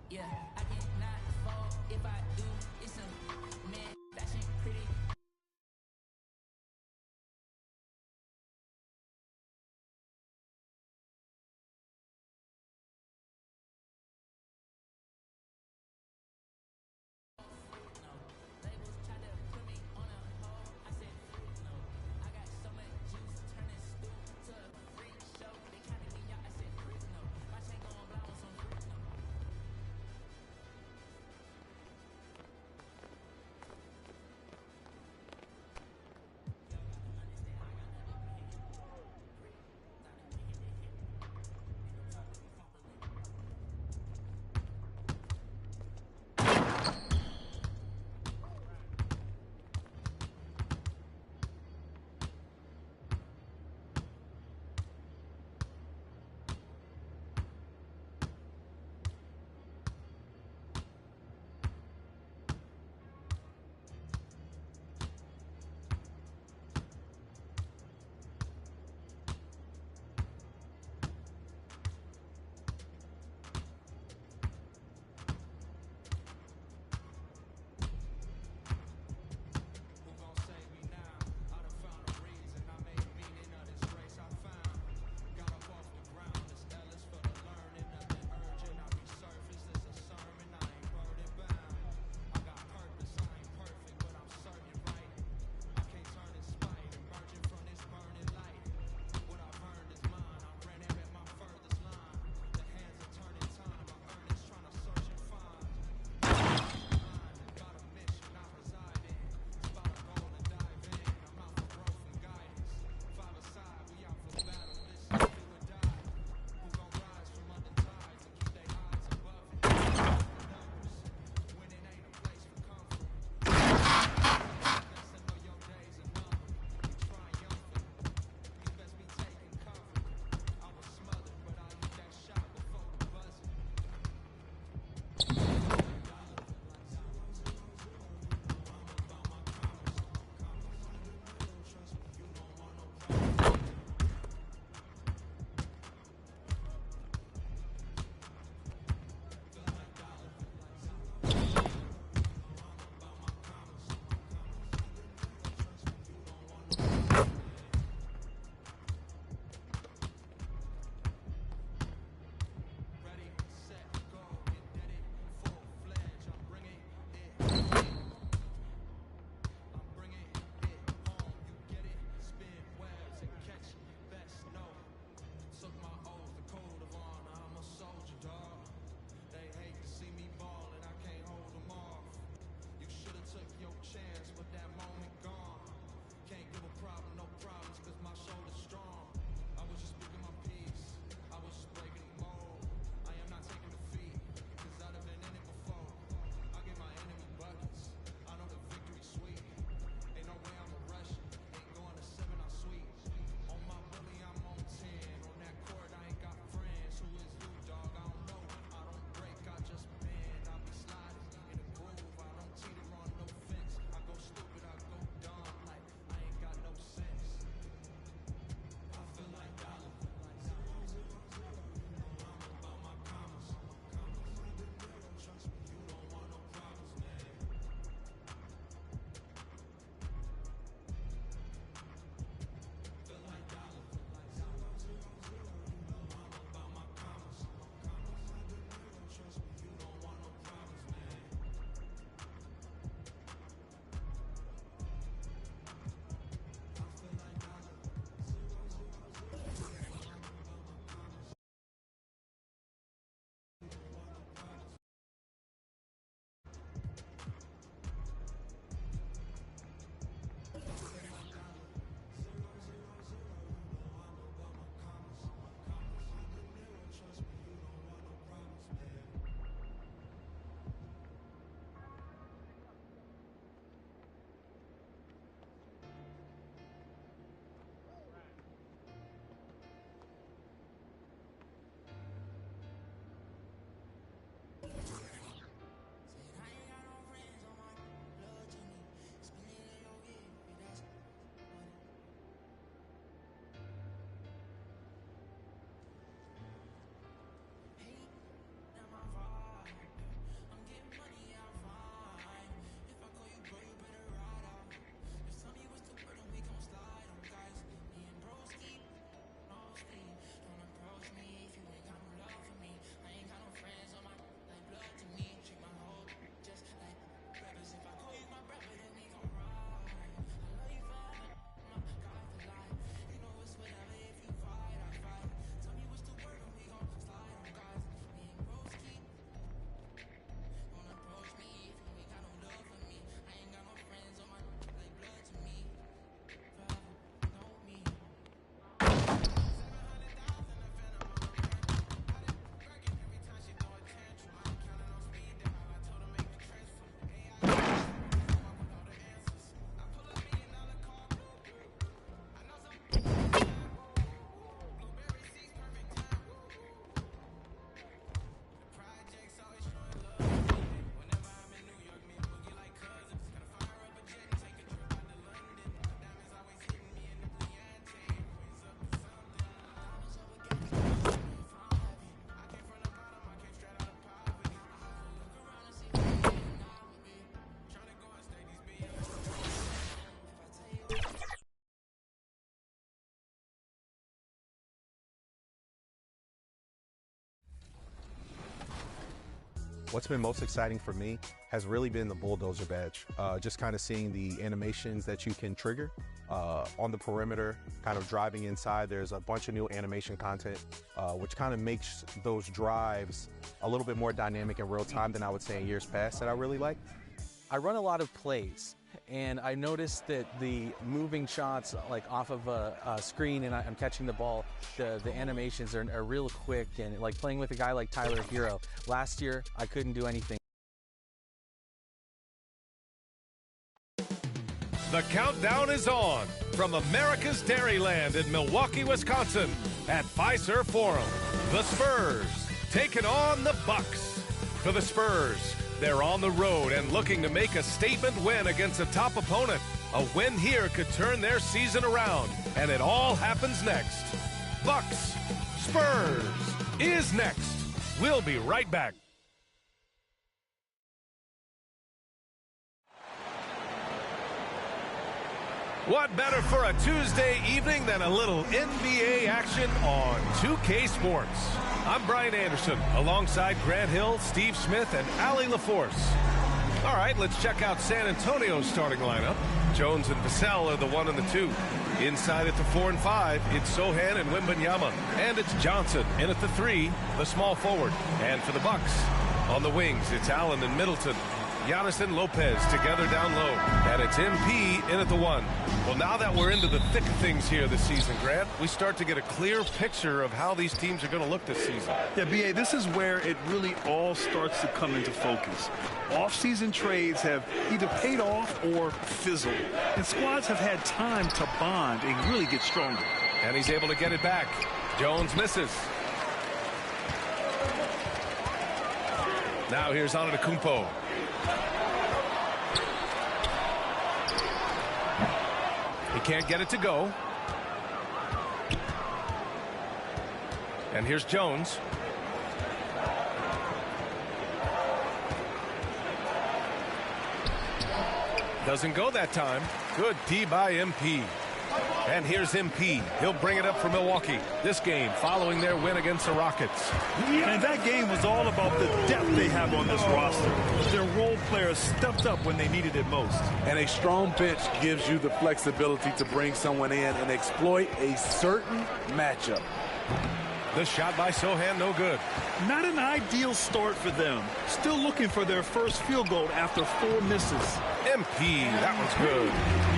Yeah, I cannot fall if I do. It's a man fashion critic. What's been most exciting for me has really been the bulldozer badge. Just kind of seeing the animations that you can trigger on the perimeter, kind of driving inside. There's a bunch of new animation content, which kind of makes those drives a little bit more dynamic in real time than I would say in years past that I really like. I run a lot of plays, and I noticed that the moving shots, like off of a screen and I'm catching the ball, the animations are real quick, and like playing with a guy like Tyler Hero. Last year, I couldn't do anything. The countdown is on from America's Dairyland in Milwaukee, Wisconsin at Fiserv Forum. The Spurs taking on the Bucks. For the Spurs, they're on the road and looking to make a statement win against a top opponent. A win here could turn their season around, and it all happens next. Bucks, Spurs is next. We'll be right back. What better for a Tuesday evening than a little NBA action on 2K Sports? I'm Brian Anderson, alongside Grant Hill, Steve Smith, and Allie LaForce. All right, let's check out San Antonio's starting lineup. Jones and Vassell are the 1 and the 2. Inside at the 4 and 5, it's Sohan and Wembanyama. And it's Johnson in at the 3, the small forward. And for the Bucks, on the wings, it's Allen and Middleton. Giannis and Lopez together down low. And it's MP in at the 1. Well, now that we're into the thick of things here this season, Grant, we start to get a clear picture of how these teams are going to look this season. Yeah, B.A., this is where it really all starts to come into focus. Off-season trades have either paid off or fizzled. And squads have had time to bond and really get stronger. And he's able to get it back. Jones misses. Now here's Antetokounmpo. He can't get it to go. And here's Jones. Doesn't go that time. Good D by MP. And here's MP. He'll bring it up for Milwaukee. This game following their win against the Rockets. And that game was all about the depth they have on this roster. Their role players stepped up when they needed it most. And a strong bench gives you the flexibility to bring someone in and exploit a certain matchup. The shot by Sohan, no good. Not an ideal start for them. Still looking for their first field goal after 4 misses. MP, that one's good.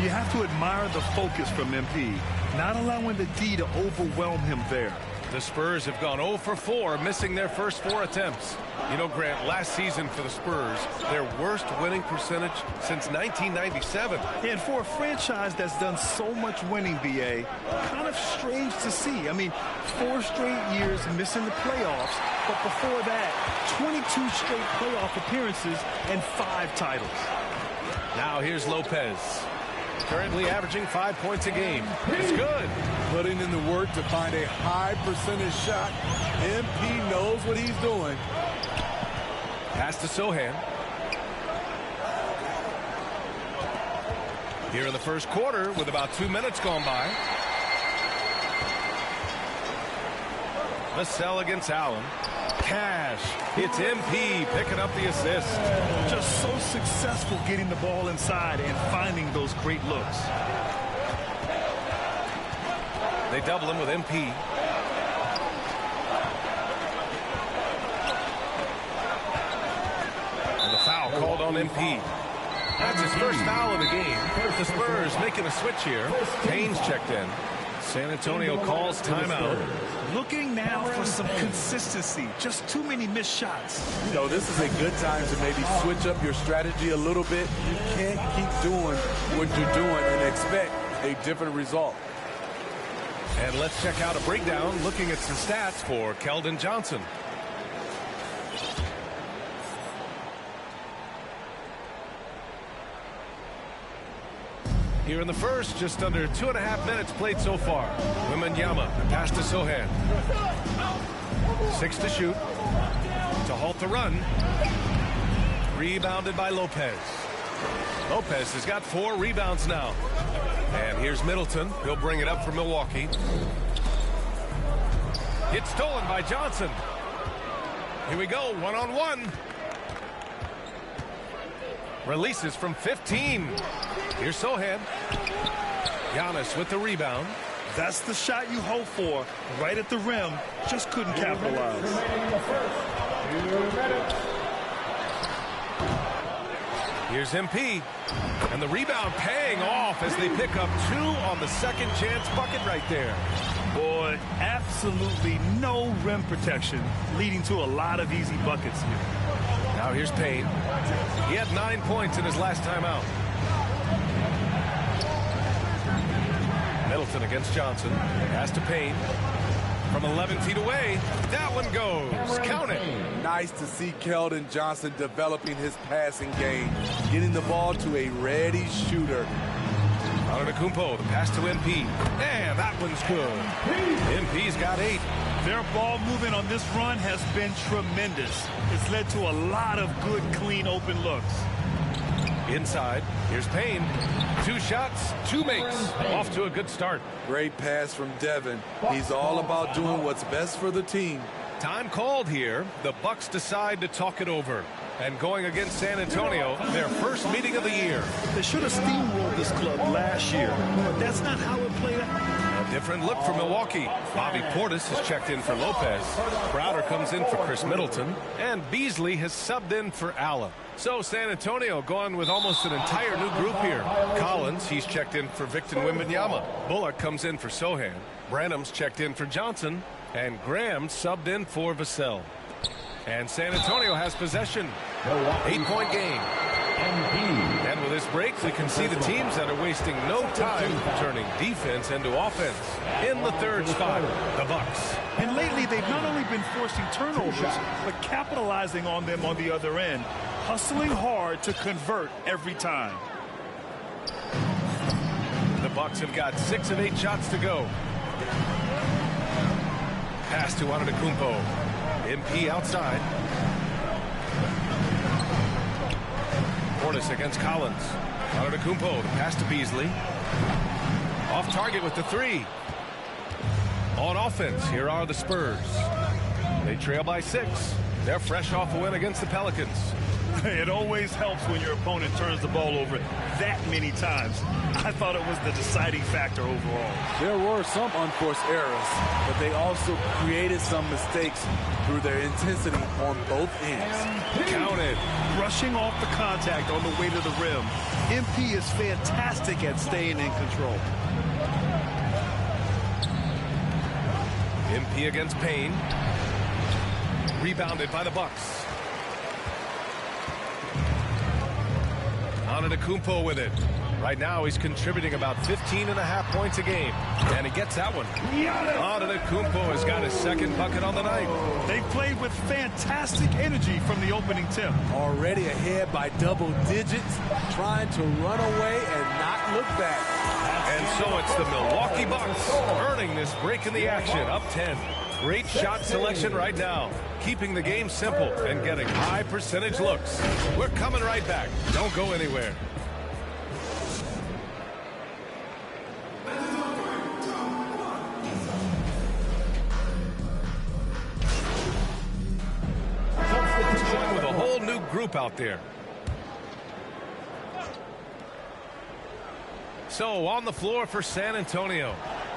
You have to admire the focus from MP, not allowing the D to overwhelm him there. The Spurs have gone 0 for 4, missing their first 4 attempts. You know, Grant, last season for the Spurs, their worst winning percentage since 1997. And for a franchise that's done so much winning, B.A., kind of strange to see. I mean, 4 straight years missing the playoffs, but before that, 22 straight playoff appearances and 5 titles. Now here's Lopez. Currently averaging 5 points a game. It's good. Putting in the work to find a high percentage shot. MP knows what he's doing. Pass to Sohan. Here in the first quarter with about 2 minutes gone by. Vassell against Allen. Cash. It's MP picking up the assist. Just so successful getting the ball inside and finding those great looks. They double him with MP. And the foul called on MP. That's his first foul of the game. The Spurs making a switch here. Payne's checked in. San Antonio calls timeout. Looking now for some consistency. Just too many missed shots. You know, this is a good time to maybe switch up your strategy a little bit. You can't keep doing what you're doing and expect a different result. And let's check out a breakdown looking at some stats for Keldon Johnson. Here in the first, just under 2.5 minutes played so far. Wembanyama, pass to Sohan. 6 to shoot. To halt the run. Rebounded by Lopez. Lopez has got 4 rebounds now. And here's Middleton. He'll bring it up for Milwaukee. It's stolen by Johnson. Here we go, 1-on-1. Releases from 15. Here's Sohan. Giannis with the rebound. That's the shot you hope for. Right at the rim. Just couldn't capitalize. Here's MP. And the rebound paying off as they pick up 2 on the second chance bucket right there. Boy, absolutely no rim protection, leading to a lot of easy buckets here. Now here's Payne. He had 9 points in his last time out. Middleton against Johnson. Pass to Payne. From 11 feet away, that one goes. Count it. Nice to see Keldon Johnson developing his passing game, getting the ball to a ready shooter. Antetokounmpo, the pass to MP. And that one's good. MP's got 8. Their ball movement on this run has been tremendous. It's led to a lot of good, clean, open looks. Inside, here's Payne. 2 shots, 2 makes. Off to a good start. Great pass from Devin. He's all about doing what's best for the team. Time called here. The Bucks decide to talk it over. And going against San Antonio, their first meeting of the year. They should have steamrolled this club last year, but that's not how it played out. A different look for Milwaukee. Bobby Portis has checked in for Lopez. Crowder comes in for Chris Middleton. And Beasley has subbed in for Allen. So San Antonio going with almost an entire new group here. Collins, he's checked in for Victor Wembanyama. Bullock comes in for Sohan. Branham's checked in for Johnson. And Graham subbed in for Vassell. And San Antonio has possession. 8-point game. And with this break, we can see the teams that are wasting no time turning defense into offense. In the third spot, the Bucks. And lately, they've not only been forcing turnovers, but capitalizing on them on the other end. Hustling hard to convert every time. The Bucks have got 6 of 8 shots to go. Pass to Antetokounmpo. MP outside. Portis against Collins. Antetokounmpo, the pass to Beasley. Off target with the 3. On offense, here are the Spurs. They trail by 6. They're fresh off a win against the Pelicans. It always helps when your opponent turns the ball over that many times. I thought it was the deciding factor overall. There were some unforced errors, but they also created some mistakes through their intensity on both ends. Counted. Brushing off the contact on the way to the rim. MP is fantastic at staying in control. MP against Payne. Rebounded by the Bucks. Antetokounmpo with it. Right now, he's contributing about 15.5 points a game. And he gets that one. Antetokounmpo has got his second bucket on the night. They played with fantastic energy from the opening tip. Already ahead by double digits, trying to run away and not look back. And so it's the Milwaukee Bucks earning this break in the action, up 10. Great shot selection right now, keeping the game simple and getting high percentage looks. We're coming right back. Don't go anywhere. Going with a whole new group out there. So on the floor for San Antonio.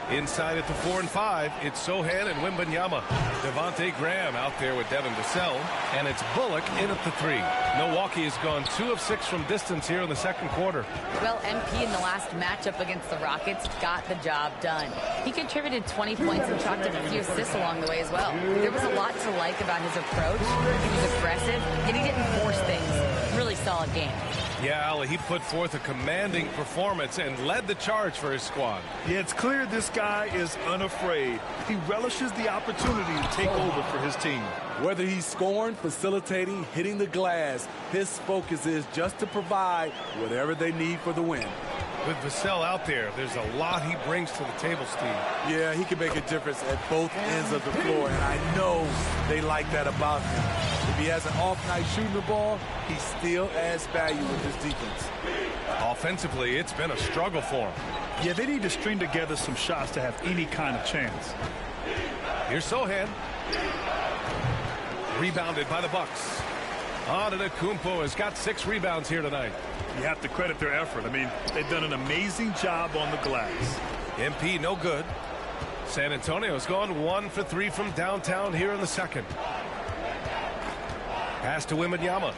Inside at the 4 and 5, it's Sohan and Wembanyama. Devontae Graham out there with Devin Vassell. And it's Bullock in at the 3. Milwaukee has gone 2 of 6 from distance here in the second quarter. Well, MP in the last matchup against the Rockets got the job done. He contributed 20 points and chalked up a few assists along the way as well. There was a lot to like about his approach. He was aggressive, and he didn't force things. Really solid game. Yeah, Ali, he put forth a commanding performance and led the charge for his squad. Yeah, it's clear this guy is unafraid. He relishes the opportunity to take over for his team. Whether he's scoring, facilitating, hitting the glass, his focus is just to provide whatever they need for the win. With Vassell out there, there's a lot he brings to the table, Steve. Yeah, he can make a difference at both ends of the floor, and I know they like that about him. If he has an off night shooting the ball, he still adds value with his defense. Offensively, it's been a struggle for him. Yeah, they need to string together some shots to have any kind of chance. Here's Sohan. Rebounded by the Bucks. Antetokounmpo has got 6 rebounds here tonight. You have to credit their effort. I mean, they've done an amazing job on the glass. MP no good. San Antonio's gone 1 for 3 from downtown here in the second. Pass to Wembanyama.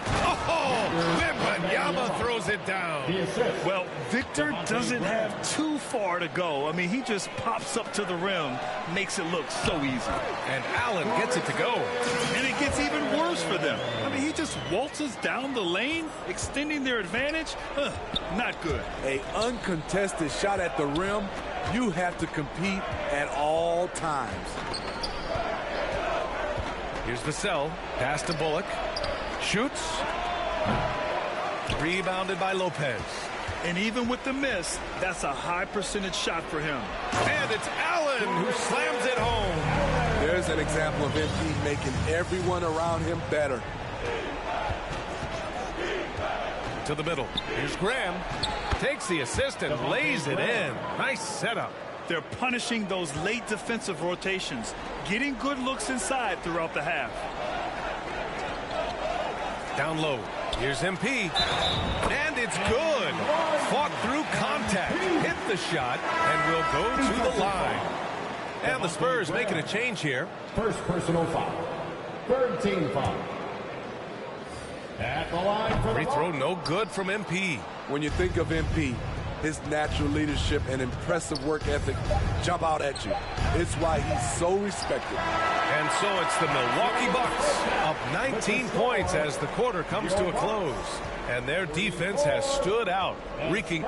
Oh, Wembanyama throws it down. Well, Victor doesn't have too far to go. I mean, he just pops up to the rim, makes it look so easy. And Allen gets it to go. And it gets even worse for them. I mean, he just waltzes down the lane, extending their advantage. Not good. An uncontested shot at the rim, you have to compete at all times. Here's Vassell. Pass to Bullock. Shoots. Rebounded by Lopez. And even with the miss, that's a high percentage shot for him. And it's Allen who slams it home. There's an example of MP making everyone around him better. To the middle. Here's Graham. Takes the assist and lays it in. Nice setup. They're punishing those late defensive rotations, getting good looks inside throughout the half. Down low. Here's MP. And it's good. Fought through contact. Hit the shot and will go to the line. And the Spurs making a change here. First personal foul. Third team foul. At the line for free throw no good from MP. When you think of MP, his natural leadership and impressive work ethic jump out at you. It's why he's so respected. And so it's the Milwaukee Bucks up 19 points as the quarter comes to a close. And their defense has stood out, wreaking.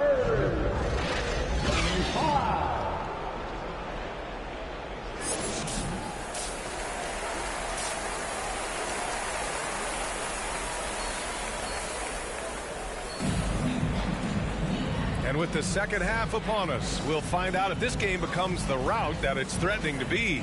And with the second half upon us, we'll find out if this game becomes the rout that it's threatening to be.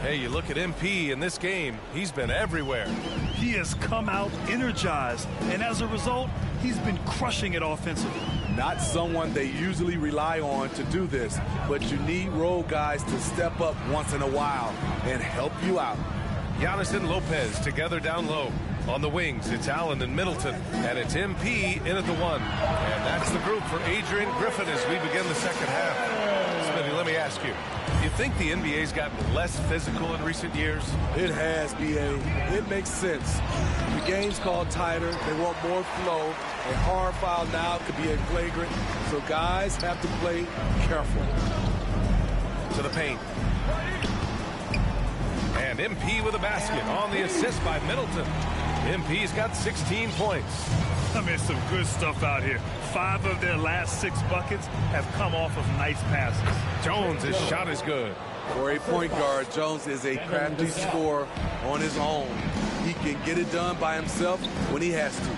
Hey, you look at MP in this game, he's been everywhere. He has come out energized, and as a result, he's been crushing it offensively. Not someone they usually rely on to do this, but you need role guys to step up once in a while and help you out. Giannis and Lopez together down low. On the wings, it's Allen and Middleton, and it's MP in at the 1. And that's the group for Adrian Griffin as we begin the second half. Smitty, let me ask you, do you think the NBA's gotten less physical in recent years? It has, B.A. It makes sense. The game's called tighter. They want more flow. A hard foul now could be a flagrant, so guys have to play careful. To the paint. And MP with a basket on the assist by Middleton. MP's got 16 points. I mean, some good stuff out here. 5 of their last 6 buckets have come off of nice passes. Jones' shot is good. For a point guard, Jones is a crafty scorer on his own. He can get it done by himself when he has to.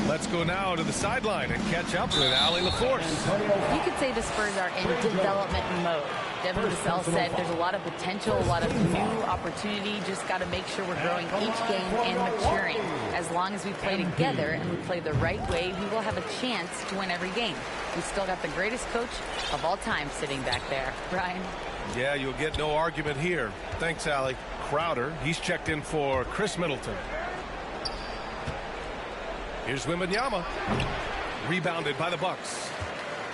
Let's go now to the sideline and catch up with Allie LaForce. You could say the Spurs are in development mode. Devin Vassell said there's a lot of potential, a lot of new opportunity. Just got to make sure we're growing each game and maturing. As long as we play together and we play the right way, we will have a chance to win every game. We still got the greatest coach of all time sitting back there. Brian? Yeah, you'll get no argument here. Thanks, Allie. Crowder, he's checked in for Chris Middleton. Here's Wembanyama. Rebounded by the Bucks.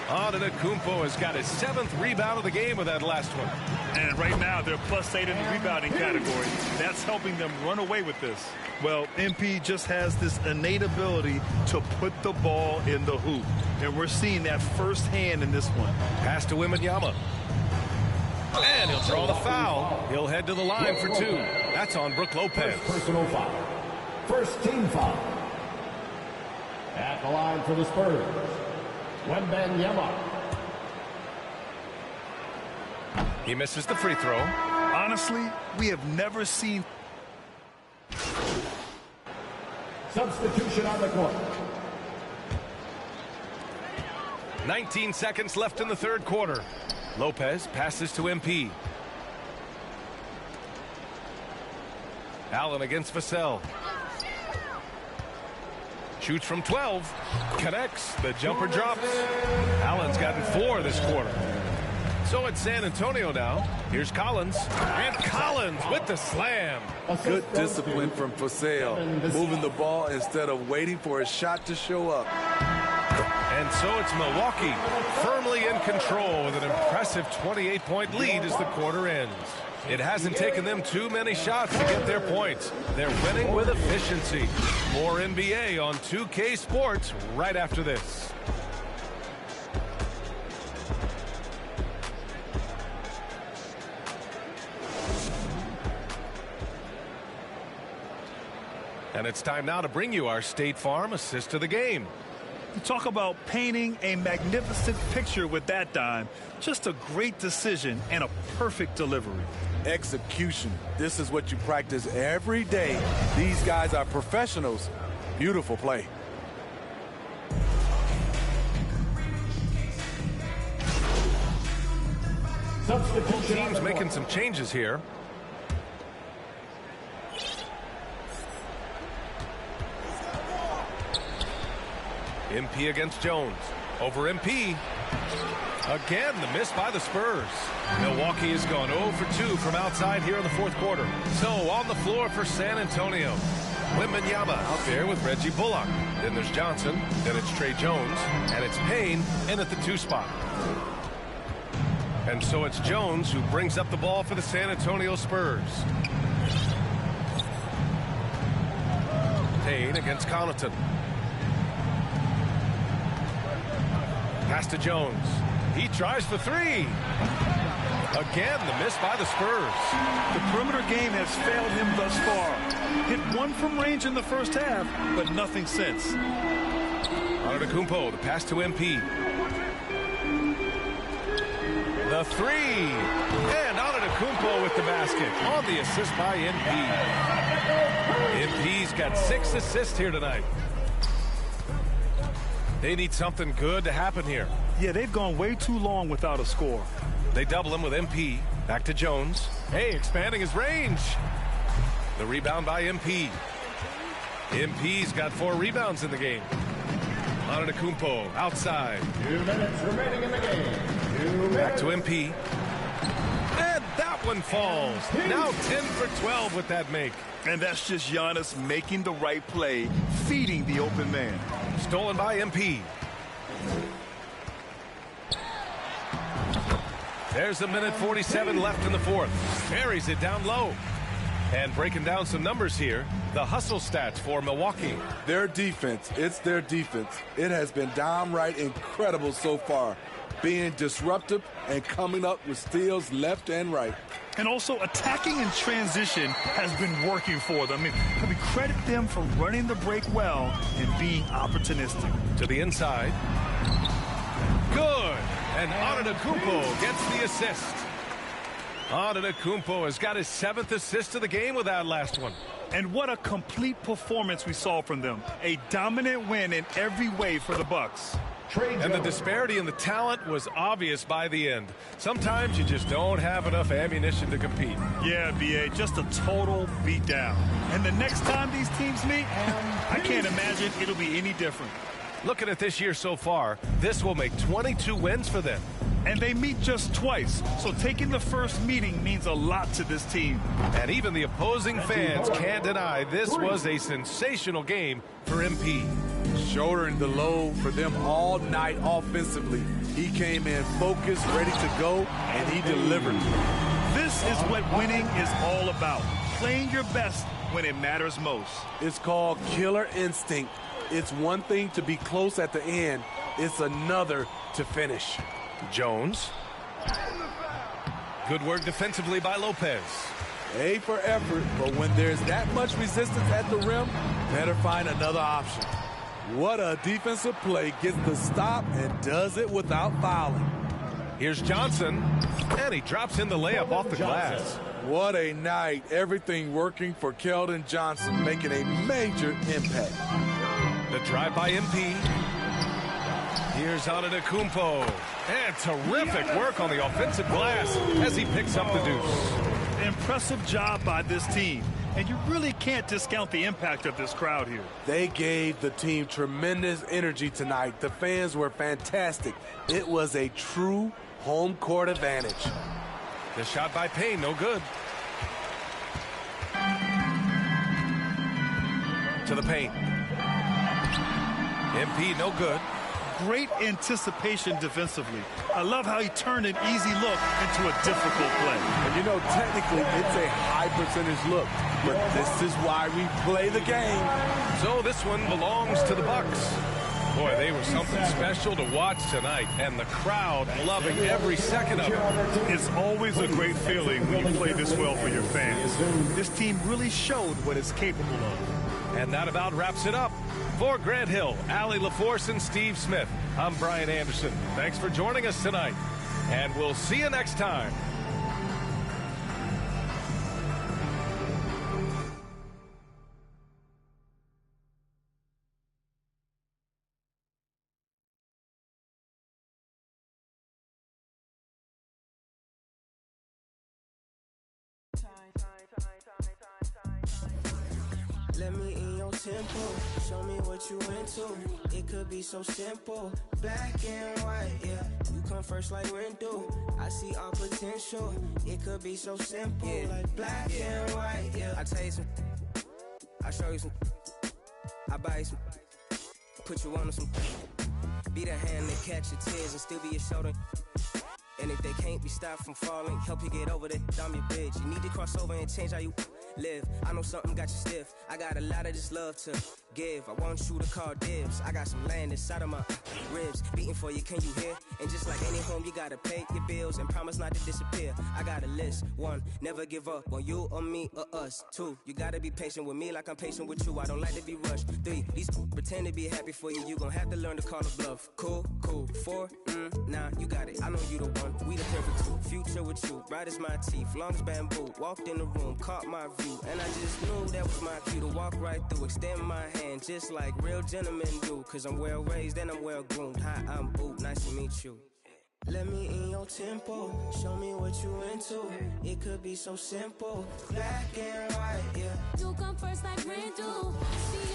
Antetokounmpo has got his 7th rebound of the game with that last one. And right now, they're +8 in the rebounding category. That's helping them run away with this. Well, MP just has this innate ability to put the ball in the hoop. And we're seeing that firsthand in this one. Pass to Wembanyama. And he'll draw the foul. He'll head to the line for 2. That's on Brook Lopez. Personal foul. First team foul. At the line for the Spurs, Wembanyama. He misses the free throw. Honestly, we have never seen. Substitution on the court. 19 seconds left in the third quarter. Lopez passes to MP. Allen against Vassell. Shoots from 12. Connects. The jumper drops. Allen's gotten 4 this quarter. So it's San Antonio now. Here's Collins. And Collins with the slam. Good discipline from Vassell, moving the ball instead of waiting for a shot to show up. And so it's Milwaukee firmly in control with an impressive 28-point lead as the quarter ends. It hasn't taken them too many shots to get their points. They're winning with efficiency. More NBA on 2K Sports right after this. And it's time now to bring you our State Farm assist of the game. You talk about painting a magnificent picture with that dime. Just a great decision and a perfect delivery. Execution. This is what you practice every day. These guys are professionals. Beautiful play. Both teams making some changes here. MP against Jones. Over MP. Again, the miss by the Spurs. Milwaukee has gone 0 for 2 from outside here in the fourth quarter. So on the floor for San Antonio. Wembanyama out there with Reggie Bullock. Then there's Johnson. Then it's Trey Jones. And it's Payne in at the 2 spot. And so it's Jones who brings up the ball for the San Antonio Spurs. Payne against Connaughton. Pass to Jones. He tries for 3. Again, the miss by the Spurs. The perimeter game has failed him thus far. Hit 1 from range in the first half, but nothing since. Antetokounmpo, the pass to MP. The 3. And Antetokounmpo with the basket on the assist by MP. MP's got 6 assists here tonight. They need something good to happen here. Yeah, they've gone way too long without a score. They double him with MP. Back to Jones. Hey, expanding his range. The rebound by MP. MP's got 4 rebounds in the game. Antetokounmpo outside. 2 minutes remaining in the game. Back to MP. And that one falls. Now 10 for 12 with that make. And that's just Giannis making the right play, feeding the open man. Stolen by MP. There's a minute 47 left in the fourth. Buries it down low. And breaking down some numbers here, the hustle stats for Milwaukee. Their defense, it's their defense. It has been downright incredible so far. Being disruptive and coming up with steals left and right. And also attacking in transition has been working for them. I mean, credit them for running the break well and being opportunistic. To the inside. Good. And Antetokounmpo gets the assist. Antetokounmpo has got his 7th assist of the game with that last one. And what a complete performance we saw from them. A dominant win in every way for the Bucks. And the disparity in the talent was obvious by the end. Sometimes you just don't have enough ammunition to compete. Yeah, B.A., just a total beatdown. And the next time these teams meet, I can't imagine it'll be any different. Looking at this year so far, this will make 22 wins for them. And they meet just twice, so taking the first meeting means a lot to this team. And even the opposing fans can't deny this was a sensational game for MP. Shouldering the load for them all night offensively. He came in focused, ready to go, and he delivered. This is what winning is all about. Playing your best when it matters most. It's called killer instinct. It's one thing to be close at the end. It's another to finish. Jones. Good work defensively by Lopez. A for effort, but when there's that much resistance at the rim, better find another option. What a defensive play. Gets the stop and does it without fouling. Here's Johnson, and he drops in the layup off the glass. What a night. Everything working for Keldon Johnson, making a major impact. The drive by MP. Here's Antetokounmpo. And terrific work on the offensive glass as he picks up the deuce. Impressive job by this team. And you really can't discount the impact of this crowd here. They gave the team tremendous energy tonight. The fans were fantastic. It was a true Home court advantage. The shot by Payne, no good. To the paint. MP, no good. Great anticipation defensively. I love how he turned an easy look into a difficult play. And you know, technically, it's a high percentage look, but this is why we play the game. So this one belongs to the Bucks. Boy, they were something special to watch tonight, and the crowd loving every second of it. It's always a great feeling when you play this well for your fans. This team really showed what it's capable of. And that about wraps it up. For Grant Hill, Allie LaForce, and Steve Smith, I'm Brian Anderson. Thanks for joining us tonight, and we'll see you next time. Let me in your tempo, show me what you into. It could be so simple, black and white, yeah. You come first like rent do. I see our potential. It could be so simple, yeah. Like black and white, yeah. I tell you some, I show you some, I buy you some, put you on some. Be the hand that catch your tears and still be your shoulder. And if they can't be stopped from falling, help you get over that, I'm your bitch. You need to cross over and change how you live. I know something got you stiff. I got a lot of this love to give. I want you to call dibs. I got some land inside of my ribs beating for you, can you hear? And just like any home, you gotta pay your bills and promise not to disappear. I got a list. 1, never give up on you or me or us. 2, you gotta be patient with me like I'm patient with you. I don't like to be rushed. 3, these pretend to be happy for you. You gon' have to learn to call a bluff. Cool. 4, nah, you got it. I know you the one. We the perfect two. Future with you, bright as my teeth, long as bamboo. Walked in the room, caught my view, and I just knew that was my cue to walk right through. Extend my hand, just like real gentlemen do. Cause I'm well raised and I'm well groomed. Hi, I'm Boot, nice to meet you. Let me in your tempo, show me what you into. It could be so simple, black and white, yeah. You come first like rain do. See